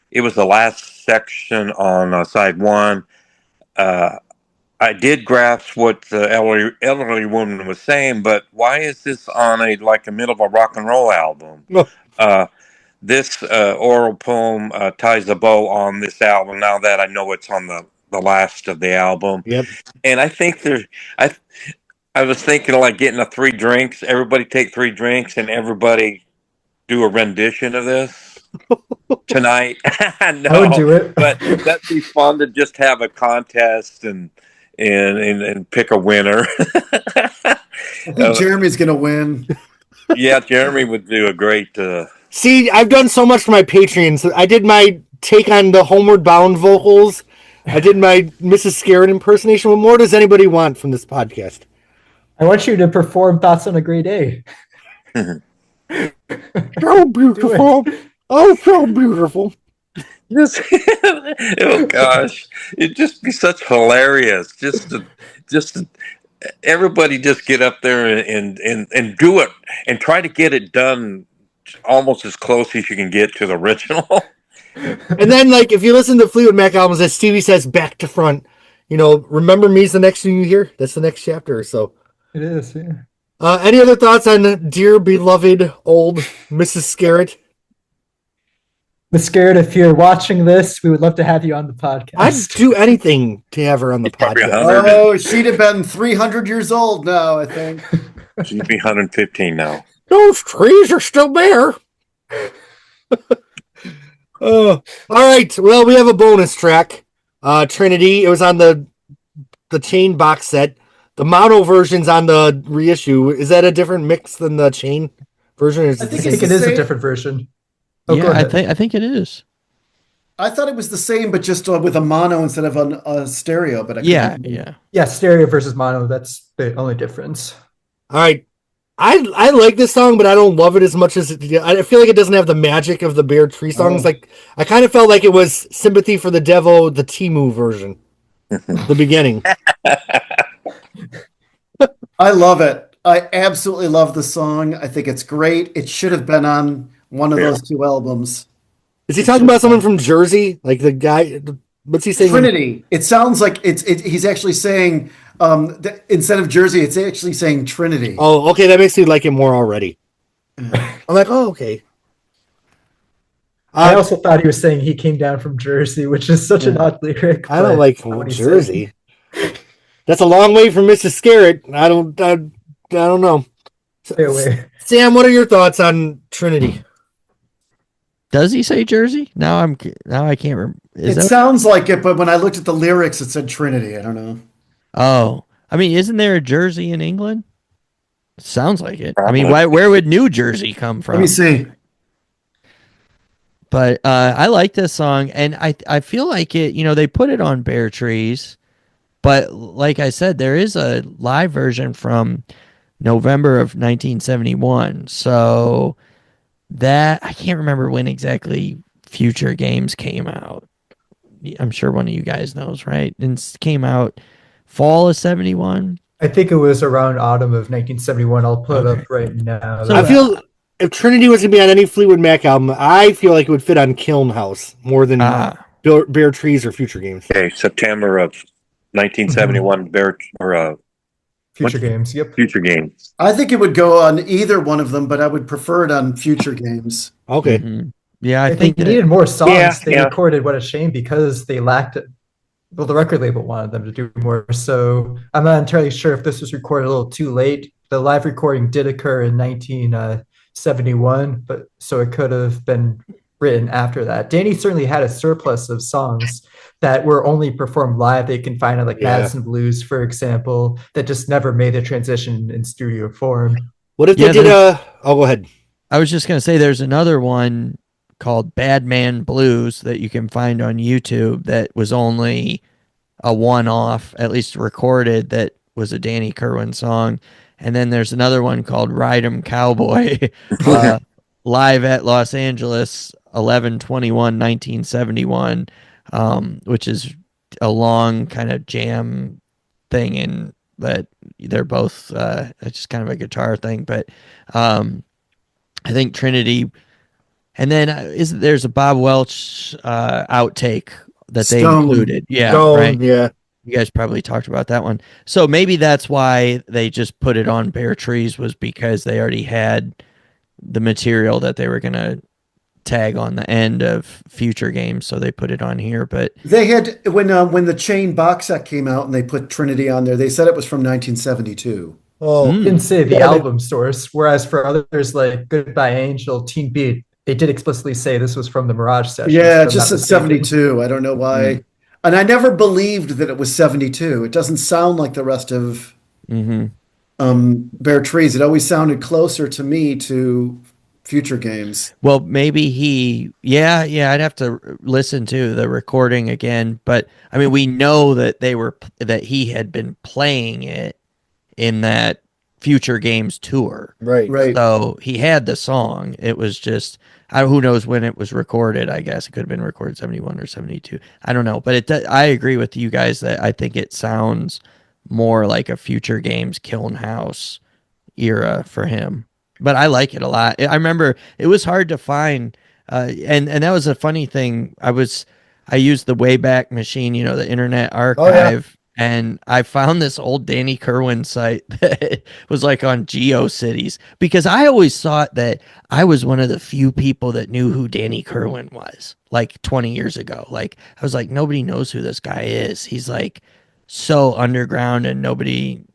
It was the last section on side one. I did grasp what the elderly woman was saying, but why is this on the middle of a rock and roll album? This oral poem ties a bow on this album. Now that I know it's on the last of the album, yep. And I think I was thinking like getting 3 drinks. Everybody take 3 drinks, and everybody do a rendition of this. Tonight. No, I would do it, but that'd be fun to just have a contest and pick a winner. I think Jeremy's gonna win. Yeah, Jeremy would do a great. See, I've done so much for my Patreon. So I did my take on the Homeward Bound vocals. I did my Mrs. Scarrett impersonation. What more does anybody want from this podcast? I want you to perform Thoughts on a Gray Day. So beautiful. Oh, so beautiful. Oh gosh, it'd just be such hilarious. Just to everybody just get up there and do it and try to get it done almost as close as you can get to the original. And then, like, if you listen to Fleetwood Mac albums, as Stevie says, back to front, remember me's the next thing you hear. That's the next chapter or so. It is. Yeah. Any other thoughts on dear beloved old Mrs. Scarrett? Miss Garrett, if you're watching this, we would love to have you on the I'd podcast. do anything to have her on the She's probably podcast. 100. Oh, she'd have been 300 years old now, I think. She'd be 115 now. Those trees are still bare. All right. Well, we have a bonus track. Trinity. It was on the chain box set. The mono version's on the reissue. Is that a different mix than the chain version? I think I think it is a different version. Oh, go Yeah, ahead. I think it is. I thought it was the same, but just with a mono instead of a stereo. But I Yeah, couldn't- yeah. Yeah, stereo versus mono. That's the only difference. All right. I like this song, but I don't love it as much as I feel like it doesn't have the magic of the Bare Tree songs. Oh. Like I kind of felt like it was Sympathy for the Devil, the Timu version, the beginning. I love it. I absolutely love the song. I think it's great. It should have been on one of those two albums. Is he talking about someone from Jersey? Like the guy? What's he saying? Trinity. It sounds like he's actually saying instead of Jersey, it's actually saying Trinity. Oh, okay. That makes me like it more already. I'm like, oh, okay. I also thought he was saying he came down from Jersey, which is such an odd lyric. I don't but like what he's Jersey. saying. That's a long way from Mrs. Scarrett. I don't know. Stay away. Sam, what are your thoughts on Trinity? Does he say Jersey? Now I can't remember. It sounds like it, but when I looked at the lyrics, it said Trinity. I don't know. Oh, I mean, isn't there a Jersey in England? Sounds like it. I mean, Probably. where would New Jersey come from? Let me see. But I like this song, and I feel like it. You know, they put it on Bare Trees, but like I said, there is a live version from November of 1971. So that I can't remember when exactly Future Games came out. I'm sure one of you guys knows, right? And it came out fall of 71. I think it was around autumn of 1971. I'll put it up right now. So I feel if Trinity was going to be on any Fleetwood Mac album, I feel like it would fit on Kiln House more than Bare Trees or Future Games. Okay, September of 1971, Bear or Future Games. Yep. Future Games. I think it would go on either one of them, but I would prefer it on future games. Okay. Mhm. Yeah, I I think they that needed more songs. Yeah, They yeah. recorded What a Shame because they lacked it. Well, the record label wanted them to do more. So I'm not entirely sure if this was recorded a little too late. The live recording did occur in 1971, but so it could have been written after that. Danny certainly had a surplus of songs that were only performed live. They can find it like Yeah. Madison Blues, for example, that just never made the transition in studio form. What if Yeah, they did oh, go ahead. I was just going to say there's another one called Bad Man Blues that you can find on YouTube that was only a one-off, at least recorded, that was a Danny Kerwin song. And then there's another one called Ride 'em Cowboy, live at Los Angeles, 11/21/1971, which is a long kind of jam thing, and that they're both it's just kind of a guitar thing. But I think Trinity, and then there's a Bob Welch outtake that they Stone. included. Yeah, Stone, right. yeah. You guys probably talked about that one. So maybe that's why they just put it on Bare Trees, was because they already had the material that they were going to tag on the end of Future Games, so they put it on here. But They had when the chain box set came out and they put Trinity on there. They said it was from 1972. Oh, Didn't say the Yeah, they- album source, whereas for others like Goodbye Angel, Teen Beat, they did explicitly say this was from the Mirage session. Yeah, it just said 72. I don't know why. And I never believed that it was 72. It doesn't sound like the rest of Bare Trees. It always sounded closer to me to Future Games. well, maybe I'd have to listen to the recording again. But I mean, we know that that he had been playing it in that Future Games tour. right. Right. So he had the song. It was just, who knows when it was recorded. I guess it could have been recorded 71 or 72. I don't know. But I agree with you guys that I think it sounds more like a Future Games Kiln House era for him. But I like it a lot. I remember it was hard to find, and that was a funny thing. I used the Wayback Machine, the Internet Archive, And I found this old Danny Kerwin site that was like on GeoCities because I always thought that I was one of the few people that knew who Danny Kerwin was like 20 years ago. Like I was like, nobody knows who this guy is. He's like so underground and nobody,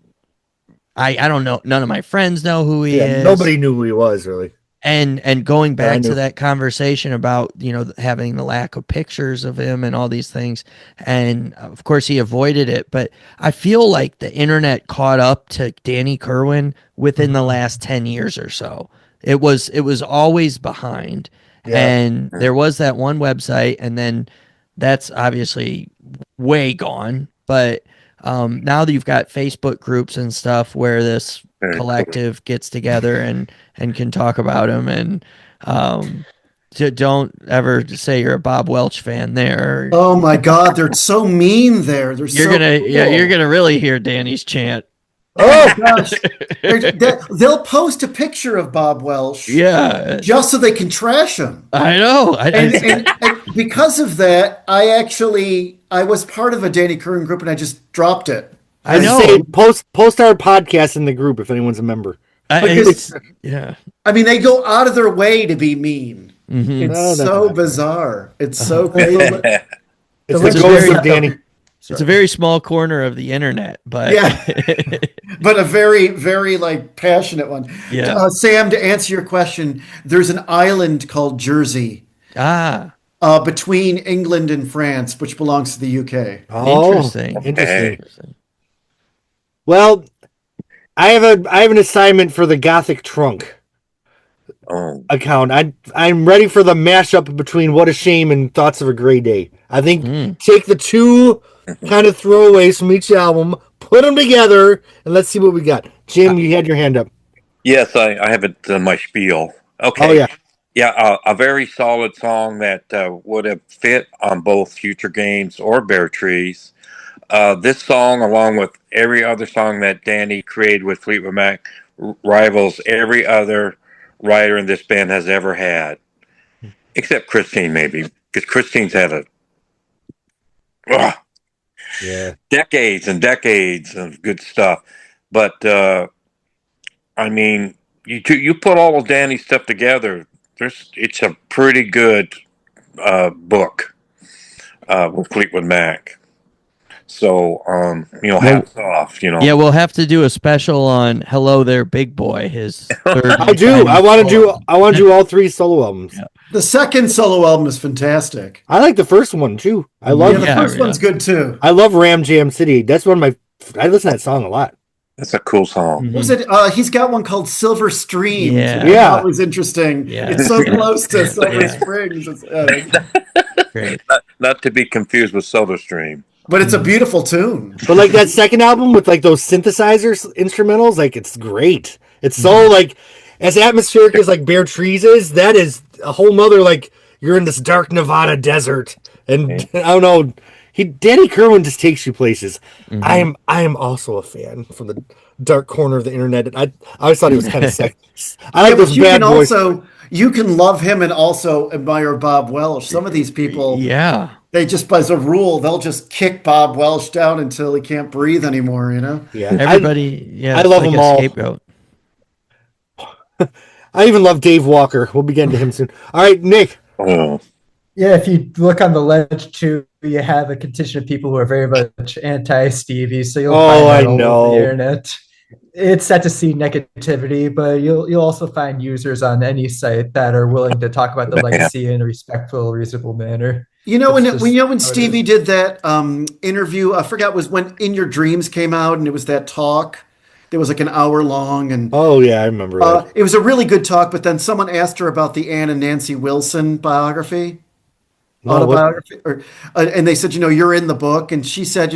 I don't know. None of my friends know who he is. Nobody knew who he was really. And going Yeah, I back knew. to that conversation about, having the lack of pictures of him and all these things. And of course he avoided it, but I feel like the internet caught up to Danny Kerwin within the last 10 years or so. It was always behind. Yeah. And there was that one website, and then that's obviously way gone. But now that you've got Facebook groups and stuff where this collective gets together and can talk about him, and don't ever say you're a Bob Welch fan there. Oh my God, they're so mean there. They're You're so gonna cool. you're gonna really hear Danny's chant. Oh gosh, they'll post a picture of Bob Welch, Yeah, just so they can trash him. I know. And because of that, I was part of a Danny Kerwin group, and I just dropped it. I know. Say, post our podcast in the group if anyone's a member. Yeah. I mean, they go out of their way to be mean. Mhm. It's No, that's so not bizarre. It's so crazy. It's So the let's ghost very- of Danny. It's a very small corner of the internet, but Yeah. But a very, very passionate one. Yeah. Sam, to answer your question, there's an island called Jersey between England and France, which belongs to the UK. Oh, Interesting. Interesting. Well, I have an assignment for the Gothic Trunk account. I'm ready for the mashup between What a Shame and Thoughts of a Gray Day. I think take the two kind of throwaways from each album, put them together, and let's see what we got. Jim, you had your hand up. Yes, I have it in my spiel. Okay. Oh yeah. Yeah, a very solid song that would have fit on both Future Games or Bare Trees. This song, along with every other song that Danny created with Fleetwood Mac, rivals every other writer in this band has ever had, except Christine, maybe, because Christine's had decades and decades of good stuff. But I mean, you put all of Danny's stuff together, it's a pretty good book with Fleetwood Mac. So, hats off, Yeah, we'll have to do a special on Hello There Big Boy, his third. I do. I want to do all three solo albums. Yeah. The second solo album is fantastic. I like the first one too. I love The first one's good too. I love Ram Jam City. That's one of my I listen to that song a lot. That's a cool song. Mhm. What was it? He's got one called Silver Streams. Yeah. which I thought was interesting. Yeah. It's so close to Silver Yeah. Springs. Great. Not to be confused with SodaStream. But it's a beautiful tune. But like that second album with like those synthesizers instrumentals, like it's great. It's so like as atmospheric as like Bare Trees is, that is a whole nother like you're in this dark Nevada desert. And I don't know. Danny Kerwin just takes you places. I am also a fan from the dark corner of the internet. I always thought he was kind of sick. I like those bad boys. You can love him and also admire Bob Welch. Some of these people, they just, as a rule, they'll just kick Bob Welch down until he can't breathe anymore, Yeah. Everybody, I love them all. Scapegoat. I even love Dave Walker. We'll be getting to him soon. All right, Nick. Oh. Yeah, if you look on the ledge too, you have a contingent of people who are very much anti-Stevie. So you'll find that all over the internet. It's sad to see negativity, but you'll also find users on any site that are willing to talk about the legacy in a respectful, reasonable manner. When Stevie did that interview, I forgot, was when In Your Dreams came out, and it was that talk. It was like an hour long, and oh yeah, I remember that. It was a really good talk. But then someone asked her about the Ann and Nancy Wilson autobiography, and they said, you're in the book, and she said,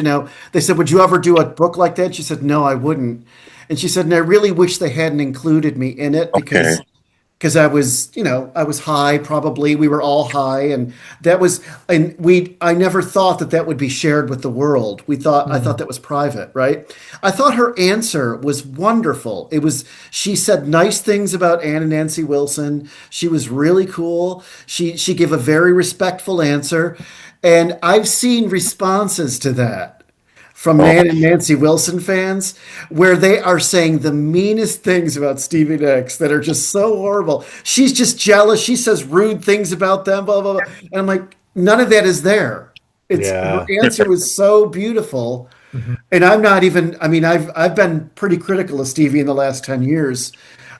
they said, would you ever do a book like that? She said, no, I wouldn't, and she said, and I really wish they hadn't included me in it because I was, I was high, probably. We were all high. And I never thought that would be shared with the world. I thought that was private, right? I thought her answer was wonderful. She said nice things about Ann and Nancy Wilson. She was really cool. She gave a very respectful answer. And I've seen responses to that from Oh. Nan and Nancy Wilson fans, where they are saying the meanest things about Stevie Nicks that are just so horrible. She's just jealous. She says rude things about them, blah, blah, blah. And I'm like, none of that is there. It's her Yeah. answer was so beautiful. Mhm. And I'm not even, I mean, I've been pretty critical of Stevie in the last 10 years.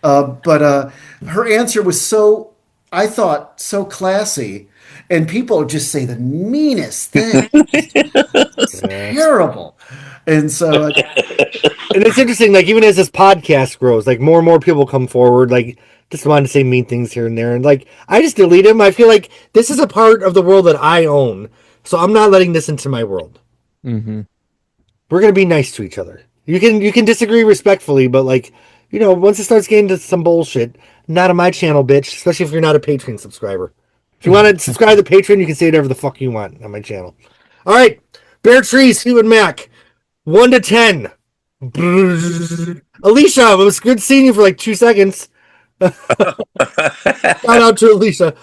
But her answer was so, I thought, so classy. And people just say the meanest thing. Yeah. Terrible. And so, And it's interesting, like even as this podcast grows, like more and more people come forward, like just wanting to say mean things here and there, and like I just delete them. I feel like this is a part of the world that I own, so I'm not letting this into my world. Mm-hmm. We're gonna be nice to each other. You can disagree respectfully, but like once it starts getting to some bullshit, not on my channel, bitch. Especially if you're not a Patreon subscriber. If you want to subscribe to Patreon, you can say whatever the fuck you want on my channel. All right, Bare Trees, Fleetwood Mac, 1 to 10. Alicia, it was good seeing you for like 2 seconds. Shout out to Alicia.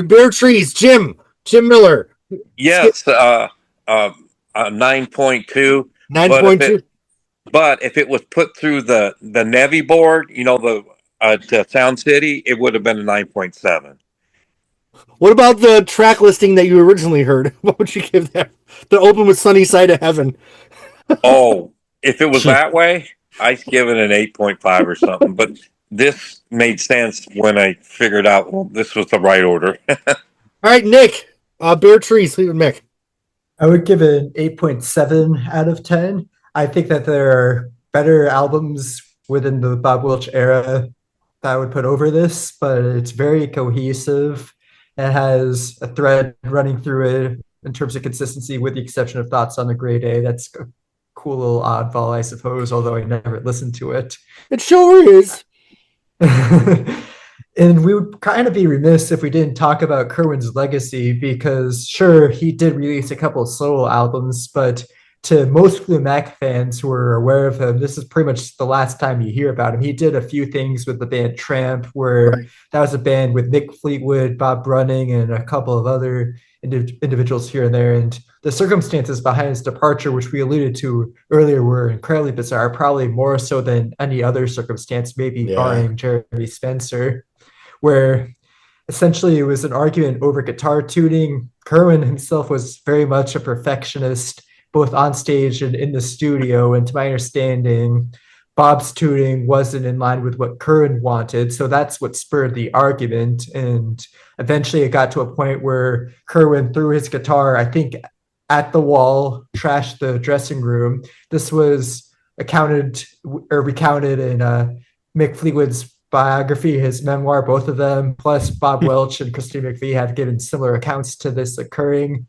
Bare Trees, Jim Miller, Yes, 9.2. 9.2. But if it was put through the Nevi board, to Sound City, it would have been a 9.7. What about the track listing that you originally heard? What would you give that? The open with Sunny Side of Heaven. Oh, if it was that way, I'd give it an 8.5 or something. But this made sense when I figured out, well, this was the right order. All right, Nick, Bare Trees, Fleetwood Mac. I would give it an 8.7 out of 10. I think that there are better albums within the Bob Welch era that I would put over this, but it's very cohesive. It has a thread running through it in terms of consistency, with the exception of Thoughts on a Gray Day. That's a cool little oddball, I suppose, although I never listened to it. It sure is. And we would kind of be remiss if we didn't talk about Kerwin's legacy, because sure, he did release a couple of solo albums, but to most Fleetwood Mac fans who are aware of him, this is pretty much the last time you hear about him. He did a few things with the band Tramp, where that was a band with Mick Fleetwood, Bob Brunning, and a couple of other individuals here and there. And the circumstances behind his departure, which we alluded to earlier, were incredibly bizarre, probably more so than any other circumstance, maybe barring Jeremy Spencer, where essentially it was an argument over guitar tuning. Kerwin himself was very much a perfectionist, both on stage and in the studio. And to my understanding, Bob's tuning wasn't in line with what Kerwin wanted. So that's what spurred the argument. And eventually it got to a point where Kerwin threw his guitar, I think, at the wall, trashed the dressing room. This was recounted in Mick Fleetwood's biography, his memoir, both of them, plus Bob Welch and Christine McVie have given similar accounts to this occurring.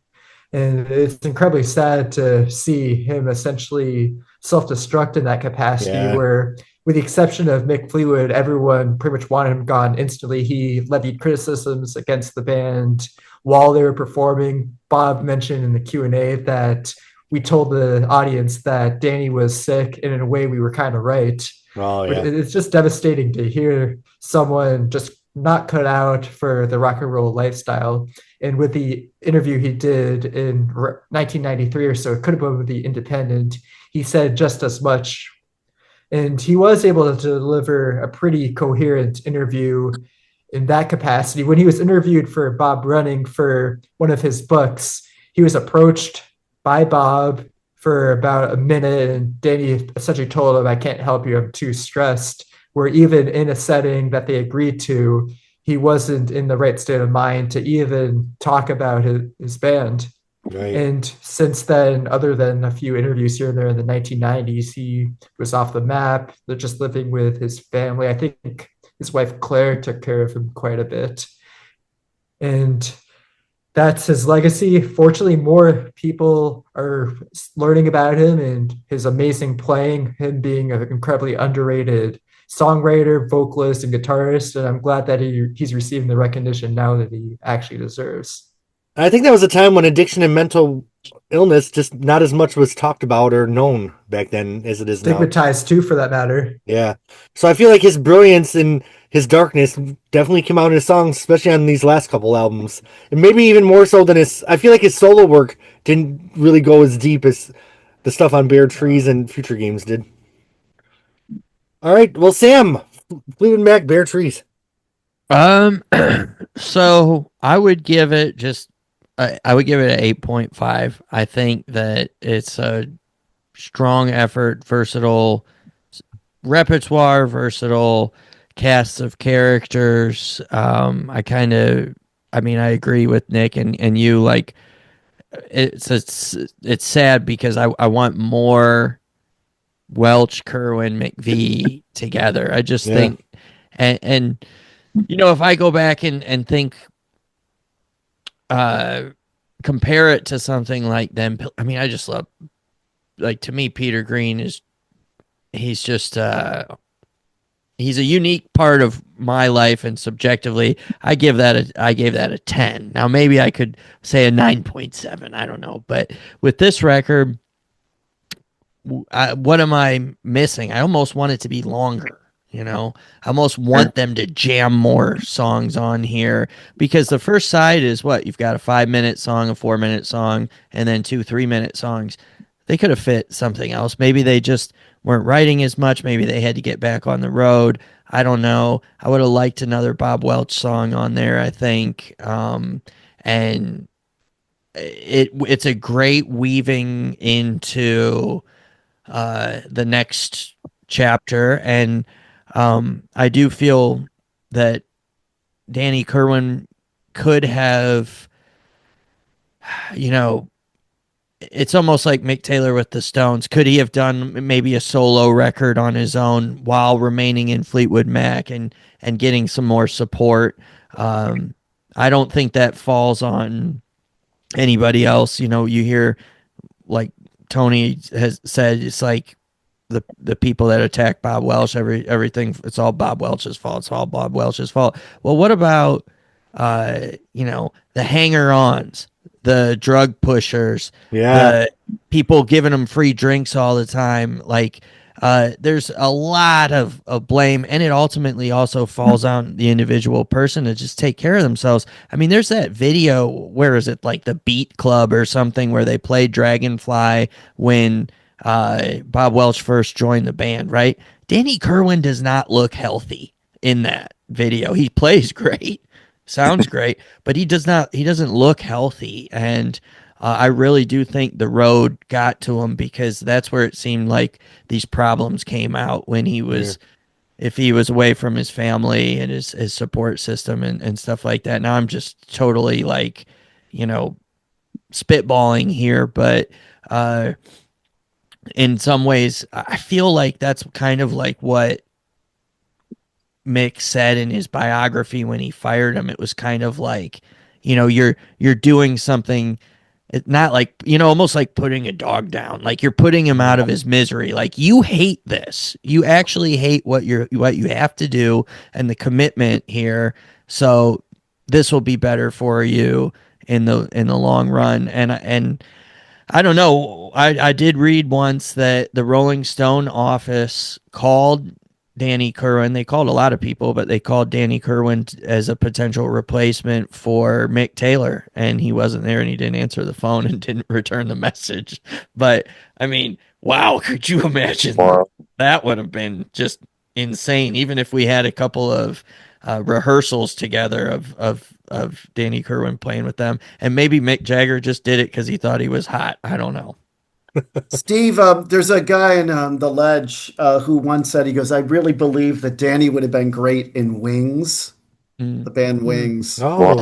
And it's incredibly sad to see him essentially self-destruct in that capacity, where, with the exception of Mick Fleetwood, everyone pretty much wanted him gone instantly. He levied criticisms against the band while they were performing. Bob mentioned in the Q&A that we told the audience that Danny was sick, and in a way we were kind of right. Oh, yeah. It's just devastating to hear someone just not cut out for the rock and roll lifestyle. And with the interview he did in 1993 or so, it could have been with The Independent, he said just as much. And he was able to deliver a pretty coherent interview in that capacity. When he was interviewed for Bob Running for one of his books, he was approached by Bob for about a minute, and Danny essentially told him, "I can't help you, I'm too stressed," where even in a setting that they agreed to, he wasn't in the right state of mind to even talk about his band. Right. And since then, other than a few interviews here and there in the 1990s, he was off the map, just living with his family. I think his wife Claire took care of him quite a bit. And that's his legacy. Fortunately, more people are learning about him and his amazing playing, him being an incredibly underrated songwriter, vocalist, and guitarist. And I'm glad that he's receiving the recognition now that he actually deserves. I think that was a time when addiction and mental illness just not as much was talked about or known back then as it is now. Stigmatized too, for that matter. Yeah. So I feel like his brilliance and his darkness definitely came out in his songs, especially on these last couple albums. And maybe even more so than I feel like his solo work didn't really go as deep as the stuff on Bare Trees and Future Games did. All right, well, Sam, Fleetwood Mac Bare Trees. So I would give it I would give it an 8.5. I think that it's a strong effort, versatile repertoire, versatile cast of characters. I mean, I agree with Nick and you. Like, it's sad because I want more Welch, Kerwin, McVie together. I just think, and if I go back and think, compare it to something like them. I mean, I just love, like, to me, Peter Green he's just he's a unique part of my life, and subjectively I gave that a 10. Now maybe I could say a 9.7, I don't know, but with this record, what am I missing? I almost want it to be longer. I almost want them to jam more songs on here, because the first side is what you've got: a 5-minute song, a 4-minute song, and then 2 3-minute songs. They could have fit something else. Maybe they just weren't writing as much. Maybe they had to get back on the road. I don't know. I would have liked another Bob Welch song on there, I think. And it's a great weaving into the next chapter. And I do feel that Danny Kerwin could have, it's almost like Mick Taylor with the Stones. Could he have done maybe a solo record on his own while remaining in Fleetwood Mac and getting some more support? I don't think that falls on anybody else. You hear, like Tony has said, it's like the people that attack Bob Welch, everything, it's all Bob Welch's fault. It's all Bob Welch's fault. Well, what about the hanger-ons, the drug pushers, the people giving them free drinks all the time? Like, there's a lot of blame, and it ultimately also falls on the individual person to just take care of themselves. I mean, there's that video, where is it, like the Beat Club or something, where they played Dragonfly when Bob Welch first joined the band, right? Danny Kerwin does not look healthy in that video. He plays great, sounds great, but he doesn't look healthy. And I really do think the road got to him, because that's where it seemed like these problems came out, when he was, if he was away from his family and his support system and stuff like that. Now I'm just totally, like, spitballing here, but in some ways I feel like that's kind of like what Mick said in his biography when he fired him. It was kind of like, you're doing something. It's not like, almost like putting a dog down. Like, you're putting him out of his misery. Like, you hate this. You actually hate what you have to do and the commitment here. So this will be better for you in the long run. And I don't know. I did read once that the Rolling Stone office called Danny Kerwin. They called a lot of people, but they called Danny Kerwin as a potential replacement for Mick Taylor, and he wasn't there, and he didn't answer the phone and didn't return the message. But I mean, wow, could you imagine? Wow. That would have been just insane. Even if we had a couple of rehearsals together of Danny Kerwin playing with them, and maybe Mick Jagger just did it because he thought he was hot. I don't know. Steve, there's a guy in The Ledge who once said, he goes, I really believe that Danny would have been great in Wings, the band Wings. Oh,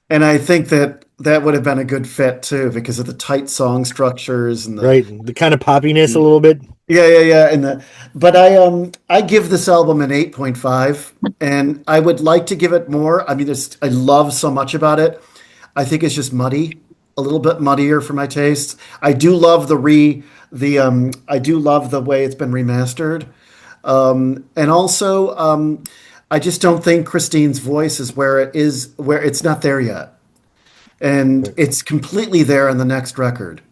And I think that would have been a good fit too, because of the tight song structures and right. The kind of poppiness a little bit. Yeah. But I give this album an 8.5, and I would like to give it more. I mean, I love so much about it. I think it's just muddy, a little bit muddier for my taste. I do love I do love the way it's been remastered. And also, I just don't think Christine's voice is where it's not there yet. And it's completely there in the next record.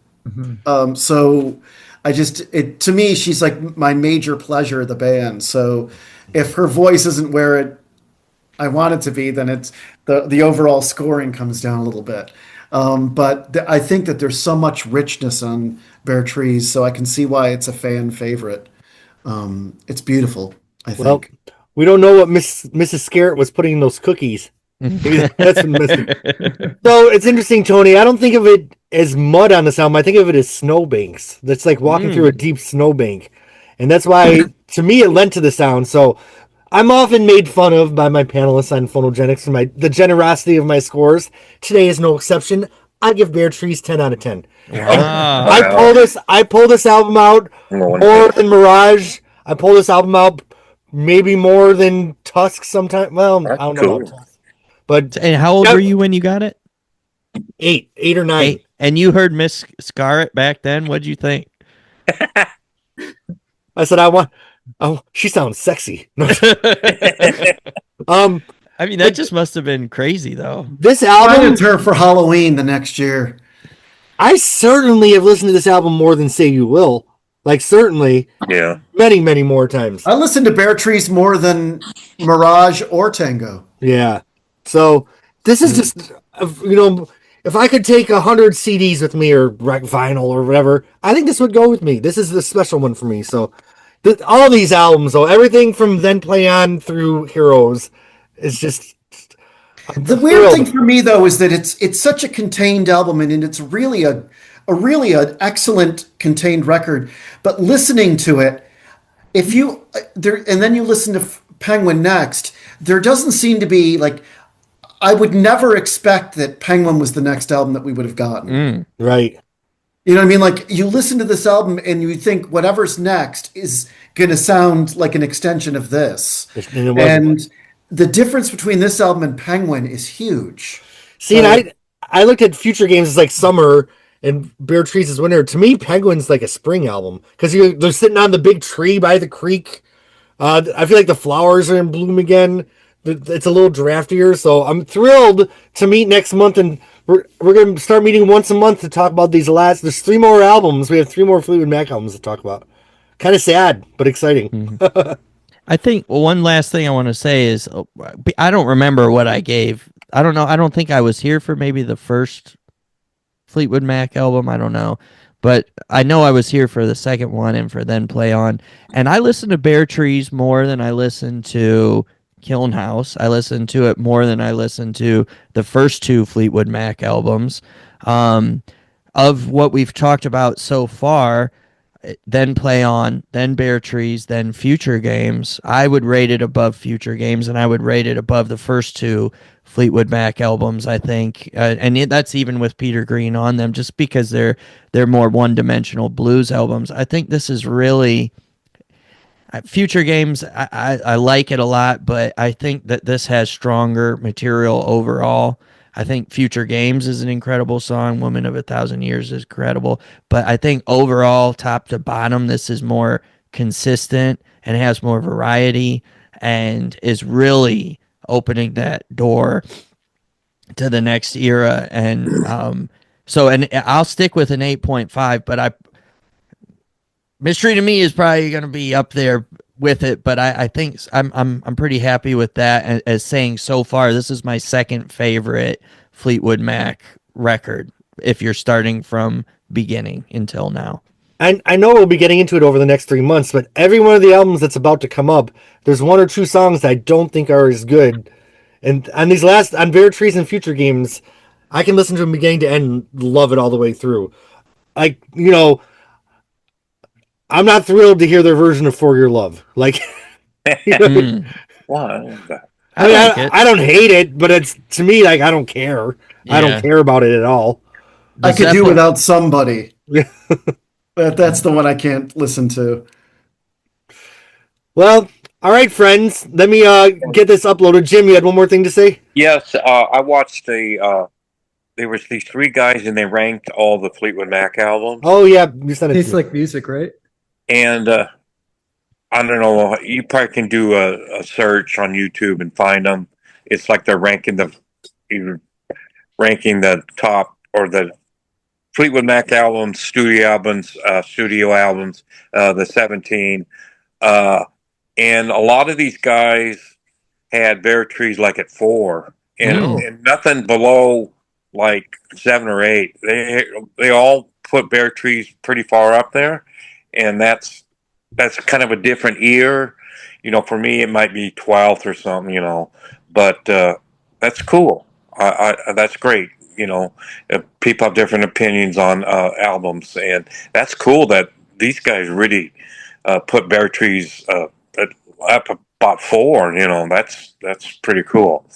So to me, she's like my major pleasure of the band. So if her voice isn't where I want it to be, then it's the overall scoring comes down a little bit. But I think that there's so much richness on Bare Trees, so I can see why it's a fan favorite. It's beautiful, I Well, think. we don't know what Mrs. Scarrett was putting in those cookies. Maybe that's been missing. So it's interesting, Tony. I don't think of it as mud on this album. I think of it as snowbanks. That's like walking through a deep snowbank. And that's why, to me, it lent to the sound. So I'm often made fun of by my panelists on Phonogenics and the generosity of my scores. Today is no exception. I give Bare Trees 10 out of 10. Wow. I pull this album out more than Mirage. I pull this album out maybe more than Tusk sometimes. Well, That's I don't know cool. about Tusk. But And how old were you when you got it? 8 or 9. 8. And you heard Miss Scarlett back then. What'd you think? I said, oh, she sounds sexy. I mean, that just must have been crazy, though. This I album, wanted her for Halloween the next year. I certainly have listened to this album more than Say You Will. Like, certainly, Yeah. many, many more times. I listened to Bare Trees more than Mirage or Tango. Yeah. So this is just, if I could take 100 CDs with me or vinyl or whatever, I think this would go with me. This is the special one for me. So all these albums, though, everything from Then Play On through Heroes is just. The weird thing for me though is that it's such a contained album, and it's really a really an excellent contained record. But listening to it, if you there and then you listen to Penguin next, there doesn't seem to be like, I would never expect that Penguin was the next album that we would have gotten. Right. You know what I mean? Like, you listen to this album and you think whatever's next is going to sound like an extension of this. And the difference between this album and Penguin is huge. See, and I looked at Future Games as like summer and Bare Trees is winter. To me, Penguin's like a spring album because they're sitting on the big tree by the creek. I feel like the flowers are in bloom again. It's a little draftier, so I'm thrilled to meet next month, and we're going to start meeting once a month to talk about these last. There's 3 more albums. We have 3 more Fleetwood Mac albums to talk about. Kind of sad, but exciting. I think one last thing I want to say is I don't remember what I gave. I don't know. I don't think I was here for maybe the first Fleetwood Mac album. I don't know. But I know I was here for the second one and for Then Play On. And I listened to Bare Trees more than I listened to Kiln House. I listened to it more than I listened to the first 2 Fleetwood Mac albums. Of what we've talked about so far, Then Play On, then Bare Trees, then Future Games, I would rate it above Future Games, and I would rate it above the first 2 Fleetwood Mac albums, I think. And that's even with Peter Green on them, just because they're more one-dimensional blues albums. I think this is really... Future Games, I like it a lot, but I think that this has stronger material overall. I think Future Games is an incredible song. Woman of 1,000 Years is incredible. But I think overall, top to bottom, this is more consistent and has more variety and is really opening that door to the next era. And and I'll stick with an 8.5, but Mystery to Me is probably going to be up there with it, but I think I'm pretty happy with that as saying so far this is my second favorite Fleetwood Mac record if you're starting from beginning until now. I know we'll be getting into it over the next 3 months, but every one of the albums that's about to come up, there's 1 or 2 songs that I don't think are as good. And on Bare Trees and Future Games, I can listen to them beginning to end and love it all the way through. Like, I'm not thrilled to hear their version of For Your Love. Like, Why? I don't hate it, but it's, to me, like, I don't care. I don't care about it at all. I could do without Somebody. That's the one I can't listen to. Well, all right, friends. Let me get this uploaded. Jim, you had one more thing to say? Yes, I watched there was these 3 guys and they ranked all the Fleetwood Mac albums. Oh, yeah. You sent it. Tastes like music, right? And I don't know, you probably can do a search on YouTube and find them. It's like they're ranking the top or the Fleetwood Mac albums, studio albums, the 17. And a lot of these guys had Bare Trees like at 4, and nothing below like 7 or 8. They all put Bare Trees pretty far up there, and that's kind of a different ear. For me, it might be 12th or something. But that's cool. That's great. People have different opinions on albums, and that's cool that these guys really put Bare Trees up about 4. That's pretty cool.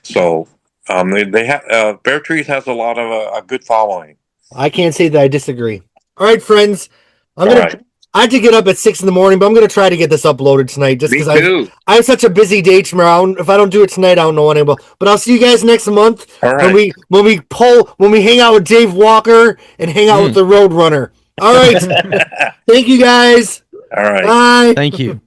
So they have Bare Trees has a lot of a good following. I can't say that I disagree. All right, friends. All right. I have to get up at 6 in the morning, but I'm gonna try to get this uploaded tonight just Me because too. I have such a busy day tomorrow. If I don't do it tonight, I don't know when I will. But I'll see you guys next month All right. when we hang out with Dave Walker and hang out with the Roadrunner. All right. Thank you guys. All right. Bye. Thank you.